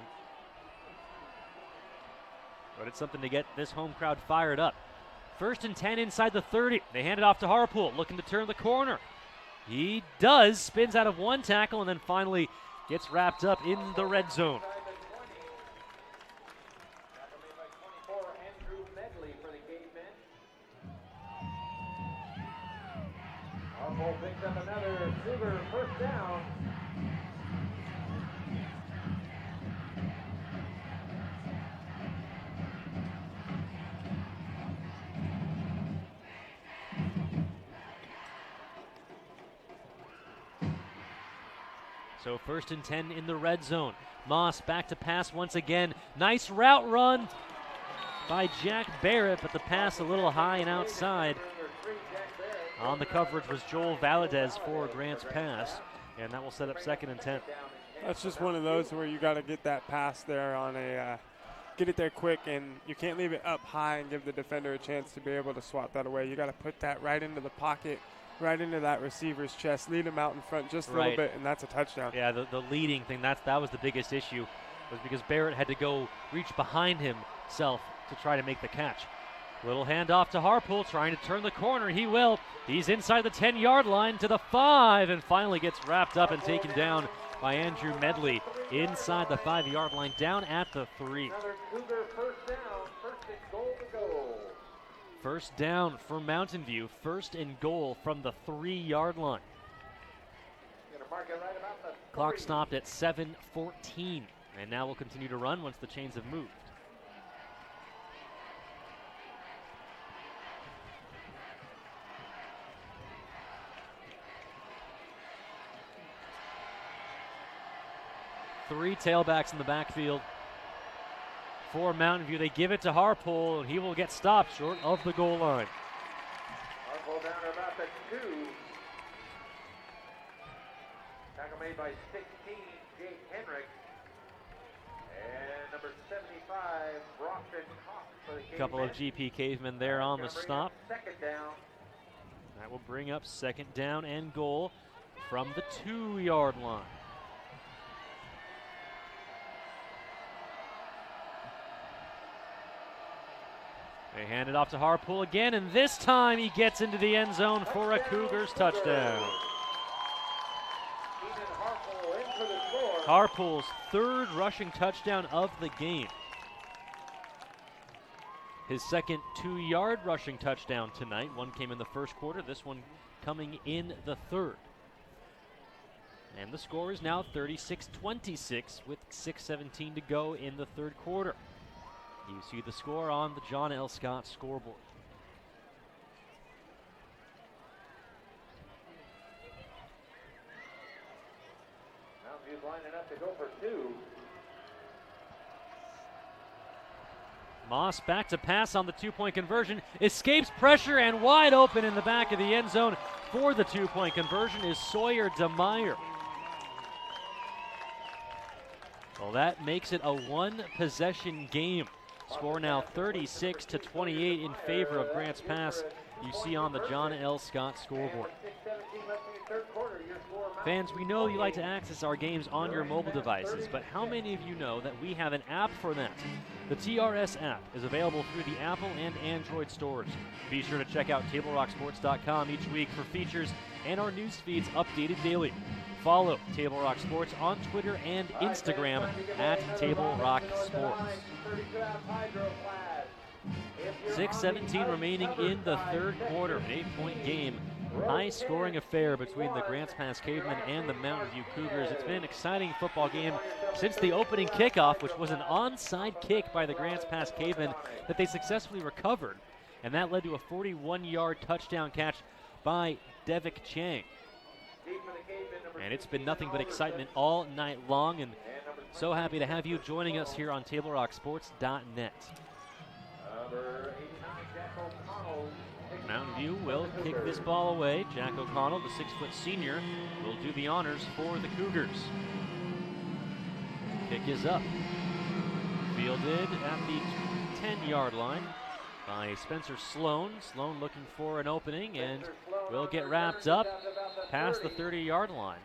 Speaker 2: But it's something to get this home crowd fired up. 1st and 10 inside the 30. They hand it off to Harpool, looking to turn the corner. He does. Spins out of one tackle and then finally gets wrapped up in the red zone.
Speaker 1: Harpool picks up another Cougar first down.
Speaker 2: So 1st and 10 in the red zone. Moss back to pass once again. Nice route run by Jack Barrett, but the pass a little high and outside. On the coverage was Joel Valadez for Grant's pass, and that will set up 2nd and 10.
Speaker 10: That's just one of those where you got to get that pass there on get it there quick, and you can't leave it up high and give the defender a chance to be able to swat that away. You got to put that right into the pocket, right into that receiver's chest, lead him out in front just a little bit, and that's a touchdown.
Speaker 2: Yeah, the leading thing, that was the biggest issue, was because Barrett had to go reach behind himself to try to make the catch. Little handoff to Harpool, trying to turn the corner. He will. He's inside the 10-yard line to the 5, and finally gets wrapped up and taken down by Andrew Medley inside the 5-yard line, down at the 3.
Speaker 1: Another Cougar first down.
Speaker 2: First down for Mountain View, first and goal from the 3-yard line. Clock stopped at 7:14, and now we'll continue to run once the chains have moved. Three tailbacks in the backfield for Mountain View. They give it to Harpole, and he will get stopped short of the goal line.
Speaker 1: Harpole down to about the 2. Tackle made by 16, Jake Henrik. And number 75, Brockton Cox for the Cavemen.
Speaker 2: Couple of GP Cavemen there on the stop.
Speaker 1: Second down.
Speaker 2: That will bring up second down and goal from the 2-yard line. They hand it off to Harpole again, and this time he gets into the end zone for a Cougars touchdown. Harpole's third rushing touchdown of the game. His second 2-yard rushing touchdown tonight. One came in the first quarter, this one coming in the third. And the score is now 36-26 with 6:17 to go in the third quarter. You see the score on the John L. Scott scoreboard.
Speaker 1: Mountain View's lining up to go for 2.
Speaker 2: Moss back to pass on the 2-point conversion, escapes pressure, and wide open in the back of the end zone for the 2-point conversion is Sawyer DeMeyer. Well, that makes it a one-possession game. Score now 36-28 in favor of Grants Pass. You see on the John L. Scott scoreboard. Fans, we know you like to access our games on your mobile devices, but how many of you know that we have an app for that? The TRS app is available through the Apple and Android stores. Be sure to check out TableRockSports.com each week for features and our news feeds updated daily. Follow Table Rock Sports on Twitter and Instagram at Table Rock Sports. 6:17 remaining in the third quarter. An 8-point game. High-scoring affair between the Grants Pass Cavemen and the Mountain View Cougars. It's been an exciting football game since the opening kickoff, which was an onside kick by the Grants Pass Cavemen that they successfully recovered. And that led to a 41-yard touchdown catch by Devik Chang. And it's been nothing but excitement all night long, and so happy to have you joining us here on TableRockSports.net. Mountain View will kick this ball away. Jack O'Connell, the 6-foot senior, will do the honors for the Cougars. Kick is up. Fielded at the 10-yard line by Spencer Sloan. Sloan looking for an opening and will get wrapped up past the 30-yard line.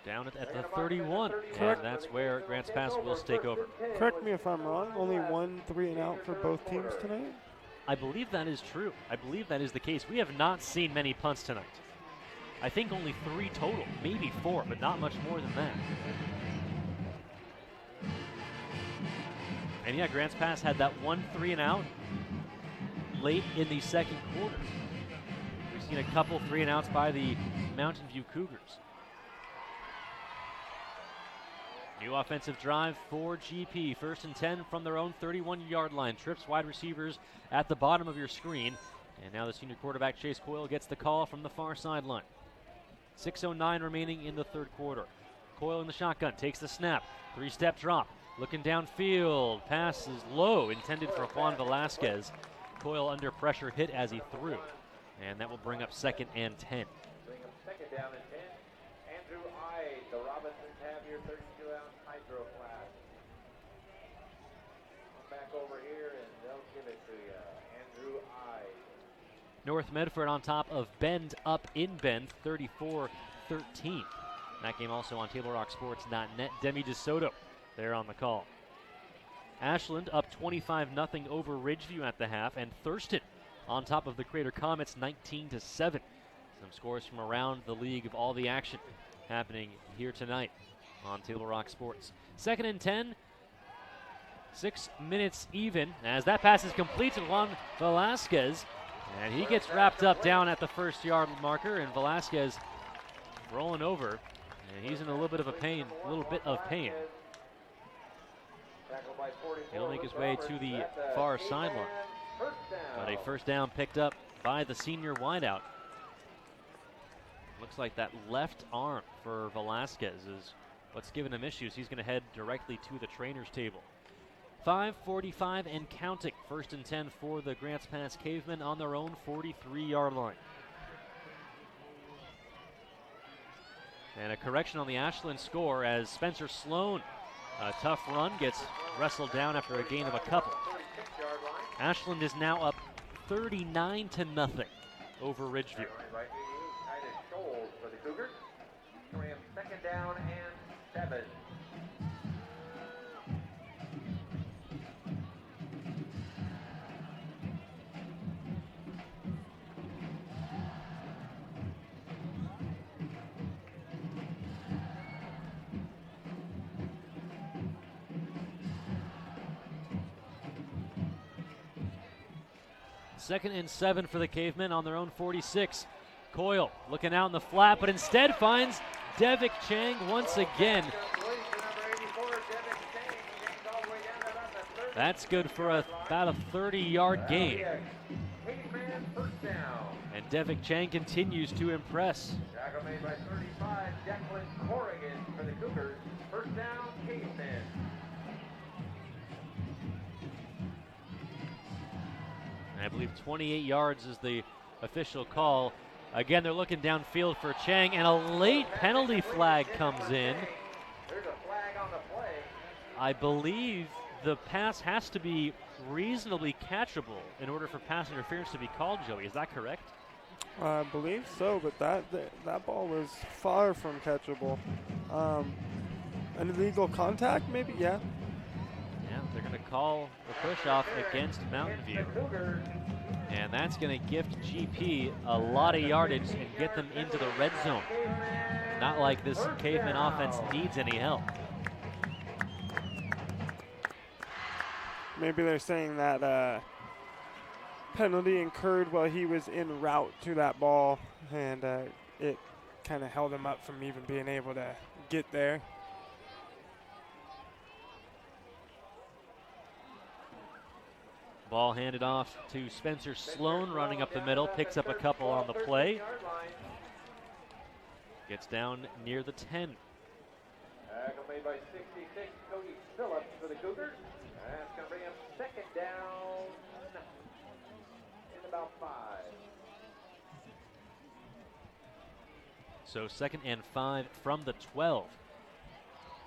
Speaker 2: Down at the 31, and that's where Grants Pass will take over.
Speaker 10: Correct me if I'm wrong, only 1 3-and-out for both teams tonight?
Speaker 2: I believe that is true. I believe that is the case. We have not seen many punts tonight. I think only 3 total, maybe 4, but not much more than that. And yeah, Grants Pass had that 1 3-and-out late in the second quarter. We've seen a couple 3-and-outs by the Mountain View Cougars. New offensive drive for GP. 1st and 10 from their own 31-yard line. Trips wide receivers at the bottom of your screen. And now the senior quarterback, Chase Coyle, gets the call from the far sideline. 6:09 remaining in the third quarter. Coyle in the shotgun, takes the snap. 3-step drop, looking downfield. Pass is low, intended for Juan Velasquez. Coyle under pressure, hit as he threw. And that will bring up 2nd and 10.
Speaker 1: Bring up 2nd down and 10. Andrew Ide, the Robinsons have your 32-ounce hydro flask. Come back over here and they'll give it to you. Andrew Ide.
Speaker 2: North Medford on top of Bend up in Bend, 34-13. That game also on TableRockSports.net. Demi DeSoto there on the call. Ashland up 25-0 over Ridgeview at the half, and Thurston on top of the Crater Comets 19-7. Some scores from around the league of all the action happening here tonight on Table Rock Sports. 2nd and 10 6 minutes even as that pass is complete to Juan Velasquez. And he gets wrapped up down at the first yard marker, and Velasquez rolling over. And he's in a little bit of pain. He'll make his way to the far sideline. But a first down picked up by the senior wideout. Looks like that left arm for Velasquez is what's giving him issues. He's going to head directly to the trainer's table. 5:45 and counting. 1st and 10 for the Grants Pass Cavemen on their own 43-yard line. And a correction on the Ashland score as Spencer Sloan, a tough run, gets wrestled down after a gain of a couple. Ashland is now up 39-0 over Ridgeview.
Speaker 1: For the Cougars. We have 2nd down and 7.
Speaker 2: Second and 7 for the Cavemen on their own 46. Coyle looking out in the flat, but instead finds Devik Chang once again. That's good for about a 30-yard gain. And Devik Chang continues to impress.
Speaker 1: Tackle made by 35, Declan Corrigan for the Cougars. First down, Cavemen.
Speaker 2: I believe 28 yards is the official call. Again, they're looking downfield for Chang, and a late penalty flag comes in.
Speaker 1: There's a flag on the play.
Speaker 2: I believe the pass has to be reasonably catchable in order for pass interference to be called, Joey. Is that correct?
Speaker 10: I believe so, but that ball was far from catchable. An illegal contact, maybe? Yeah.
Speaker 2: Yeah, they're going to call the push-off against Mountain View. And that's going to gift GP a lot of yardage and get them into the red zone. Not like this Caveman offense needs any help.
Speaker 10: Maybe they're saying that penalty incurred while he was en route to that ball, and it kind of held him up from even being able to get there.
Speaker 2: Ball handed off to Spencer Sloan, running up the middle, picks up a couple on the play. Gets down near the 10.
Speaker 1: Tackle made by 66, Cody Phillips for the Cougars. That's going to bring him 2nd down in about 5.
Speaker 2: So 2nd and 5 from the 12.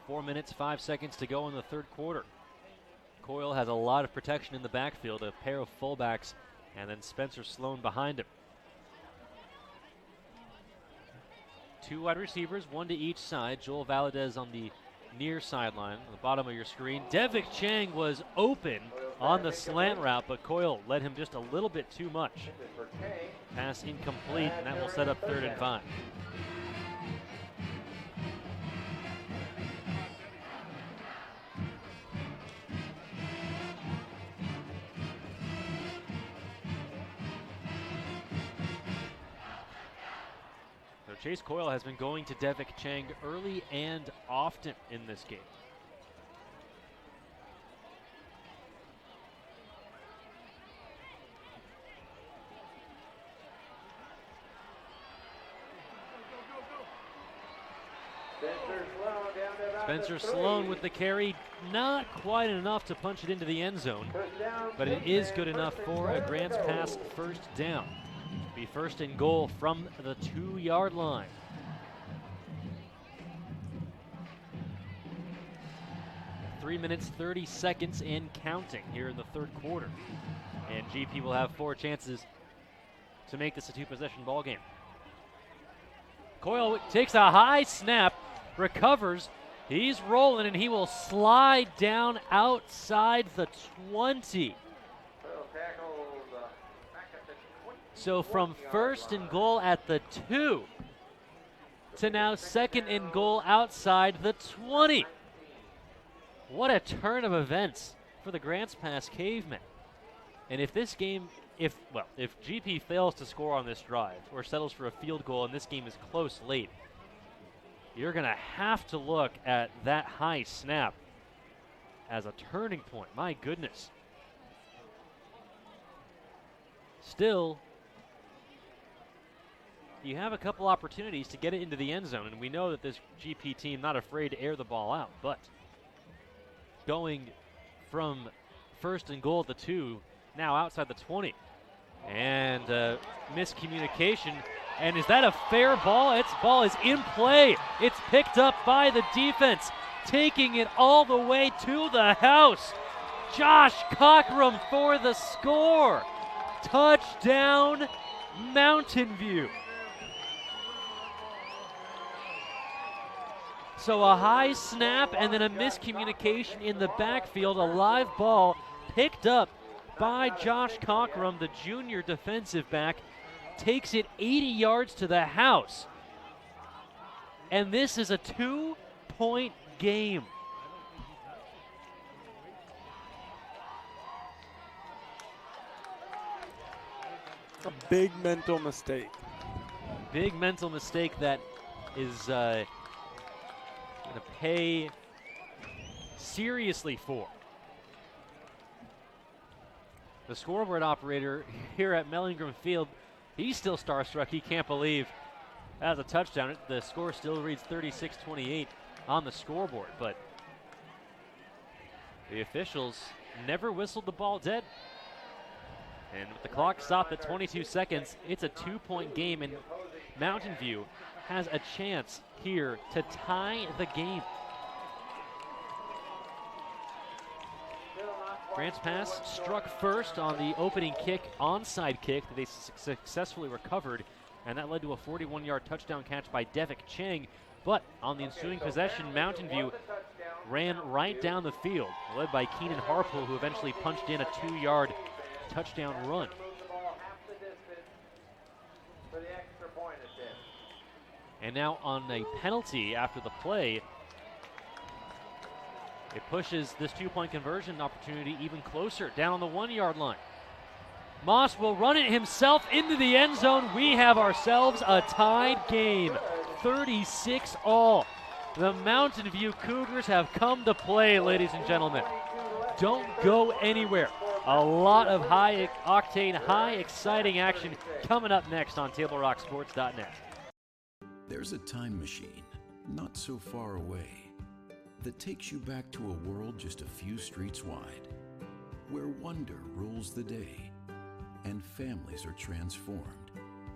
Speaker 2: 4 minutes, 5 seconds to go in the third quarter. Coyle has a lot of protection in the backfield, a pair of fullbacks, and then Spencer Sloan behind him. 2 wide receivers, 1 to each side. Joel Valadez on the near sideline, on the bottom of your screen. Devik Chang was open on the slant route, but Coyle led him just a little bit too much. Pass incomplete, and that will set up 3rd and 5. Chase Coyle has been going to Devik Chang early and often in this game. Spencer Sloan with the carry, not quite enough to punch it into the end zone, but it is good enough for a Grants Pass first down. Be 1st and goal from the 2-yard line. Three minutes, 30 seconds and counting here in the third quarter. And GP will have 4 chances to make this a 2-possession ball game. Coyle takes a high snap, recovers, he's rolling, and he will slide down outside the 20. So from 1st and goal at the 2 to now 2nd and goal outside the 20. What a turn of events for the Grants Pass Cavemen. And if this game, if GP fails to score on this drive or settles for a field goal and this game is close late, you're going to have to look at that high snap as a turning point. My goodness. Still, you have a couple opportunities to get it into the end zone, and we know that this GP team not afraid to air the ball out, but going from 1st and goal at the 2, now outside the 20, and miscommunication. And is that a fair ball? Its ball is in play. It's picked up by the defense, taking it all the way to the house. Josh Cockrum for the score. Touchdown, Mountain View. So a high snap and then a miscommunication in the backfield. A live ball picked up by Josh Cockrum, the junior defensive back, takes it 80 yards to the house. And this is a 2-point game.
Speaker 10: A big mental mistake.
Speaker 2: Big mental mistake that is going to pay seriously for. The scoreboard operator here at Mellingram Field, he's still starstruck. He can't believe that was a touchdown. The score still reads 36-28 on the scoreboard, but the officials never whistled the ball dead. And with the clock stopped at 22 seconds, it's a 2-point game, and Mountain View has a chance here to tie the game. Grants Pass struck first on the opening kick, onside kick that they successfully recovered, and that led to a 41-yard touchdown catch by Devik Chang. But on the ensuing possession, Mountain View ran right down the field, led by Keenan Harpool, who eventually punched in a 2-yard touchdown run. And now on a penalty after the play, it pushes this 2-point conversion opportunity even closer, down on the 1-yard line. Moss will run it himself into the end zone. We have ourselves a tied game, 36-all. The Mountain View Cougars have come to play, ladies and gentlemen. Don't go anywhere. A lot of high-octane, high-exciting action coming up next on TableRockSports.net.
Speaker 20: There's a time machine not so far away that takes you back to a world just a few streets wide, where wonder rules the day and families are transformed,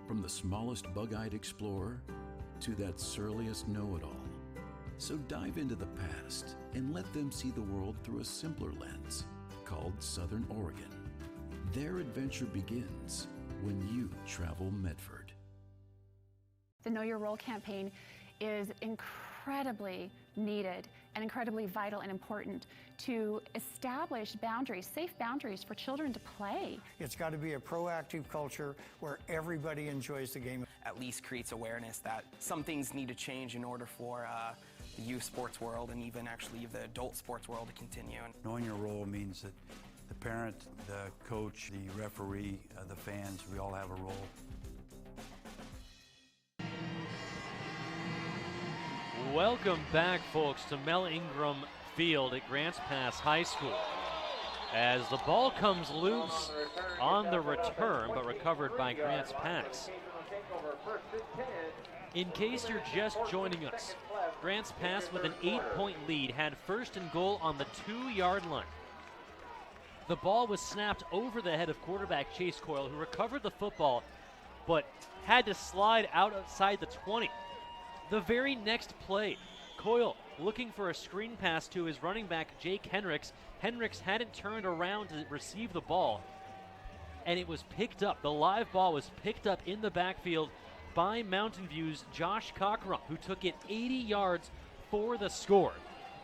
Speaker 20: from the smallest bug-eyed explorer to that surliest know-it-all. So dive into the past and let them see the world through a simpler lens called Southern Oregon. Their adventure begins when you travel Medford.
Speaker 19: The Know Your Role campaign is incredibly needed and incredibly vital and important to establish boundaries, safe boundaries for children to play.
Speaker 21: It's got to be a proactive culture where everybody enjoys the game.
Speaker 17: At least creates awareness that some things need to change in order for the youth sports world and even actually the adult sports world to continue.
Speaker 18: Knowing your role means that the parent, the coach, the referee, the fans, we all have a role.
Speaker 2: Welcome back, folks, to Mel Ingram Field at Grants Pass High School. As the ball comes loose on the return, but recovered by Grants Pass. In case you're just joining us, Grants Pass with an 8-point lead had 1st and goal on the 2-yard line. The ball was snapped over the head of quarterback Chase Coyle, who recovered the football, but had to slide outside the 20. The very next play, Coyle looking for a screen pass to his running back, Jake Henricks. Henricks hadn't turned around to receive the ball, and it was picked up. The live ball was picked up in the backfield by Mountain View's Josh Cockrum, who took it 80 yards for the score.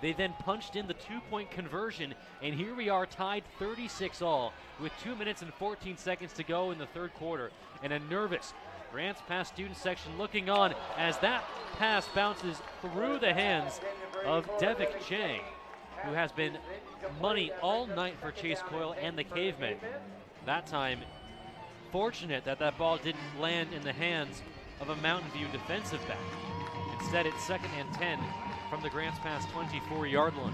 Speaker 2: They then punched in the 2-point conversion, and here we are tied 36-all with 2 minutes and 14 seconds to go in the third quarter, and a nervous Grants Pass student section looking on as that pass bounces through the hands of Devik Chang, who has been money all night for Chase Coyle and the Cavemen. That time, fortunate that that ball didn't land in the hands of a Mountain View defensive back. Instead, it's 2nd and 10 from the Grants Pass 24-yard line.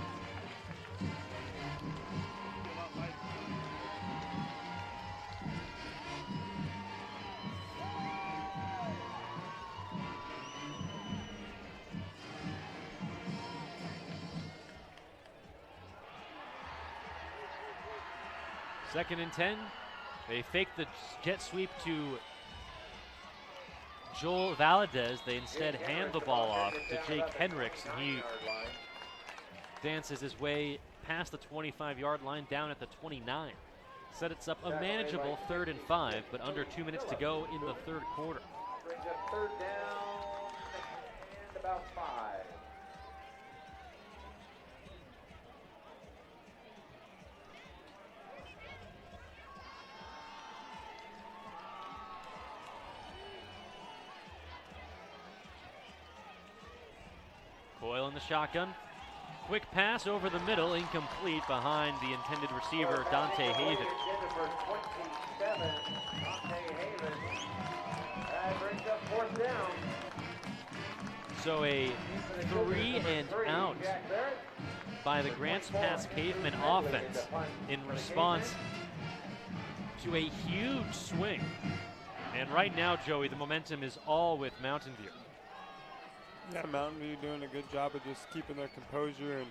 Speaker 2: Second and 10. They fake the jet sweep to Joel Valadez. They instead hand the ball off to Jake Hendricks, and he dances his way past the 25-yard line down at the 29. Sets up a manageable 3rd and 5, but under 2 minutes to go in the third quarter.
Speaker 1: Brings up 3rd down and about 5.
Speaker 2: Coyle in the shotgun. Quick pass over the middle, incomplete behind the intended receiver, Dante Haven. So a 3 and out by the Grants Pass Caveman offense in response to a huge swing. And right now, Joey, the momentum is all with Mountain View.
Speaker 10: Yeah, Mountain View doing a good job of just keeping their composure and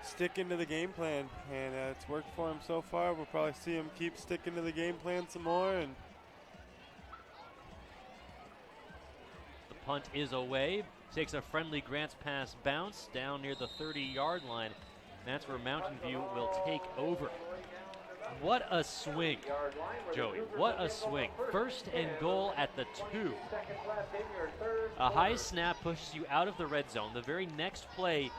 Speaker 10: sticking to the game plan, and it's worked for them so far. We'll probably see them keep sticking to the game plan some more. And
Speaker 2: the punt is away. Takes a friendly Grants Pass bounce down near the 30-yard line. That's where Mountain View will take over. What a swing, Joey. What a swing. 1st and goal at the 2. A high snap pushes you out of the red zone. The very next play,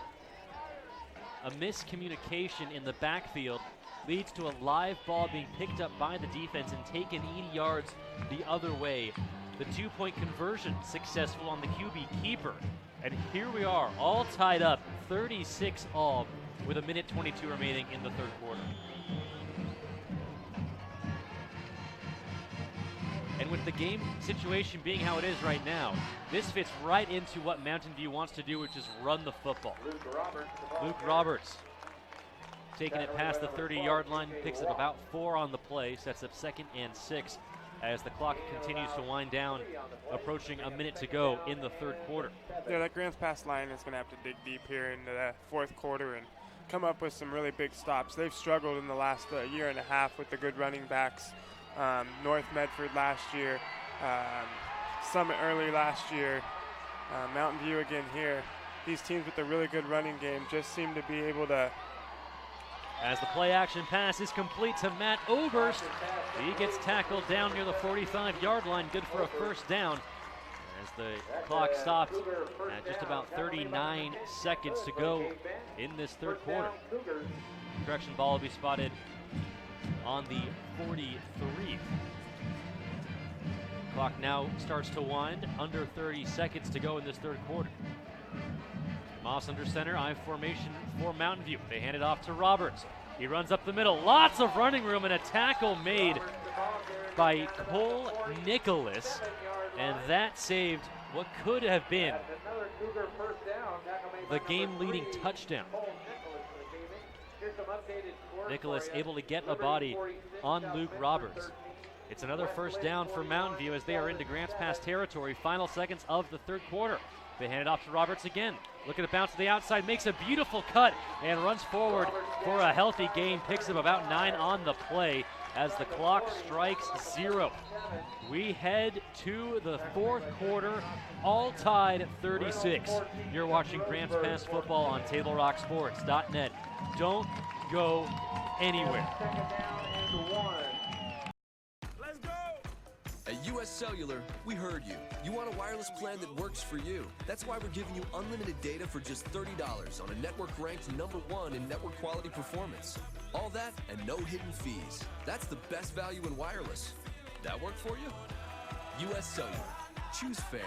Speaker 2: a miscommunication in the backfield leads to a live ball being picked up by the defense and taken 80 yards the other way. The 2-point conversion successful on the QB keeper. And here we are, all tied up, 36 all, with 1:22 remaining in the third quarter. And with the game situation being how it is right now, this fits right into what Mountain View wants to do, which is run the football. Luke Roberts taking it past the 30-yard line, picks up about 4 on the play, sets up 2nd and 6 as the clock continues to wind down, approaching a minute to go in the third quarter.
Speaker 10: Yeah, that Grants Pass line is going to have to dig deep here into the fourth quarter and come up with some really big stops. They've struggled in the last year and a half with the good running backs. North Medford last year, Summit early last year, Mountain View again here. These teams with a really good running game just seem to be able to.
Speaker 2: As the play action pass is complete to Matt Oberst, he gets tackled down near the 45-yard line, good for a 1st down. As the clock stopped at just about 39 seconds to go in this third quarter. Correction, ball will be spotted on the 43. Clock now starts to wind, under 30 seconds to go in this third quarter. Moss under center, I formation for Mountain View. They hand it off to Roberts. He runs up the middle, lots of running room, and a tackle made by Cole Nicholas, and that saved what could have been the game-leading touchdown. Nicholas able to get a body on Luke Roberts. It's another 1st down for Mountain View as they are into Grants Pass territory. Final seconds of the third quarter. They hand it off to Roberts again. Looking to bounce to the outside, makes a beautiful cut and runs forward for a healthy gain. Picks up about 9 on the play as the clock strikes 0. We head to the fourth quarter, all tied 36. You're watching Grants Pass football on TableRockSports.net. Don't go anywhere.
Speaker 4: At US Cellular, we heard you. You want a wireless plan that works for you. That's why we're giving you unlimited data for just $30 on a network ranked #1 in network quality performance. All that and no hidden fees. That's the best value in wireless. That work for you? US Cellular. Choose fair.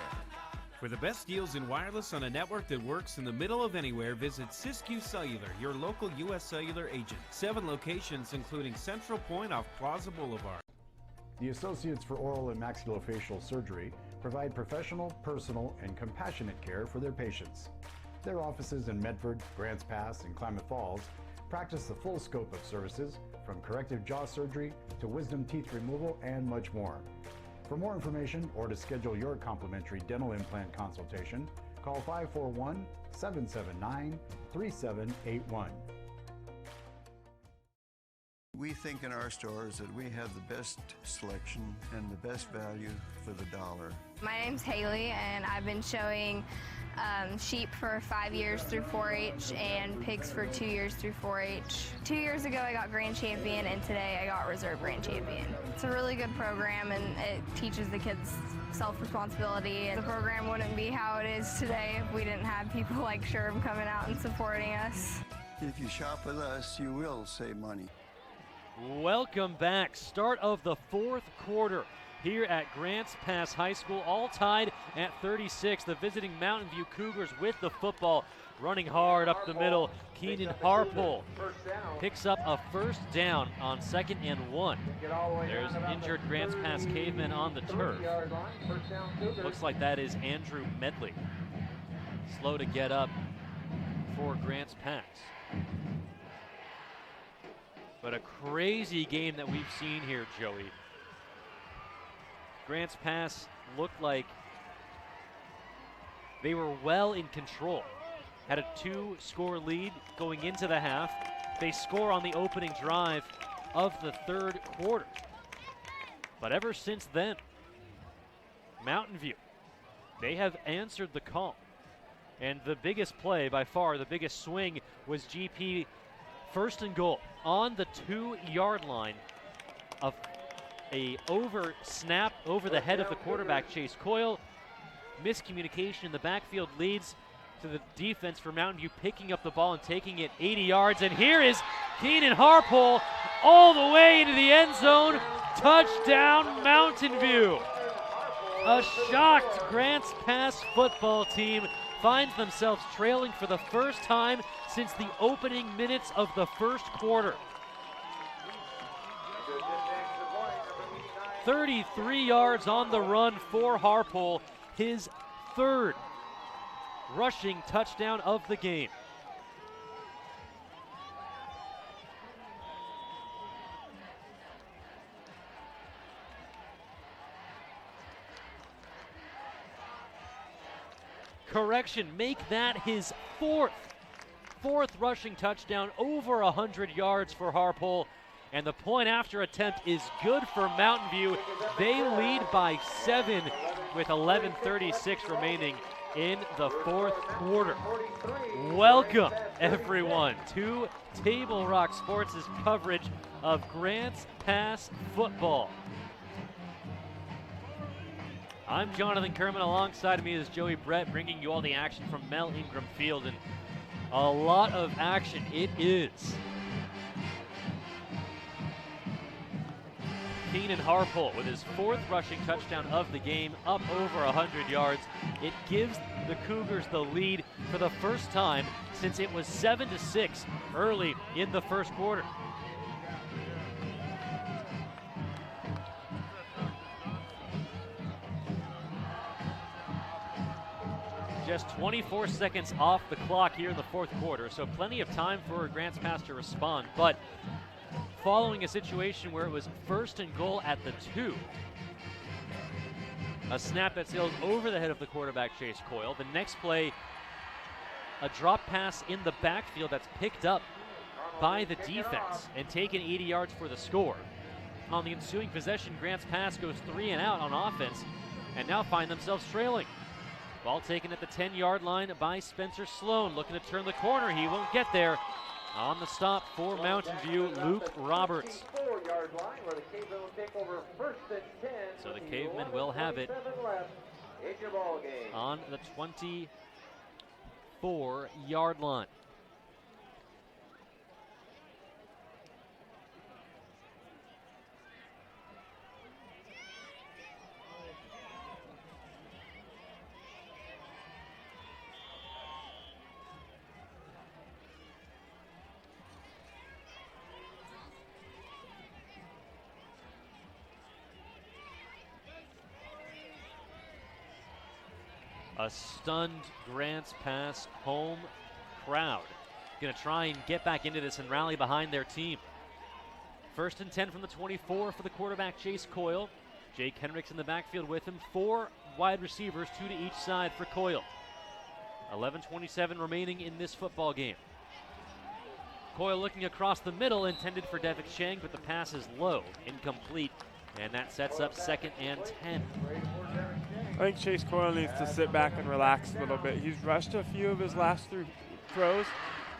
Speaker 3: For the best deals in wireless on a network that works in the middle of anywhere, visit Siskiyou Cellular, your local U.S. Cellular agent. 7 locations, including Central Point off Plaza Boulevard.
Speaker 5: The Associates for Oral and Maxillofacial Surgery provide professional, personal, and compassionate care for their patients. Their offices in Medford, Grants Pass, and Klamath Falls practice the full scope of services, from corrective jaw surgery to wisdom teeth removal and much more. For more information or to schedule your complimentary dental implant consultation, call 541-779-3781.
Speaker 6: We think in our stores that we have the best selection and the best value for the dollar.
Speaker 7: My name's Haley, and I've been showing sheep for 5 years through 4-H and pigs for 2 years through 4-H. 2 years ago I got Grand Champion, and today I got Reserve Grand Champion. It's a really good program, and it teaches the kids self-responsibility. The program wouldn't be how it is today if we didn't have people like Sherm coming out and supporting us.
Speaker 6: If you shop with us, you will save money.
Speaker 2: Welcome back. Start of the 4th quarter here at Grants Pass High School, all tied at 36. The visiting Mountain View Cougars with the football, running hard up the middle. Keenan Harpole picks up a first down on 2nd and 1. There's an injured Grants Pass Caveman on the turf. Looks like that is Andrew Medley. Slow to get up for Grants Pass. But a crazy game that we've seen here, Joey. Grants Pass looked like they were well in control. Had a 2-score lead going into the half. They score on the opening drive of the 3rd quarter. But ever since then, Mountain View, they have answered the call. And the biggest play, by far, the biggest swing, was GP 1st and goal on the 2-yard line of a snap over the head of the quarterback, Chase Coyle. Miscommunication in the backfield leads to the defense for Mountain View picking up the ball and taking it 80 yards. And here is Keenan Harpole all the way into the end zone. Touchdown, Mountain View. A shocked Grants Pass football team finds themselves trailing for the first time since the opening minutes of the 1st quarter. 33 yards on the run for Harpole, his 3rd rushing touchdown of the game. Correction, make that his 4th rushing touchdown, over 100 yards for Harpole. And the point after attempt is good for Mountain View. They lead by 7 with 11:36 remaining in the 4th quarter. Welcome, everyone, to Table Rock Sports' coverage of Grants Pass football. I'm Jonathan Kerman. Alongside me is Joey Brett, bringing you all the action from Mel Ingram Field. And a lot of action it is. Keenan Harpole with his 4th rushing touchdown of the game, up over 100 yards. It gives the Cougars the lead for the first time since it was 7-6 early in the 1st quarter. Just 24 seconds off the clock here in the 4th quarter, so plenty of time for Grants Pass to respond. But following a situation where it was 1st and goal at the 2, a snap that sails over the head of the quarterback, Chase Coyle. The next play, a drop pass in the backfield that's picked up by the defense and taken 80 yards for the score. On the ensuing possession, Grants Pass goes 3 and out on offense and now find themselves trailing. Ball taken at the 10-yard line by Spencer Sloan, looking to turn the corner. He won't get there. On the stop for Mountain View, Luke Roberts. So the Cavemen will have it on the 24-yard line. A stunned Grants Pass home crowd. Going to try and get back into this and rally behind their team. 1st and 10 from the 24 for the quarterback, Chase Coyle. Jake Henricks in the backfield with him. 4 wide receivers, 2 to each side for Coyle. 11:27 remaining in this football game. Coyle looking across the middle, intended for Devik Chang, but the pass is low, incomplete, and that sets up 2nd and 10.
Speaker 10: I think Chase Coyle needs to sit back and relax a little bit. He's rushed a few of his last 3 throws,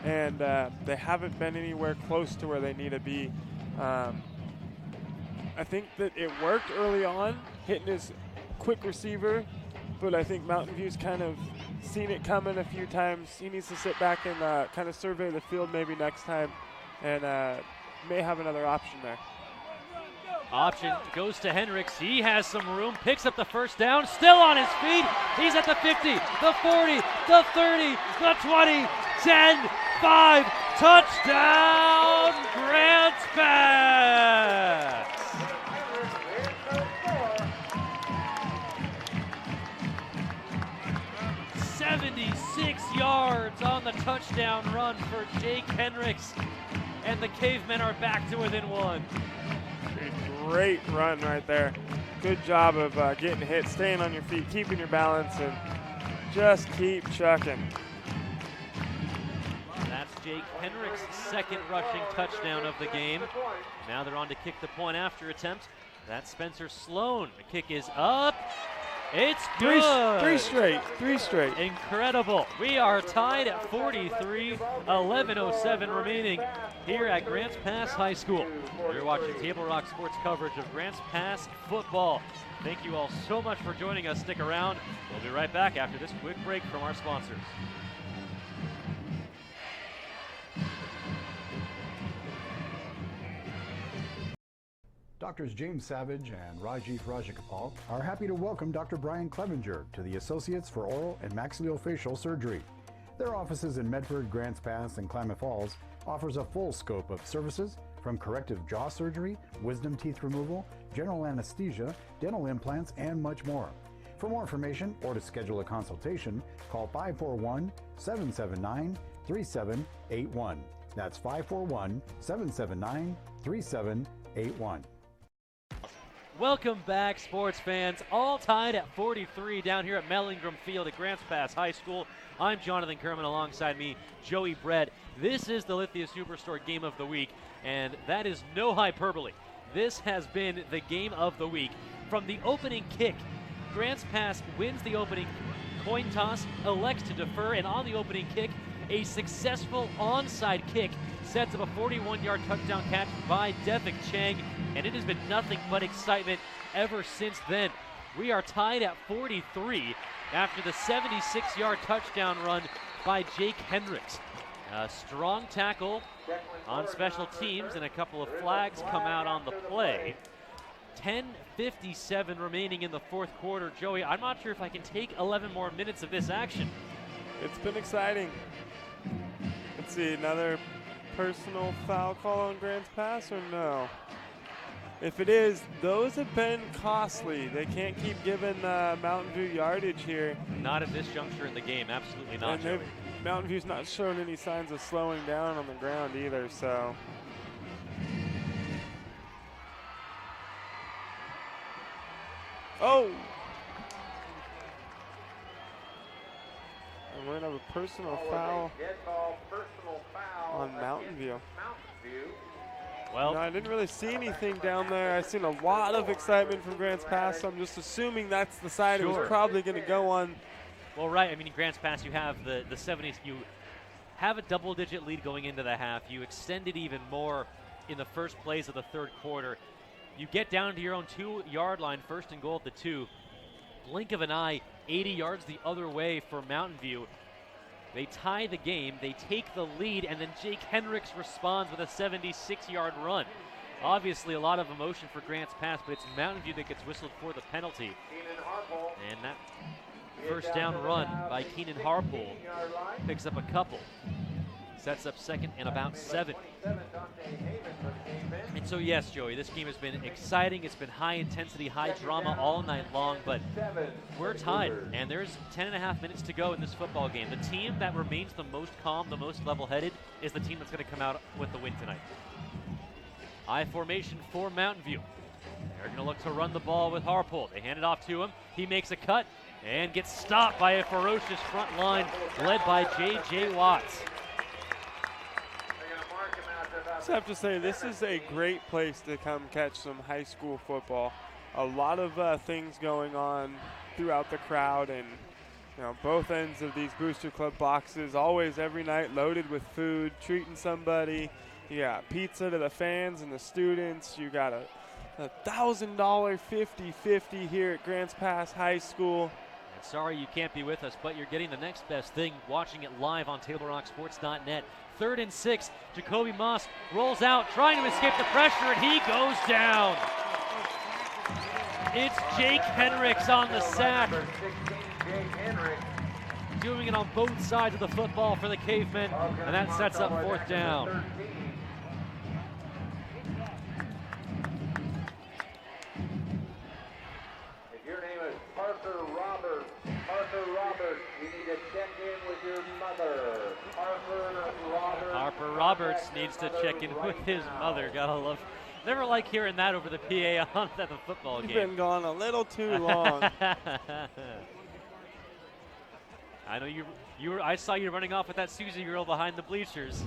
Speaker 10: and they haven't been anywhere close to where they need to be. I think that it worked early on, hitting his quick receiver, but I think Mountain View's kind of seen it coming a few times. He needs to sit back and kind of survey the field maybe next time, and may have another option there.
Speaker 2: Option goes to Henricks. He has some room, picks up the first down, still on his feet. He's at the 50, the 40, the 30, the 20, 10, 5, touchdown, Grants Pass! 76 yards on the touchdown run for Jake Henricks, and the Cavemen are back to within 1.
Speaker 10: Great run right there. Good job of getting hit, staying on your feet, keeping your balance, and just keep chucking.
Speaker 2: That's Jake Henricks' 2nd rushing touchdown of the game. Now they're on to kick the point after attempt. That's Spencer Sloan. The kick is up. It's good.
Speaker 10: Three straight.
Speaker 2: Incredible. We are tied at 43, 11:07 remaining here at Grants Pass High School. You're watching Table Rock Sports coverage of Grants Pass football. Thank you all so much for joining us. Stick around. We'll be right back after this quick break from our sponsors.
Speaker 5: Doctors James Savage and Rajiv Rajakapal are happy to welcome Dr. Brian Clevenger to the Associates for Oral and Maxillofacial Surgery. Their offices in Medford, Grants Pass, and Klamath Falls offers a full scope of services from corrective jaw surgery, wisdom teeth removal, general anesthesia, dental implants, and much more. For more information or to schedule a consultation, call 541-779-3781. That's 541-779-3781.
Speaker 2: Welcome back, sports fans. All tied at 43 down here at Mel Ingram Field at Grants Pass High School. I'm Jonathan Kerman, alongside me, Joey Brett. This is the Lithia Superstore Game of the Week, and that is no hyperbole. This has been the Game of the Week. From the opening kick, Grants Pass wins the opening coin toss, elects to defer, and on the opening kick, a successful onside kick sets up a 41-yard touchdown catch by Devik Chang, and it has been nothing but excitement ever since then. We are tied at 43 after the 76-yard touchdown run by Jake Henricks. A strong tackle on special teams, and a couple of flags come out on the play. 10:57 remaining in the 4th quarter. Joey, I'm not sure if I can take 11 more minutes of this action.
Speaker 10: It's been exciting. Let's see, another personal foul call on Grants Pass, or no? If it is, those have been costly. They can't keep giving Mountain View yardage here.
Speaker 2: Not at this juncture in the game, absolutely not.
Speaker 10: And Mountain View's not showing any signs of slowing down on the ground either, so. Oh! And we're going to have a personal foul on Mountain View.
Speaker 2: Well,
Speaker 10: no, I didn't really see anything down there. I've seen a lot of excitement from Grants Pass, so I'm just assuming that's the side it was probably going to go on.
Speaker 2: Well, right. I mean, in Grants Pass, you have the 70s. You have a double-digit lead going into the half. You extend it even more in the first plays of the 3rd quarter. You get down to your own 2-yard line, 1st and goal at the 2. Blink of an eye, 80 yards the other way for Mountain View. They tie the game, they take the lead, and then Jake Henricks responds with a 76-yard run. Obviously a lot of emotion for Grants Pass, but it's Mountain View that gets whistled for the penalty. And that first down run by Keenan Harpool picks up a couple. Sets up second and about 7. And so, yes, Joey, this game has been exciting. It's been high intensity, high drama all night long, but we're tied, and there's 10.5 minutes to go in this football game. The team that remains the most calm, the most level-headed, is the team that's going to come out with the win tonight. I formation for Mountain View. They're going to look to run the ball with Harpole. They hand it off to him. He makes a cut and gets stopped by a ferocious front line led by J.J. Watts.
Speaker 10: I just have to say, this is a great place to come catch some high school football. A lot of things going on throughout the crowd, and both ends of these Booster Club boxes, always every night loaded with food, treating somebody. You got pizza to the fans and the students. You got a $1,000 50-50 here at Grants Pass High School.
Speaker 2: And sorry you can't be with us, but you're getting the next best thing, watching it live on TableRockSports.net. 3rd and 6, Jacoby Moss rolls out, trying to escape the pressure, and he goes down. It's Jake Henricks on the sack. Doing it on both sides of the football for the Cavemen, and that sets up 4th down.
Speaker 1: If your name is Parker Roberts, you need to check in with your mother.
Speaker 2: Harper Roberts needs to check in with his mother. Gotta love. Never like hearing that over the PA on at the football game.
Speaker 10: You've been gone a little too long.
Speaker 2: I know you were. I saw you running off with that Susie girl behind the bleachers.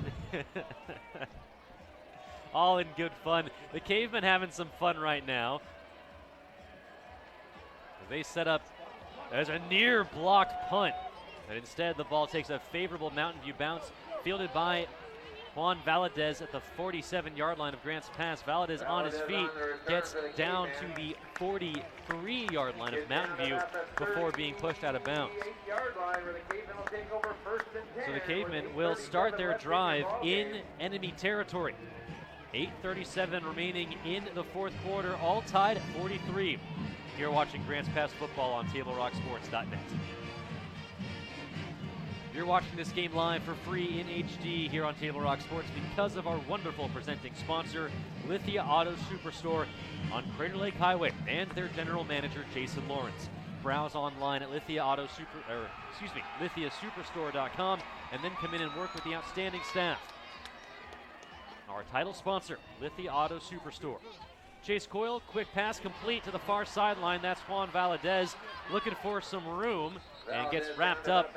Speaker 2: All in good fun. The Cavemen having some fun right now. They set up as a near blocked punt. But instead, the ball takes a favorable Mountain View bounce, fielded by Juan Valadez at the 47-yard line of Grants Pass. Valadez on his feet, gets down to the 43-yard line of Mountain View before being pushed out of bounds. So the Cavemen will start their drive in enemy territory. 8:37 remaining in the 4th quarter, all tied at 43. You're watching Grants Pass football on TableRockSports.net. You're watching this game live for free in HD here on Table Rock Sports because of our wonderful presenting sponsor, Lithia Auto Superstore on Crater Lake Highway, and their general manager, Jason Lawrence. Browse online at lithiasuperstore.com and then come in and work with the outstanding staff. Our title sponsor, Lithia Auto Superstore. Chase Coyle, quick pass complete to the far sideline. That's Juan Valadez looking for some room and gets wrapped up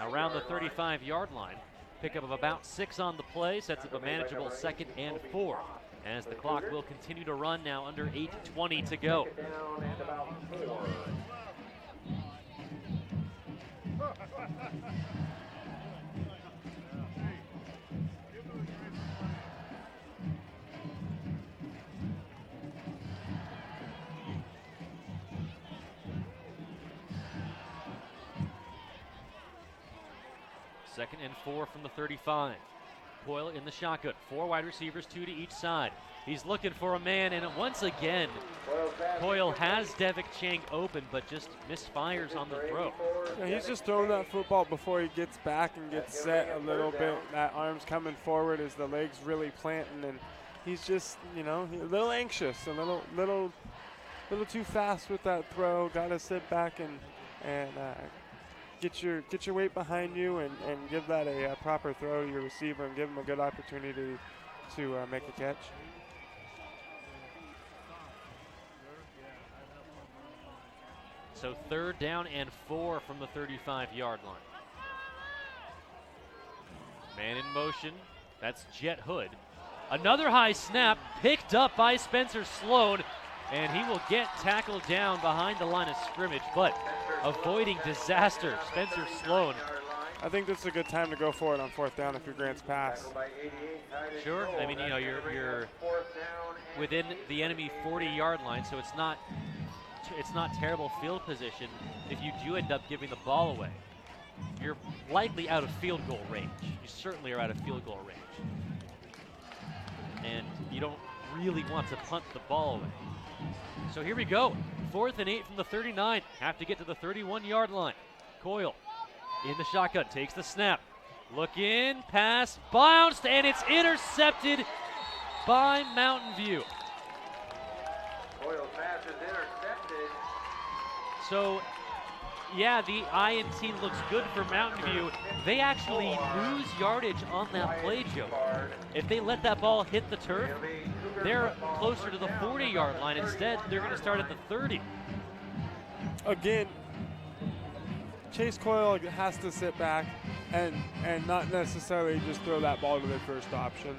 Speaker 2: around the 35-yard line. Pickup of about 6 on the play, sets up a manageable 2nd and 4 as the clock will continue to run now under 8:20 to go. Second and 4 from the 35. Coyle in the shotgun. 4 wide receivers, 2 to each side. He's looking for a man, and once again, Coyle has Devick Chang open, but just misfires on the throw.
Speaker 10: Yeah, he's just throwing that football before he gets back and gets set a little bit. That arm's coming forward as the legs really planting, and he's just, a little anxious, a little too fast with that throw. Got to sit back and get your weight behind you and give that a proper throw to your receiver and give him a good opportunity to make a catch.
Speaker 2: So 3rd down and 4 from the 35-yard line. Man in motion. That's Jet Hood. Another high snap picked up by Spencer Sloan, and he will get tackled down behind the line of scrimmage, but avoiding disaster, Spencer Sloan.
Speaker 10: I think this is a good time to go for it on 4th down if you're Grants Pass.
Speaker 2: Sure. I mean, you're within the enemy 40-yard line, so it's not terrible field position. If you do end up giving the ball away, you're likely out of field goal range. You certainly are out of field goal range. And you don't really want to punt the ball away. So here we go. 4th and 8 from the 39. Have to get to the 31-yard line. Coyle in the shotgun, takes the snap, Look in, pass, bounced, and it's intercepted by Mountain View.
Speaker 1: Coyle's pass is intercepted.
Speaker 2: So, yeah, the INT looks good for Mountain View. They actually lose yardage on that play, Joe. If they let that ball hit the turf, they're closer to the 40-yard line. Instead, they're going to start at the 30.
Speaker 10: Again, Chase Coyle has to sit back and not necessarily just throw that ball to their first option.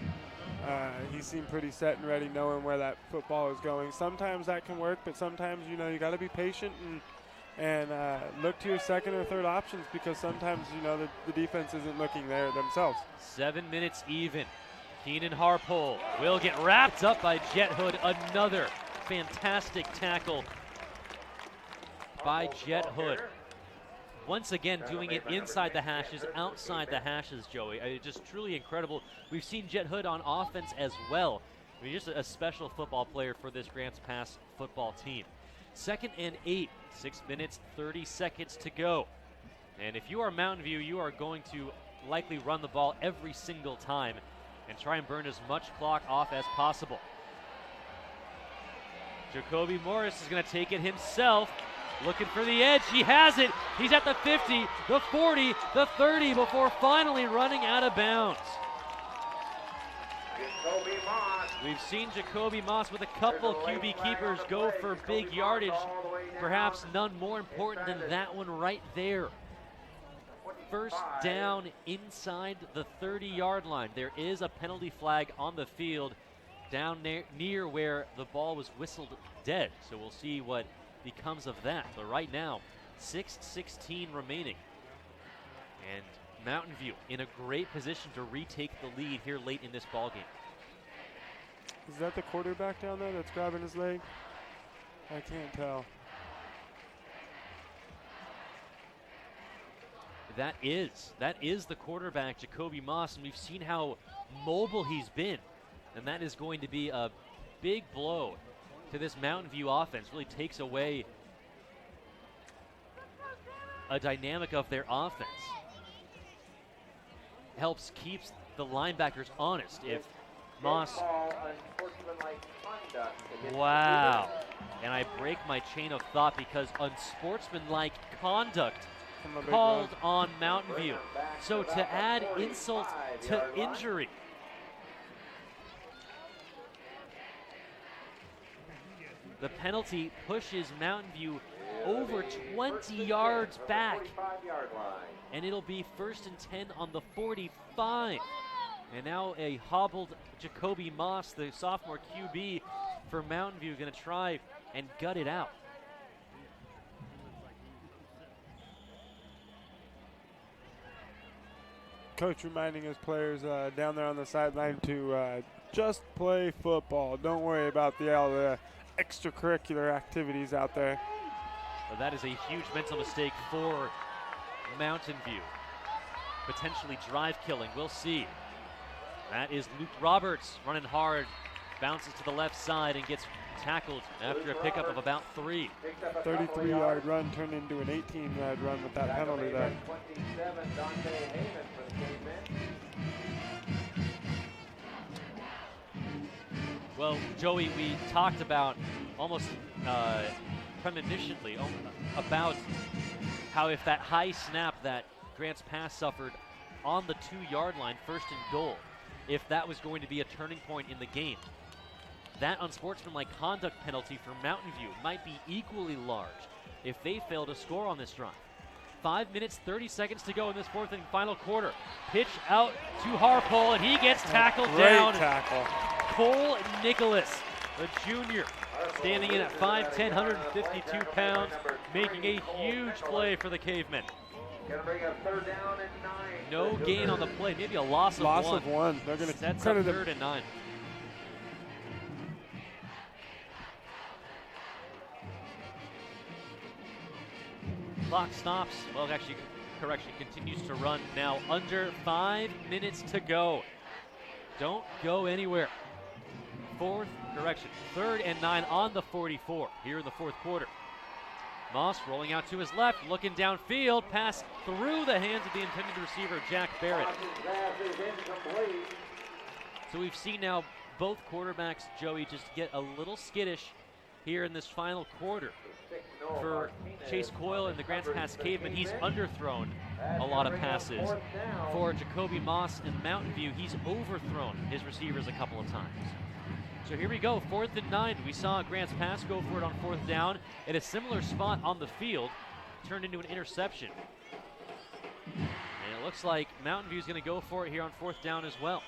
Speaker 10: He seemed pretty set and ready, knowing where that football is going. Sometimes that can work, but sometimes, you got to be patient and look to your second or third options, because sometimes, the defense isn't looking there themselves.
Speaker 2: 7 minutes even. Keenan Harpole will get wrapped up by Jet Hood. Another fantastic tackle by Jet Hood. Once again, doing it inside the hashes, outside the hashes, Joey. Just truly incredible. We've seen Jet Hood on offense as well. Just a special football player for this Grants Pass football team. 2nd and 8, 6 minutes, 30 seconds to go. And if you are Mountain View, you are going to likely run the ball every single time and try and burn as much clock off as possible. Jacoby Morris is going to take it himself. Looking for the edge. He has it. He's at the 50, the 40, the 30 before finally running out of bounds.
Speaker 1: Jacoby Moss.
Speaker 2: We've seen Jacoby Moss with a couple QB keepers go for big yardage. Perhaps none more important than that one right there. First down inside the 30-yard line. There is a penalty flag on the field down near where the ball was whistled dead. So we'll see what becomes of that. But right now, 6:16 remaining. And Mountain View in a great position to retake the lead here late in this ball game.
Speaker 10: Is that the quarterback down there that's grabbing his leg? I can't tell.
Speaker 2: That is the quarterback, Jacoby Moss, and we've seen how mobile he's been. And that is going to be a big blow to this Mountain View offense. Really takes away a dynamic of their offense. Helps keeps the linebackers honest. If Moss, wow, and I break my chain of thought because unsportsmanlike conduct called on Mountain View. So to add insult to injury. The penalty pushes Mountain View over 20 yards back. And it'll be 1st and 10 on the 45. And now a hobbled Jacoby Moss, the sophomore QB for Mountain View, going to try and gut it out.
Speaker 10: Coach reminding his players down there on the sideline to just play football. Don't worry about all the extracurricular activities out there.
Speaker 2: Well, that is a huge mental mistake for Mountain View. Potentially drive killing. We'll see. That is Luke Roberts running hard. Bounces to the left side and gets tackled after a pickup of about 3.
Speaker 10: 33-yard run turned into an 18-yard run with that penalty there.
Speaker 2: Well, Joey, we talked about almost premonitionally about how if that high snap that Grants Pass suffered on the 2-yard line, 1st and goal, if that was going to be a turning point in the game. That unsportsmanlike conduct penalty for Mountain View might be equally large if they fail to score on this drive. 5 minutes, 30 seconds to go in this 4th and final quarter. Pitch out to Harpole, and he gets tackled down.
Speaker 10: Great tackle.
Speaker 2: Cole Nicholas, the junior, standing in at 5'10", 152 pounds, making a huge play for the Cavemen.
Speaker 1: Gonna bring up 3rd down and 9.
Speaker 2: No gain on the play, maybe a loss of one.
Speaker 10: Loss of one. They're going to
Speaker 2: sets up
Speaker 10: credit
Speaker 2: 3rd and 9. Clock stops. Well, actually, correction, continues to run now. Under 5 minutes to go. Don't go anywhere. 3rd and 9 on the 44 here in the 4th quarter. Moss rolling out to his left, looking downfield, pass through the hands of the intended receiver, Jack Barrett. So we've seen now both quarterbacks, Joey, just get a little skittish here in this final quarter. For Chase Coyle and the Grants Pass Caveman, he's underthrown a lot of passes. For Jacoby Moss and Mountain View, he's overthrown his receivers a couple of times. So here we go, 4th and 9. We saw Grants Pass go for it on 4th down at a similar spot on the field, turned into an interception. And it looks like Mountain View's going to go for it here on 4th down as well.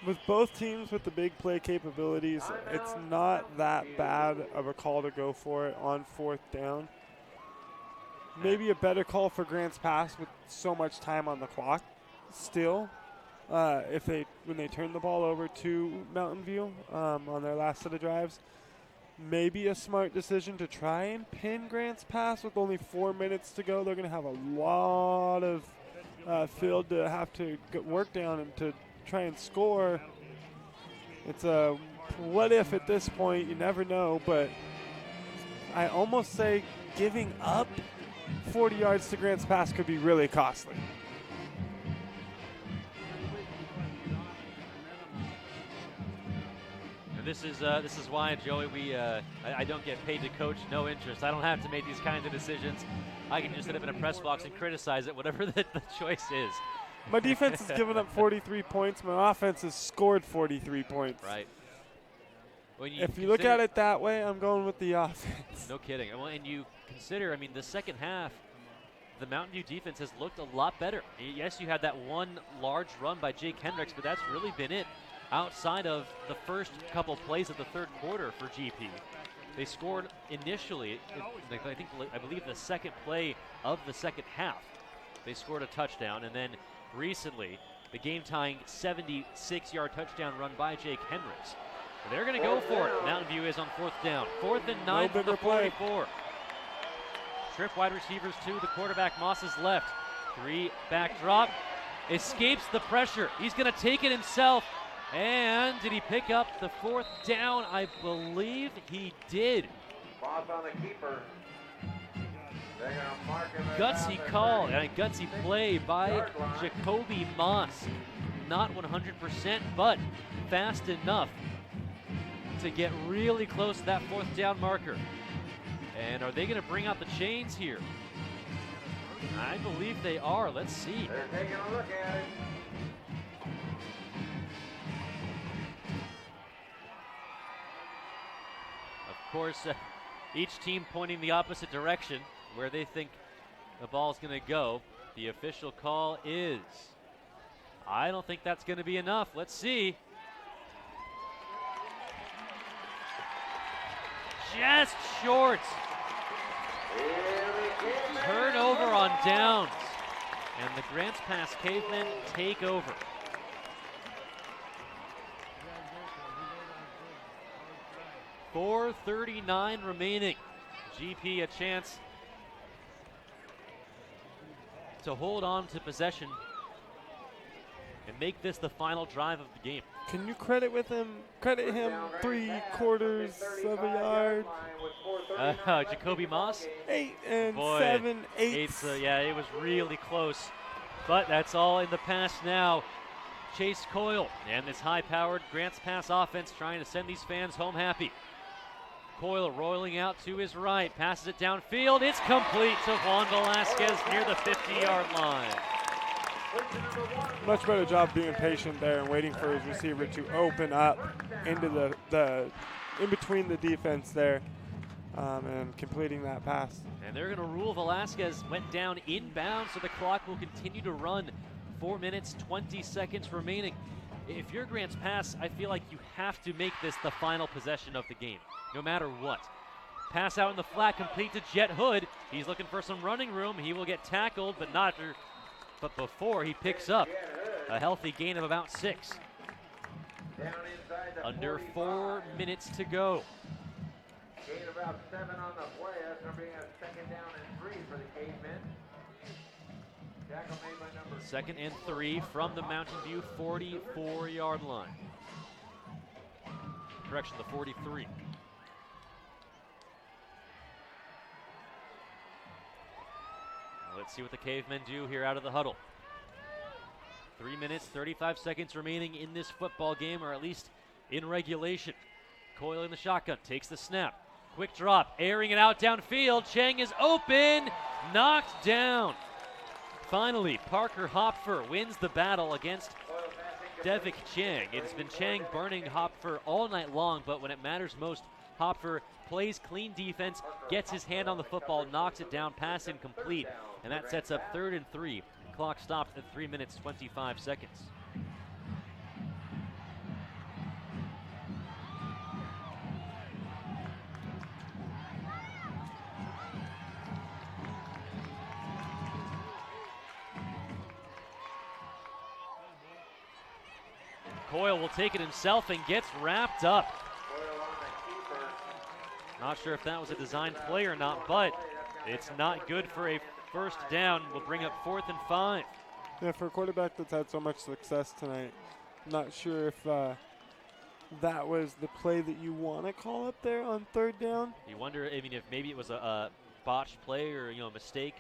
Speaker 10: With both teams with the big play capabilities, it's not that bad of a call to go for it on 4th down. Maybe a better call for Grants Pass with so much time on the clock still. When they turn the ball over to Mountain View on their last set of drives, maybe a smart decision to try and pin Grants Pass with only 4 minutes to go. They're going to have a lot of field to have to work down and to try and score. It's a what if at this point, you never know, but I almost say giving up 40 yards to Grants Pass could be really costly.
Speaker 2: This is why, Joey, I don't get paid to coach, no interest. I don't have to make these kinds of decisions. I can just sit up in a press box and criticize it, whatever the choice is.
Speaker 10: My defense has given up 43 points. My offense has scored 43 points.
Speaker 2: Right.
Speaker 10: If you look at it that way, I'm going with the offense.
Speaker 2: No kidding. Well, and you consider, I mean, the second half, the Mountain View defense has looked a lot better. Yes, you had that one large run by Jake Hendricks, but that's really been it outside of the first couple plays of the third quarter for GP. They scored initially, I believe the second play of the second half. They scored a touchdown, and then recently, the game-tying 76-yard touchdown run by Jake Hendricks. So they're going to go for it. Mountain View is on 4th down. 4th and 9 from the 44. Trip wide receivers to the quarterback, Moss's left. 3 back drop. Escapes the pressure. He's going to take it himself. And did he pick up the 4th down? I believe he did.
Speaker 1: Boss on the keeper. They're going to mark him.
Speaker 2: Gutsy call and a gutsy play by Jacoby Moss. Not 100%, but fast enough to get really close to that 4th down marker. And are they going to bring out the chains here? I believe they are. Let's see.
Speaker 1: They're taking a look at it.
Speaker 2: Of course, each team pointing the opposite direction where they think the ball's going to go. The official call is, I don't think that's going to be enough. Let's see. Just short. Turnover on downs. And the Grants Pass Cavemen take over. .439 remaining. GP a chance to hold on to possession and make this the final drive of the game.
Speaker 10: Can you credit him 3/4 of a yard?
Speaker 2: Jacoby Moss?
Speaker 10: 8 and 7 eighths.
Speaker 2: Yeah, it was really close. But that's all in the past now. Chase Coyle and this high-powered Grants Pass offense trying to send these fans home happy. Coyle rolling out to his right, passes it downfield. It's complete to Juan Velasquez near the 50-yard line.
Speaker 10: Much better job being patient there and waiting for his receiver to open up into the in between the defense there and completing that pass.
Speaker 2: And they're going to rule Velasquez went down inbound, so the clock will continue to run. 4 minutes, 20 seconds remaining. If you're Grants Pass, I feel like you have to make this the final possession of the game, no matter what. Pass out in the flat, complete to Jet Hood. He's looking for some running room. He will get tackled, but before he picks up a healthy gain of about 6. Under 4 minutes to go.
Speaker 1: Gain about 7 on the play. That's going to bring a 2nd down and 3 for the Cavemen. Tackle made by number
Speaker 2: 2nd and 3 from the Mountain View 44-yard line. Correction, the 43. Let's see what the Cavemen do here out of the huddle. 3 minutes, 35 seconds remaining in this football game, or at least in regulation. Coyle in the shotgun, takes the snap. Quick drop, airing it out downfield. Chang is open, knocked down. Finally, Parker Hopfer wins the battle against Devik Chang. It has been Chang burning Hopfer all night long, but when it matters most, Hopfer plays clean defense, gets his hand on the football, knocks it down, pass incomplete, and that sets up 3rd and 3. Clock stopped at 3 minutes, 25 seconds. Coyle will take it himself and gets wrapped up. Not sure if that was a designed play or not, but it's not good for a first down. Will bring up 4th and 5.
Speaker 10: Yeah, for a quarterback that's had so much success tonight, not sure if that was the play that you want to call up there on 3rd down.
Speaker 2: You wonder, I mean, if maybe it was a botched play or, a mistake.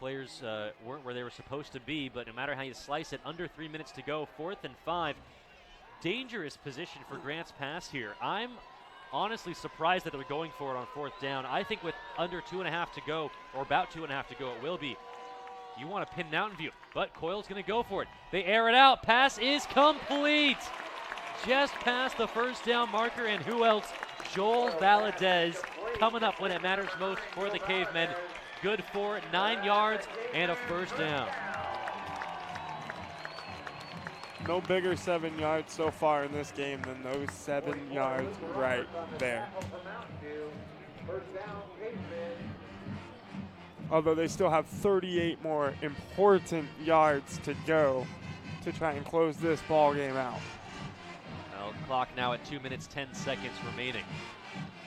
Speaker 2: Players weren't where they were supposed to be, but no matter how you slice it, under 3 minutes to go, 4th and 5. Dangerous position for Grants pass here. I'm honestly surprised that they're going for it on 4th down. I think with under 2.5 to go, or about 2.5 to go, it will be. You want to pin Mountain View, but Coyle's going to go for it. They air it out. Pass is complete. Just past the first down marker, and who else? Joel Valadez coming up when it matters most for the Cavemen. Good for 9 yards and a first down.
Speaker 10: No bigger 7 yards so far in this game than those 7 yards right there. Although they still have 38 more important yards to go to try and close this ball game out.
Speaker 2: Well, clock now at 2 minutes, 10 seconds remaining.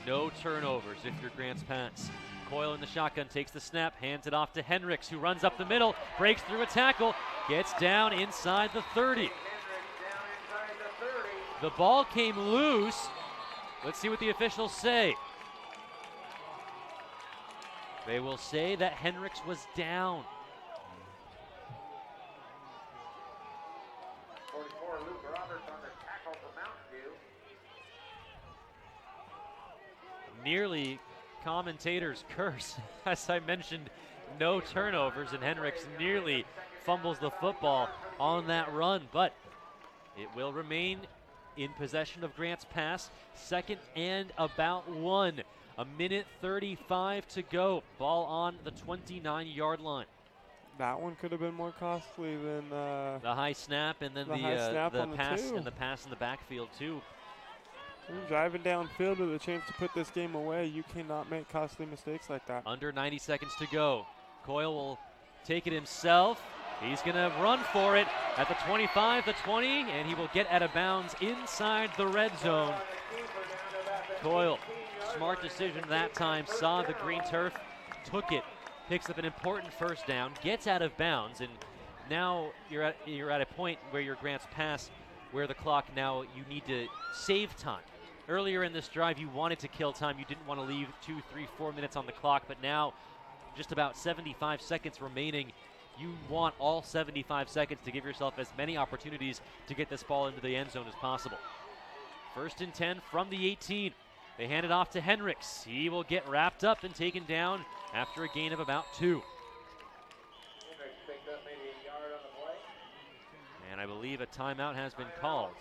Speaker 2: No turnovers if you're Grants pass. Coyle in the shotgun, takes the snap, hands it off to Hendricks, who runs up the middle, breaks through a tackle, gets down inside the 30. The ball came loose. Let's see what the officials say. They will say that Hendricks was down.
Speaker 1: 44, Luke Roberts on the tackle for Mountain View.
Speaker 2: Nearly commentators curse. As I mentioned, no turnovers, and Hendricks nearly fumbles the football on that run, but it will remain in possession of Grants pass. 2nd and about 1. 1:35 to go. Ball on the 29-yard line.
Speaker 10: That one could have been more costly than
Speaker 2: the high snap, and then the pass and the pass in the backfield too.
Speaker 10: You're driving downfield with a chance to put this game away. You cannot make costly mistakes like that.
Speaker 2: Under 90 seconds to go. Coyle will take it himself. He's going to run for it at the 25, the 20, and he will get out of bounds inside the red zone. Coyle, smart decision that time, saw the green turf, took it, picks up an important first down, gets out of bounds, and now you're at a point where your Grants pass, where the clock now, you need to save time. Earlier in this drive, you wanted to kill time. You didn't want to leave 2, 3, 4 minutes on the clock, but now just about 75 seconds remaining. You want all 75 seconds to give yourself as many opportunities to get this ball into the end zone as possible. 1st and 10 from the 18. They hand it off to Hendricks. He will get wrapped up and taken down after a gain of about 2.
Speaker 1: Hendricks picked up maybe a yard on the play.
Speaker 2: And I believe a timeout has been called.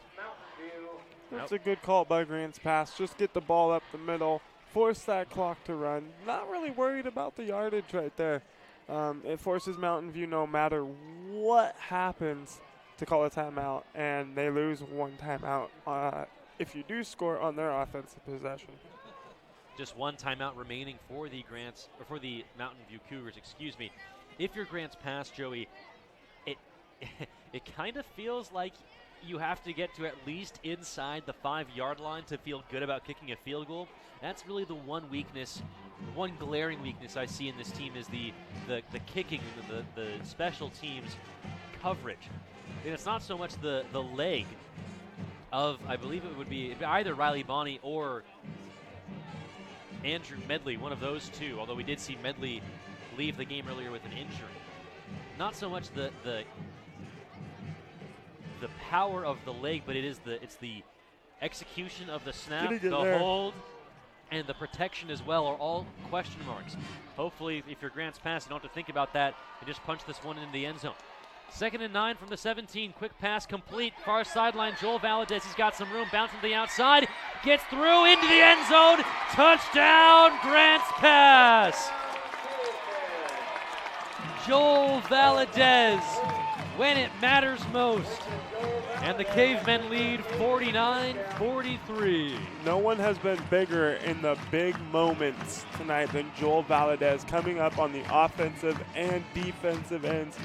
Speaker 10: That's a good call by Grants pass. Just get the ball up the middle, force that clock to run. Not really worried about the yardage right there. It forces Mountain View, no matter what happens, to call a timeout, and they lose one timeout if you do score on their offensive possession.
Speaker 2: Just one timeout remaining for the Mountain View Cougars. Excuse me. If you're Grants pass, Joey, it kind of feels like you have to get to at least inside the 5-yard line to feel good about kicking a field goal. That's really the one weakness, one glaring weakness I see in this team is the kicking, the special teams coverage. And it's not so much the leg of, I believe it would be either Riley Bonney or Andrew Medley, one of those two, although we did see Medley leave the game earlier with an injury. Not so much the power of the leg, but it's the execution of the snap, the hold, and the protection as well are all question marks. Hopefully, if you're Grants Pass, you don't have to think about that and just punch this one into the end zone. 2nd and 9 from the 17. Quick pass complete. Far sideline. Joel Valadez. He's got some room. Bouncing to the outside. Gets through into the end zone. Touchdown, Grants Pass. Joel Valadez when it matters most. And the Cavemen lead 49-43.
Speaker 10: No one has been bigger in the big moments tonight than Joel Valadez, coming up on the offensive and defensive ends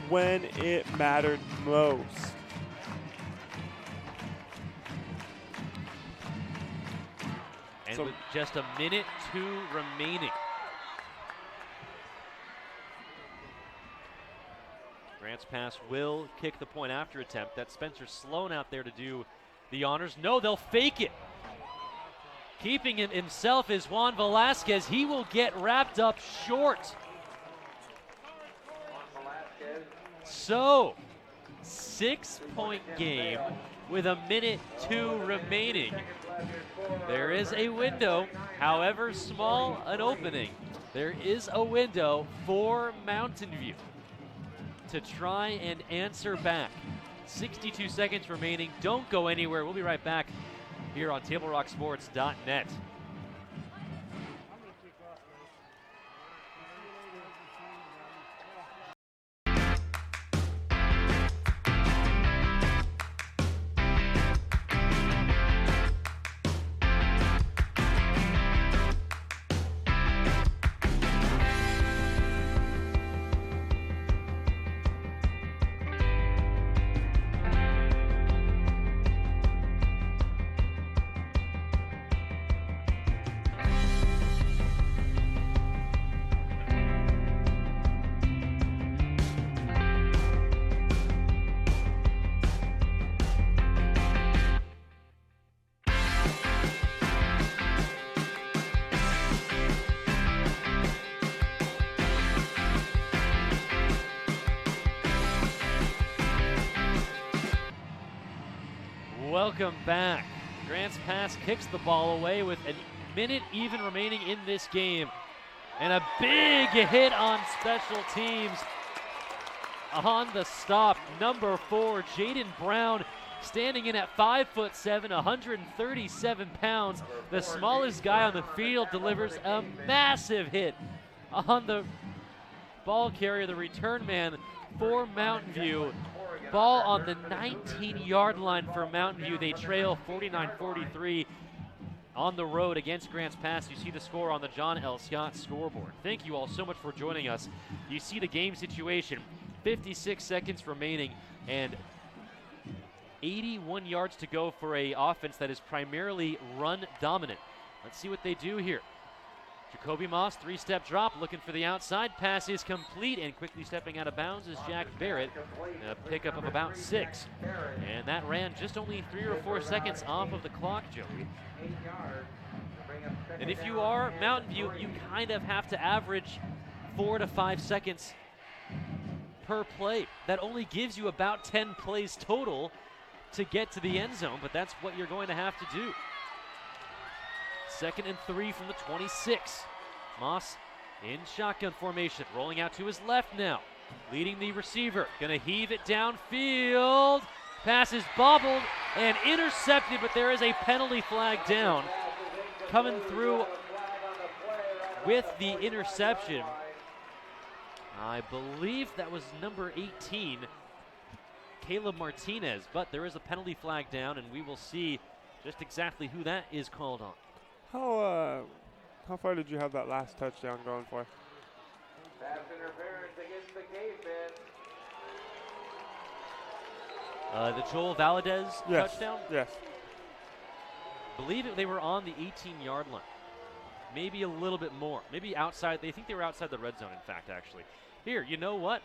Speaker 10: when it mattered most.
Speaker 2: And with just a minute 2 remaining. Grants Pass will kick the point after attempt. That's Spencer Sloan out there to do the honors. No, they'll fake it. Keeping it himself is Juan Velasquez. He will get wrapped up short. So, 6-point game with a minute 2 remaining. There is a window, however small an opening, there is a window for Mountain View to try and answer back. 62 seconds remaining. Don't go anywhere. We'll be right back here on TableRockSports.net. Welcome back. Grants Pass kicks the ball away with a minute even remaining in this game. And a big hit on special teams. On the stop, number 4, Jaden Brown, standing in at 5'7", 137 pounds. The smallest guy on the field delivers a massive hit on the ball carrier, the return man for Mountain View. Ball on the 19-yard line for Mountain View. They trail 49-43 on the road against Grants Pass. You see the score on the John L. Scott scoreboard. Thank you all so much for joining us. You see the game situation. 56 seconds remaining and 81 yards to go for an offense that is primarily run dominant. Let's see what they do here. Jacoby Moss, 3-step drop, looking for the outside. Pass is complete, and quickly stepping out of bounds is Jack Barrett. A pickup of about 6. And that ran just only 3 or 4 seconds off of the clock, Joey. And if you are Mountain View, you kind of have to average 4 to 5 seconds per play. That only gives you about 10 plays total to get to the end zone, but that's what you're going to have to do. 2nd and 3 from the 26. Moss in shotgun formation, rolling out to his left now. Leading the receiver, gonna heave it downfield. Pass is bobbled and intercepted, but there is a penalty flag down. Coming through with the interception, I believe that was number 18, Caleb Martinez, but there is a penalty flag down, and we will see just exactly who that is called on.
Speaker 10: How far did you have that last touchdown going for?
Speaker 1: Pass interference against the Cavemen.
Speaker 2: The Joel Valadez touchdown?
Speaker 10: Yes.
Speaker 2: Believe it, they were on the 18-yard line. Maybe a little bit more. Maybe outside. They think they were outside the red zone, in fact, actually. Here, you know what?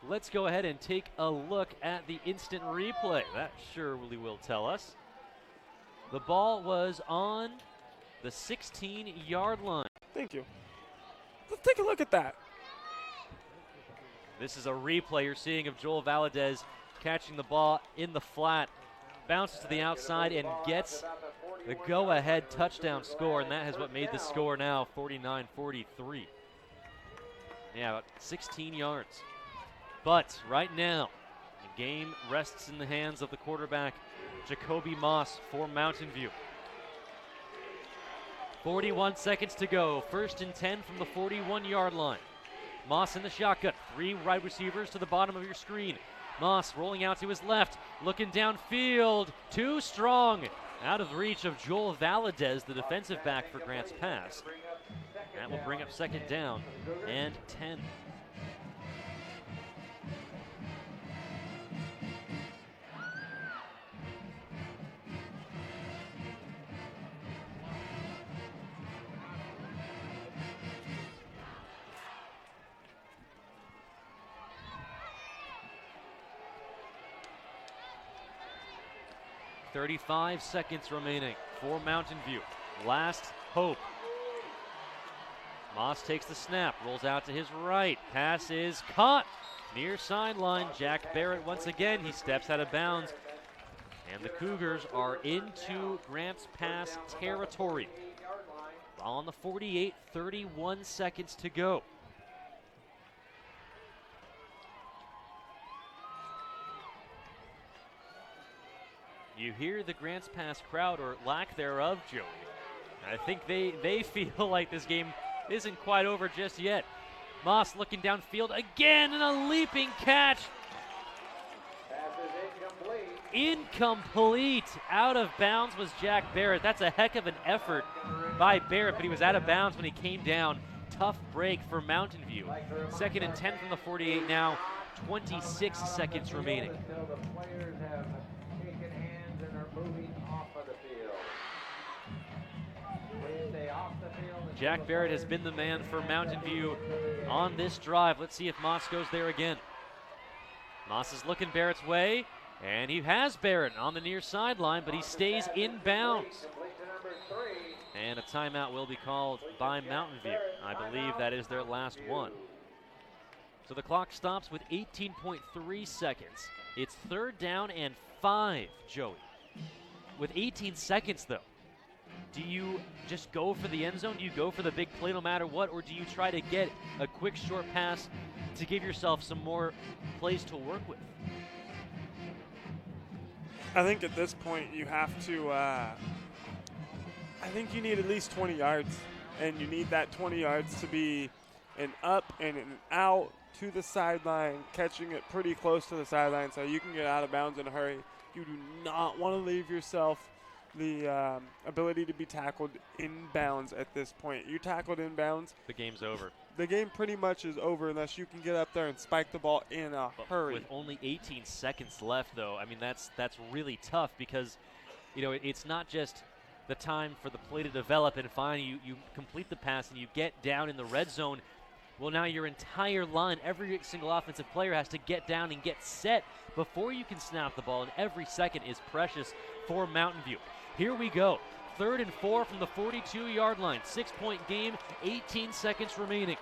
Speaker 2: Let's go ahead and take a look at the instant replay. That surely will tell us. The ball was on the 16-yard line.
Speaker 10: Thank you. Let's take a look at that.
Speaker 2: This is a replay you're seeing of Joel Valadez catching the ball in the flat, bounces to the outside and gets the go-ahead touchdown score, and that is what made the score now 49-43. Yeah, about 16 yards. But right now, the game rests in the hands of the quarterback, Jacoby Moss for Mountain View. 41 seconds to go. 1st and 10 from the 41-yard line. Moss in the shotgun. 3 wide receivers to the bottom of your screen. Moss rolling out to his left, looking downfield. Too strong. Out of reach of Joel Valadez, the defensive back for Grants Pass. That will bring up 2nd down and 10. .35 seconds remaining for Mountain View. Last hope. Moss takes the snap, rolls out to his right. Pass is caught near sideline. Jack Barrett once again, he steps out of bounds. And the Cougars are into Grants Pass territory. On the 48, 31 seconds to go. You hear the Grants Pass crowd, or lack thereof, Joey. I think they feel like this game isn't quite over just yet. Moss looking downfield again, and a leaping catch. Incomplete. Out of bounds was Jack Barrett. That's a heck of an effort by Barrett, but he was out of bounds when he came down. Tough break for Mountain View. 2nd and 10 from the 48 now. 26 seconds remaining. Jack Barrett has been the man for Mountain View on this drive. Let's see if Moss goes there again. Moss is looking Barrett's way, and he has Barrett on the near sideline, but he stays in bounds. And a timeout will be called by Mountain View. I believe that is their last one. So the clock stops with 18.3 seconds. It's 3rd down and 5, Joey. With 18 seconds, though, do you just go for the end zone? Do you go for the big play no matter what? Or do you try to get a quick short pass to give yourself some more plays to work with?
Speaker 10: I think at this point you have to, I think you need at least 20 yards. And you need that 20 yards to be an up and an out to the sideline, catching it pretty close to the sideline so you can get out of bounds in a hurry. You do not want to leave yourself the ability to be tackled in bounds at this point. You tackled in bounds,
Speaker 2: the game's over.
Speaker 10: The game pretty much is over unless you can get up there and spike the ball in a hurry.
Speaker 2: With only 18 seconds left, though, I mean, that's really tough because, you know, it's not just the time for the play to develop and finally you complete the pass and you get down in the red zone. Well, now your entire line, every single offensive player has to get down and get set before you can snap the ball, and every second is precious for Mountain View. Here we go. 3rd and 4 from the 42-yard line. 6-point game, 18 seconds remaining.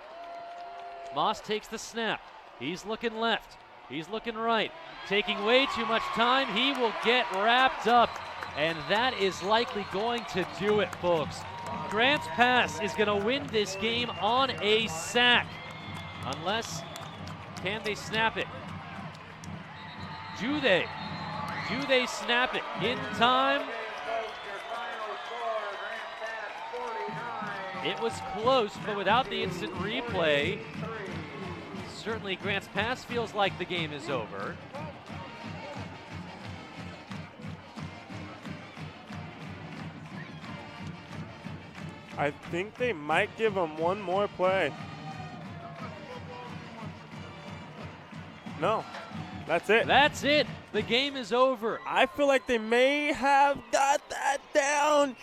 Speaker 2: Moss takes the snap. He's looking left. He's looking right. Taking way too much time. He will get wrapped up, and that is likely going to do it, folks. Grants Pass is going to win this game on a sack. Unless, can they snap it? Do they? Do they snap it in time? It was close, but without the instant replay, certainly Grants Pass feels like the game is over.
Speaker 10: I think they might give him one more play. No, that's it.
Speaker 2: That's it. The game is over.
Speaker 10: I feel like they may have got that down.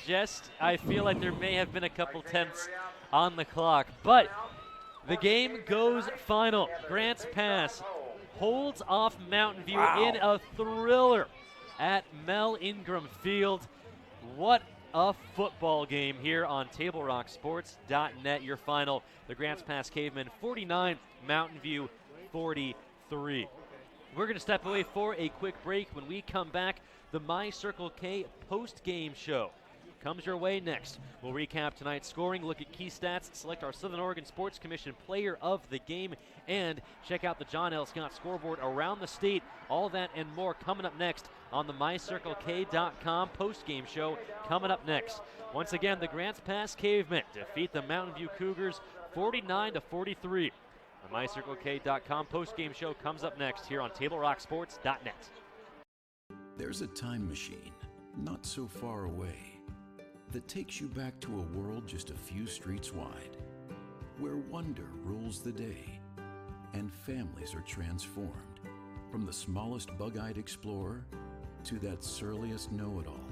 Speaker 2: I feel like there may have been a couple tenths on the clock, but the game goes final. Grants Pass holds off Mountain View in a thriller at Mel Ingram Field. What a football game here on TableRockSports.net. Your final, the Grants Pass Cavemen 49, Mountain View 43. We're going to step away for a quick break. When we come back, the My Circle K post-game show comes your way next. We'll recap tonight's scoring, look at key stats, select our Southern Oregon Sports Commission player of the game, and check out the John L. Scott scoreboard around the state. All that and more coming up next on the MyCircleK.com post-game show coming up next. Once again, the Grants Pass Cavemen defeat the Mountain View Cougars 49-43. The MyCircleK.com post-game show comes up next here on TableRockSports.net.
Speaker 20: There's a time machine not so far away that takes you back to a world just a few streets wide, where wonder rules the day and families are transformed, from the smallest bug-eyed explorer to that surliest know-it-all.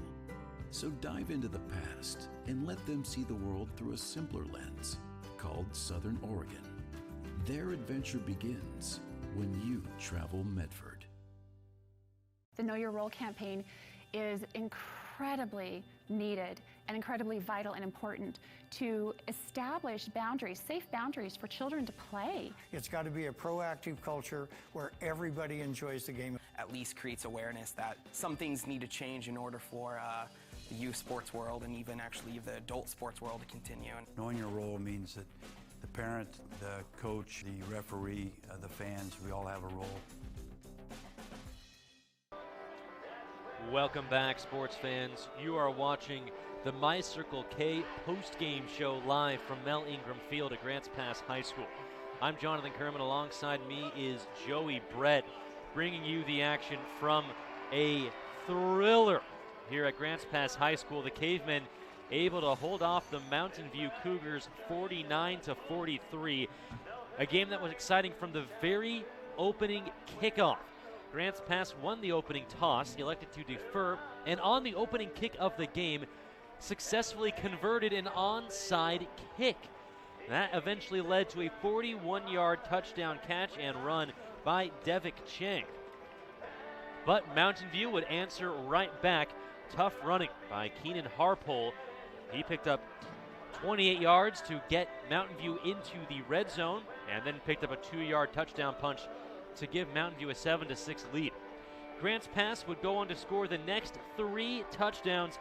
Speaker 20: So dive into the past and let them see the world through a simpler lens called Southern Oregon. Their adventure begins when you travel Medford.
Speaker 19: The Know Your Role campaign is incredibly needed and incredibly vital and important to establish boundaries, safe boundaries for children to play.
Speaker 21: It's got to be a proactive culture where everybody enjoys the game.
Speaker 17: At least creates awareness that some things need to change in order for the youth sports world and even actually the adult sports world to continue.
Speaker 18: Knowing your role means that the parent, the coach, the referee, the fans, we all have a role.
Speaker 2: Welcome back, sports fans. You are watching the My Circle K post-game show live from Mel Ingram Field at Grants Pass High School. I'm Jonathan Kerman. Alongside me is Joey Brett, bringing you the action from a thriller here at Grants Pass High School. The Cavemen able to hold off the Mountain View Cougars 49-43. A game that was exciting from the very opening kickoff. Grants Pass won the opening toss, elected to defer, and on the opening kick of the game, successfully converted an onside kick. That eventually led to a 41-yard touchdown catch and run by Devik Chang. But Mountain View would answer right back. Tough running by Keenan Harpole. He picked up 28 yards to get Mountain View into the red zone, and then picked up a 2-yard touchdown punch to give Mountain View a 7-6 lead. Grants Pass would go on to score the next 3 touchdowns.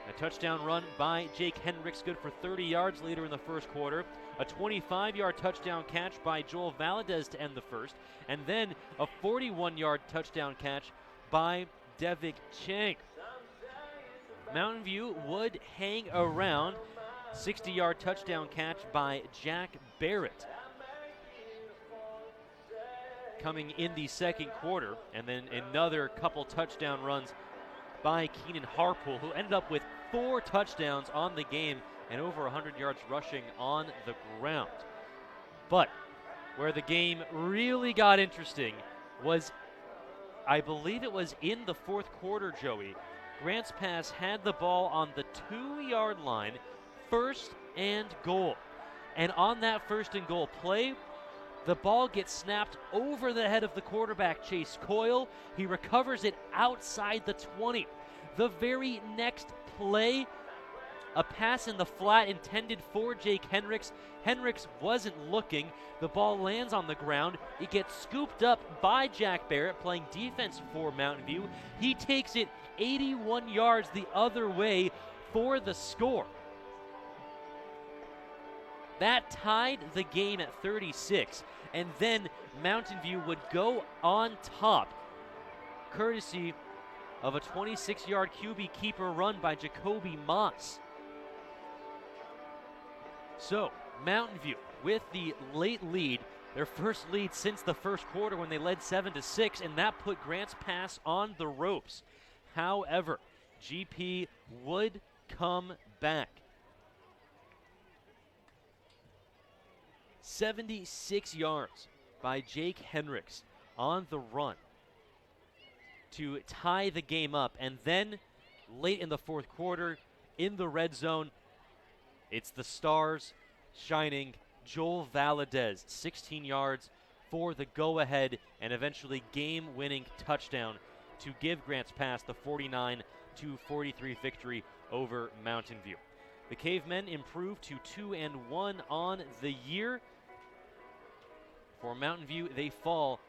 Speaker 2: A touchdown run by Jake Hendricks, good for 30 yards later in the first quarter. A 25-yard touchdown catch by Joel Valadez to end the first. And then a 41-yard touchdown catch by Devik Chang. Mountain View would hang around. 60-yard touchdown catch by Jack Barrett coming in the second quarter, and then another couple touchdown runs by Keenan Harpole, who ended up with 4 touchdowns on the game and over 100 yards rushing on the ground. But where the game really got interesting was, I believe it was in the fourth quarter, Joey. Grants Pass had the ball on the 2-yard line, 1st and goal. And on that 1st and goal play, the ball gets snapped over the head of the quarterback, Chase Coyle. He recovers it outside the 20. The very next play, a pass in the flat intended for Jake Hendricks. Hendricks wasn't looking. The ball lands on the ground. It gets scooped up by Jack Barrett, playing defense for Mountain View. He takes it 81 yards the other way for the score. That tied the game at 36, and then Mountain View would go on top, courtesy of a 26-yard QB keeper run by Jacoby Moss. So, Mountain View with the late lead, their first lead since the first quarter when they led 7-6, and that put Grants Pass on the ropes. However, GP would come back. 76 yards by Jake Hendricks on the run to tie the game up. And then late in the fourth quarter, in the red zone, it's the stars shining. Joel Valadez, 16 yards for the go-ahead and eventually game-winning touchdown to give Grants Pass the 49-43 victory over Mountain View. The Cavemen improved to 2-1 on the year, For Mountain View, they fall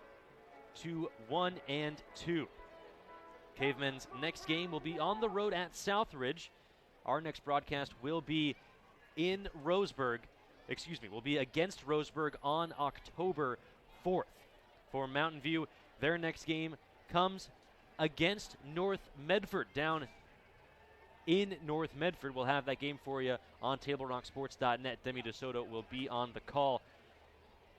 Speaker 2: to 1-2. Cavemen's next game will be on the road at Southridge. Our next broadcast will be in Roseburg. Will be against Roseburg on October 4th. For Mountain View, their next game comes against North Medford down in North Medford. We'll have that game for you on TableRockSports.net. Demi DeSoto will be on the call.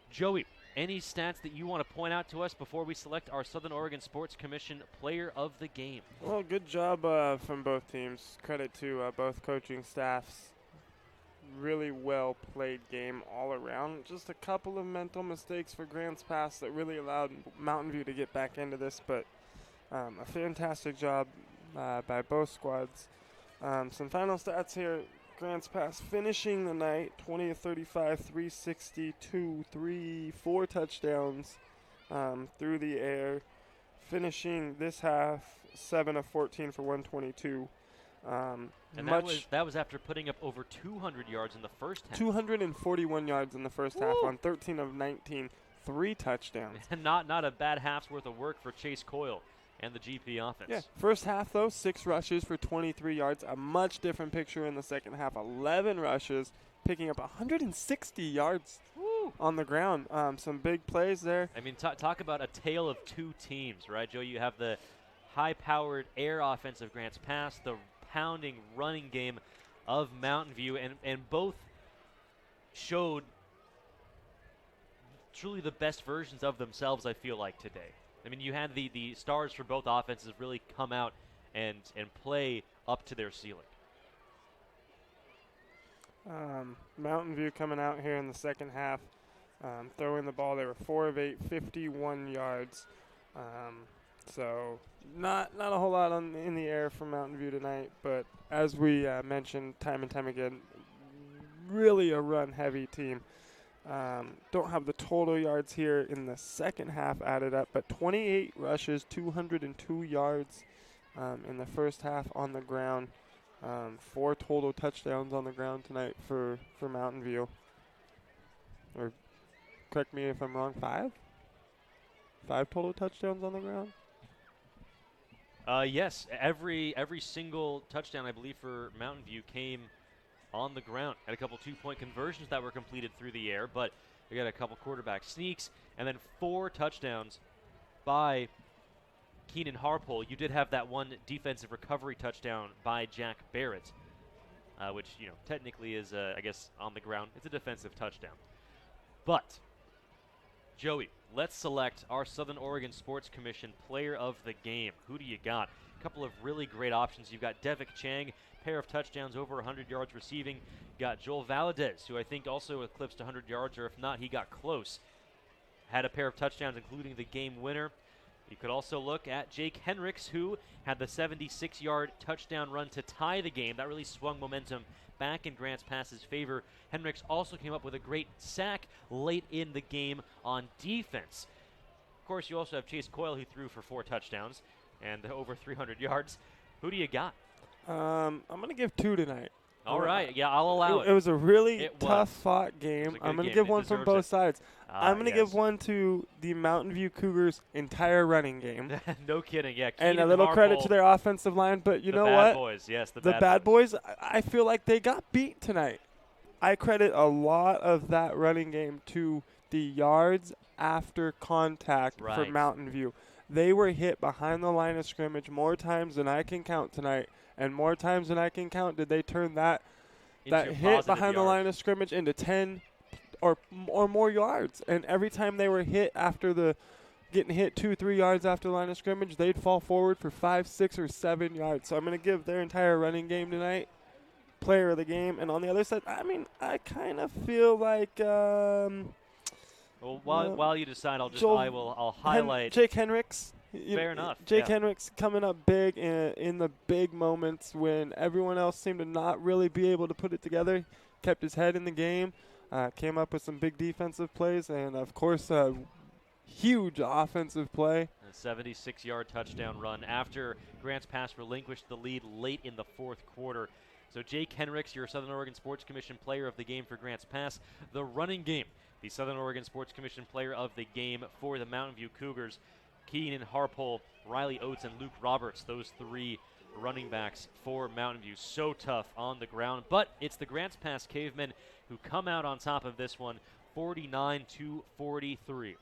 Speaker 2: Joey, any stats that you want to point out to us before we select our Southern Oregon Sports Commission player of the game?
Speaker 10: Well, good job from both teams. Credit to both coaching staffs. Really well played game all around. Just a couple of mental mistakes for Grants Pass that really allowed Mountain View to get back into this, but a fantastic job by both squads. Some final stats here. Grants Pass finishing the night 20 of 35, 362, 4 touchdowns through the air. Finishing this half 7 of 14 for 122.
Speaker 2: And that was after putting up over 200 yards in the first half.
Speaker 10: 241 yards in the first half on 13 of 19, 3 touchdowns.
Speaker 2: And not a bad half's worth of work for Chase Coyle and the GP offense.
Speaker 10: Yeah, first half, though, 6 rushes for 23 yards. A much different picture in the second half. 11 rushes, picking up 160 yards on the ground. Some big plays there.
Speaker 2: I mean, talk about a tale of two teams, right, Joe? You have the high-powered air offense of Grants Pass, the pounding running game of Mountain View, and both showed truly the best versions of themselves, I feel like, today. I mean, you had the stars for both offenses really come out and play up to their ceiling.
Speaker 10: Mountain View coming out here in the second half, throwing the ball. They were 4 of 8, 51 yards. So not a whole lot in the air for Mountain View tonight, but as we mentioned time and time again, really a run-heavy team. Don't have the total yards here in the second half added up, but 28 rushes, 202 yards in the first half on the ground. 4 total touchdowns on the ground tonight for Mountain View. Or correct me if I'm wrong, 5? 5 total touchdowns on the ground?
Speaker 2: Yes, every single touchdown, I believe, for Mountain View came on the ground. Had a couple 2-point conversions that were completed through the air, but we got a couple quarterback sneaks, and then 4 touchdowns by Keenan Harpole. You did have that one defensive recovery touchdown by Jack Barrett, which, technically is, I guess, on the ground. It's a defensive touchdown. But, Joey, let's select our Southern Oregon Sports Commission player of the game. Who do you got? A couple of really great options. You've got Devik Chang, pair of touchdowns, over 100 yards receiving. You got Joel Valadez, who I think also eclipsed 100 yards, or if not, he got close. Had a pair of touchdowns, including the game winner. You could also look at Jake Henricks, who had the 76-yard touchdown run to tie the game. That really swung momentum back in Grants Pass's favor. Henricks also came up with a great sack late in the game on defense. Of course, you also have Chase Coyle, who threw for 4 touchdowns and over 300 yards. Who do you got?
Speaker 10: I'm going to give 2 tonight.
Speaker 2: All right. Yeah, I'll allow it.
Speaker 10: It was a really tough-fought game. I'm going to give one from both sides. I'm going to give one to the Mountain View Cougars' entire running game.
Speaker 2: No kidding. Yeah.
Speaker 10: And a little credit to their offensive line. But you know what?
Speaker 2: The bad boys. Yes, the
Speaker 10: bad boys. I feel like they got beat tonight. I credit a lot of that running game to the yards after contact for Mountain View. They were hit behind the line of scrimmage more times than I can count tonight. And more times than I can count did they turn that hit behind the line of scrimmage into 10 or more yards. And every time they were hit after getting hit 2-3 yards after the line of scrimmage, they'd fall forward for 5, 6, or 7 yards. So I'm going to give their entire running game tonight player of the game. And on the other side, I mean, I kind of feel like
Speaker 2: well, while you decide, I'll highlight
Speaker 10: Jake Henricks.
Speaker 2: Fair enough.
Speaker 10: Jake Henricks coming up big in the big moments when everyone else seemed to not really be able to put it together. Kept his head in the game, came up with some big defensive plays, and, of course, a huge offensive play.
Speaker 2: A 76-yard touchdown run after Grants Pass relinquished the lead late in the fourth quarter. So Jake Henricks, your Southern Oregon Sports Commission player of the game for Grants Pass. The running game, the Southern Oregon Sports Commission player of the game for the Mountain View Cougars. Keenan Harpole, Riley Oates, and Luke Roberts, those 3 running backs for Mountain View. So tough on the ground, but it's the Grants Pass Cavemen who come out on top of this one, 49-43.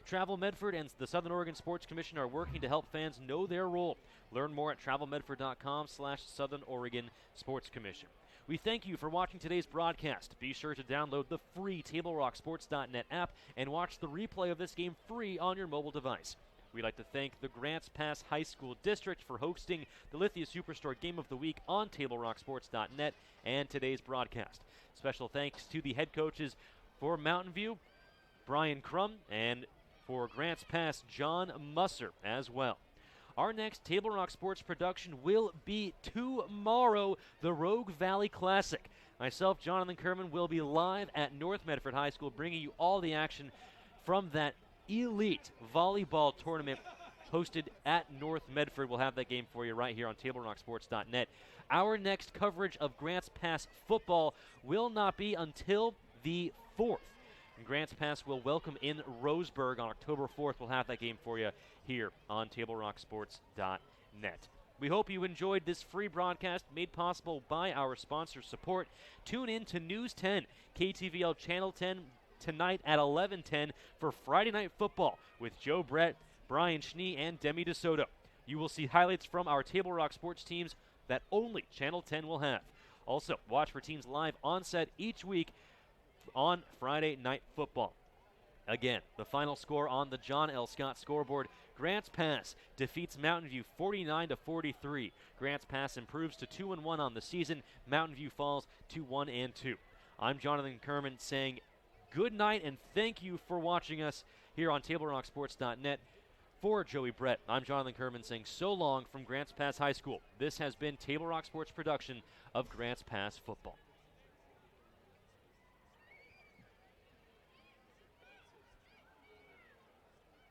Speaker 2: Travel Medford and the Southern Oregon Sports Commission are working to help fans know their role. Learn more at travelmedford.com/Southern Oregon Sports Commission. We thank you for watching today's broadcast. Be sure to download the free TableRockSports.net app and watch the replay of this game free on your mobile device. We'd like to thank the Grants Pass High School District for hosting the Lithia Superstore Game of the Week on TableRockSports.net and today's broadcast. Special thanks to the head coaches for Mountain View, Brian Crum, and for Grants Pass, John Musser as well. Our next Table Rock Sports production will be tomorrow, the Rogue Valley Classic. Myself, Jonathan Kerman, will be live at North Medford High School, bringing you all the action from that elite volleyball tournament hosted at North Medford. We'll have that game for you right here on TableRockSports.net. Our next coverage of Grants Pass football will not be until the 4th. And Grants Pass will welcome in Roseburg on October 4th. We'll have that game for you here on TableRockSports.net. We hope you enjoyed this free broadcast made possible by our sponsor support. Tune in to News 10, KTVL Channel 10, tonight at 11:10 for Friday Night Football with Joe Brett, Brian Schnee, and Demi DeSoto. You will see highlights from our Table Rock Sports teams that only Channel 10 will have. Also, watch for teams live on set each week on Friday Night Football. Again, the final score on the John L. Scott scoreboard: Grants Pass defeats Mountain View 49-43. Grants Pass improves to 2-1 on the season. Mountain View falls to 1-2. I'm Jonathan Kerman saying good night and thank you for watching us here on TableRockSports.net. For Joey Brett, I'm Jonathan Kerman saying so long from Grants Pass High School. This has been Table Rock Sports production of Grants Pass Football.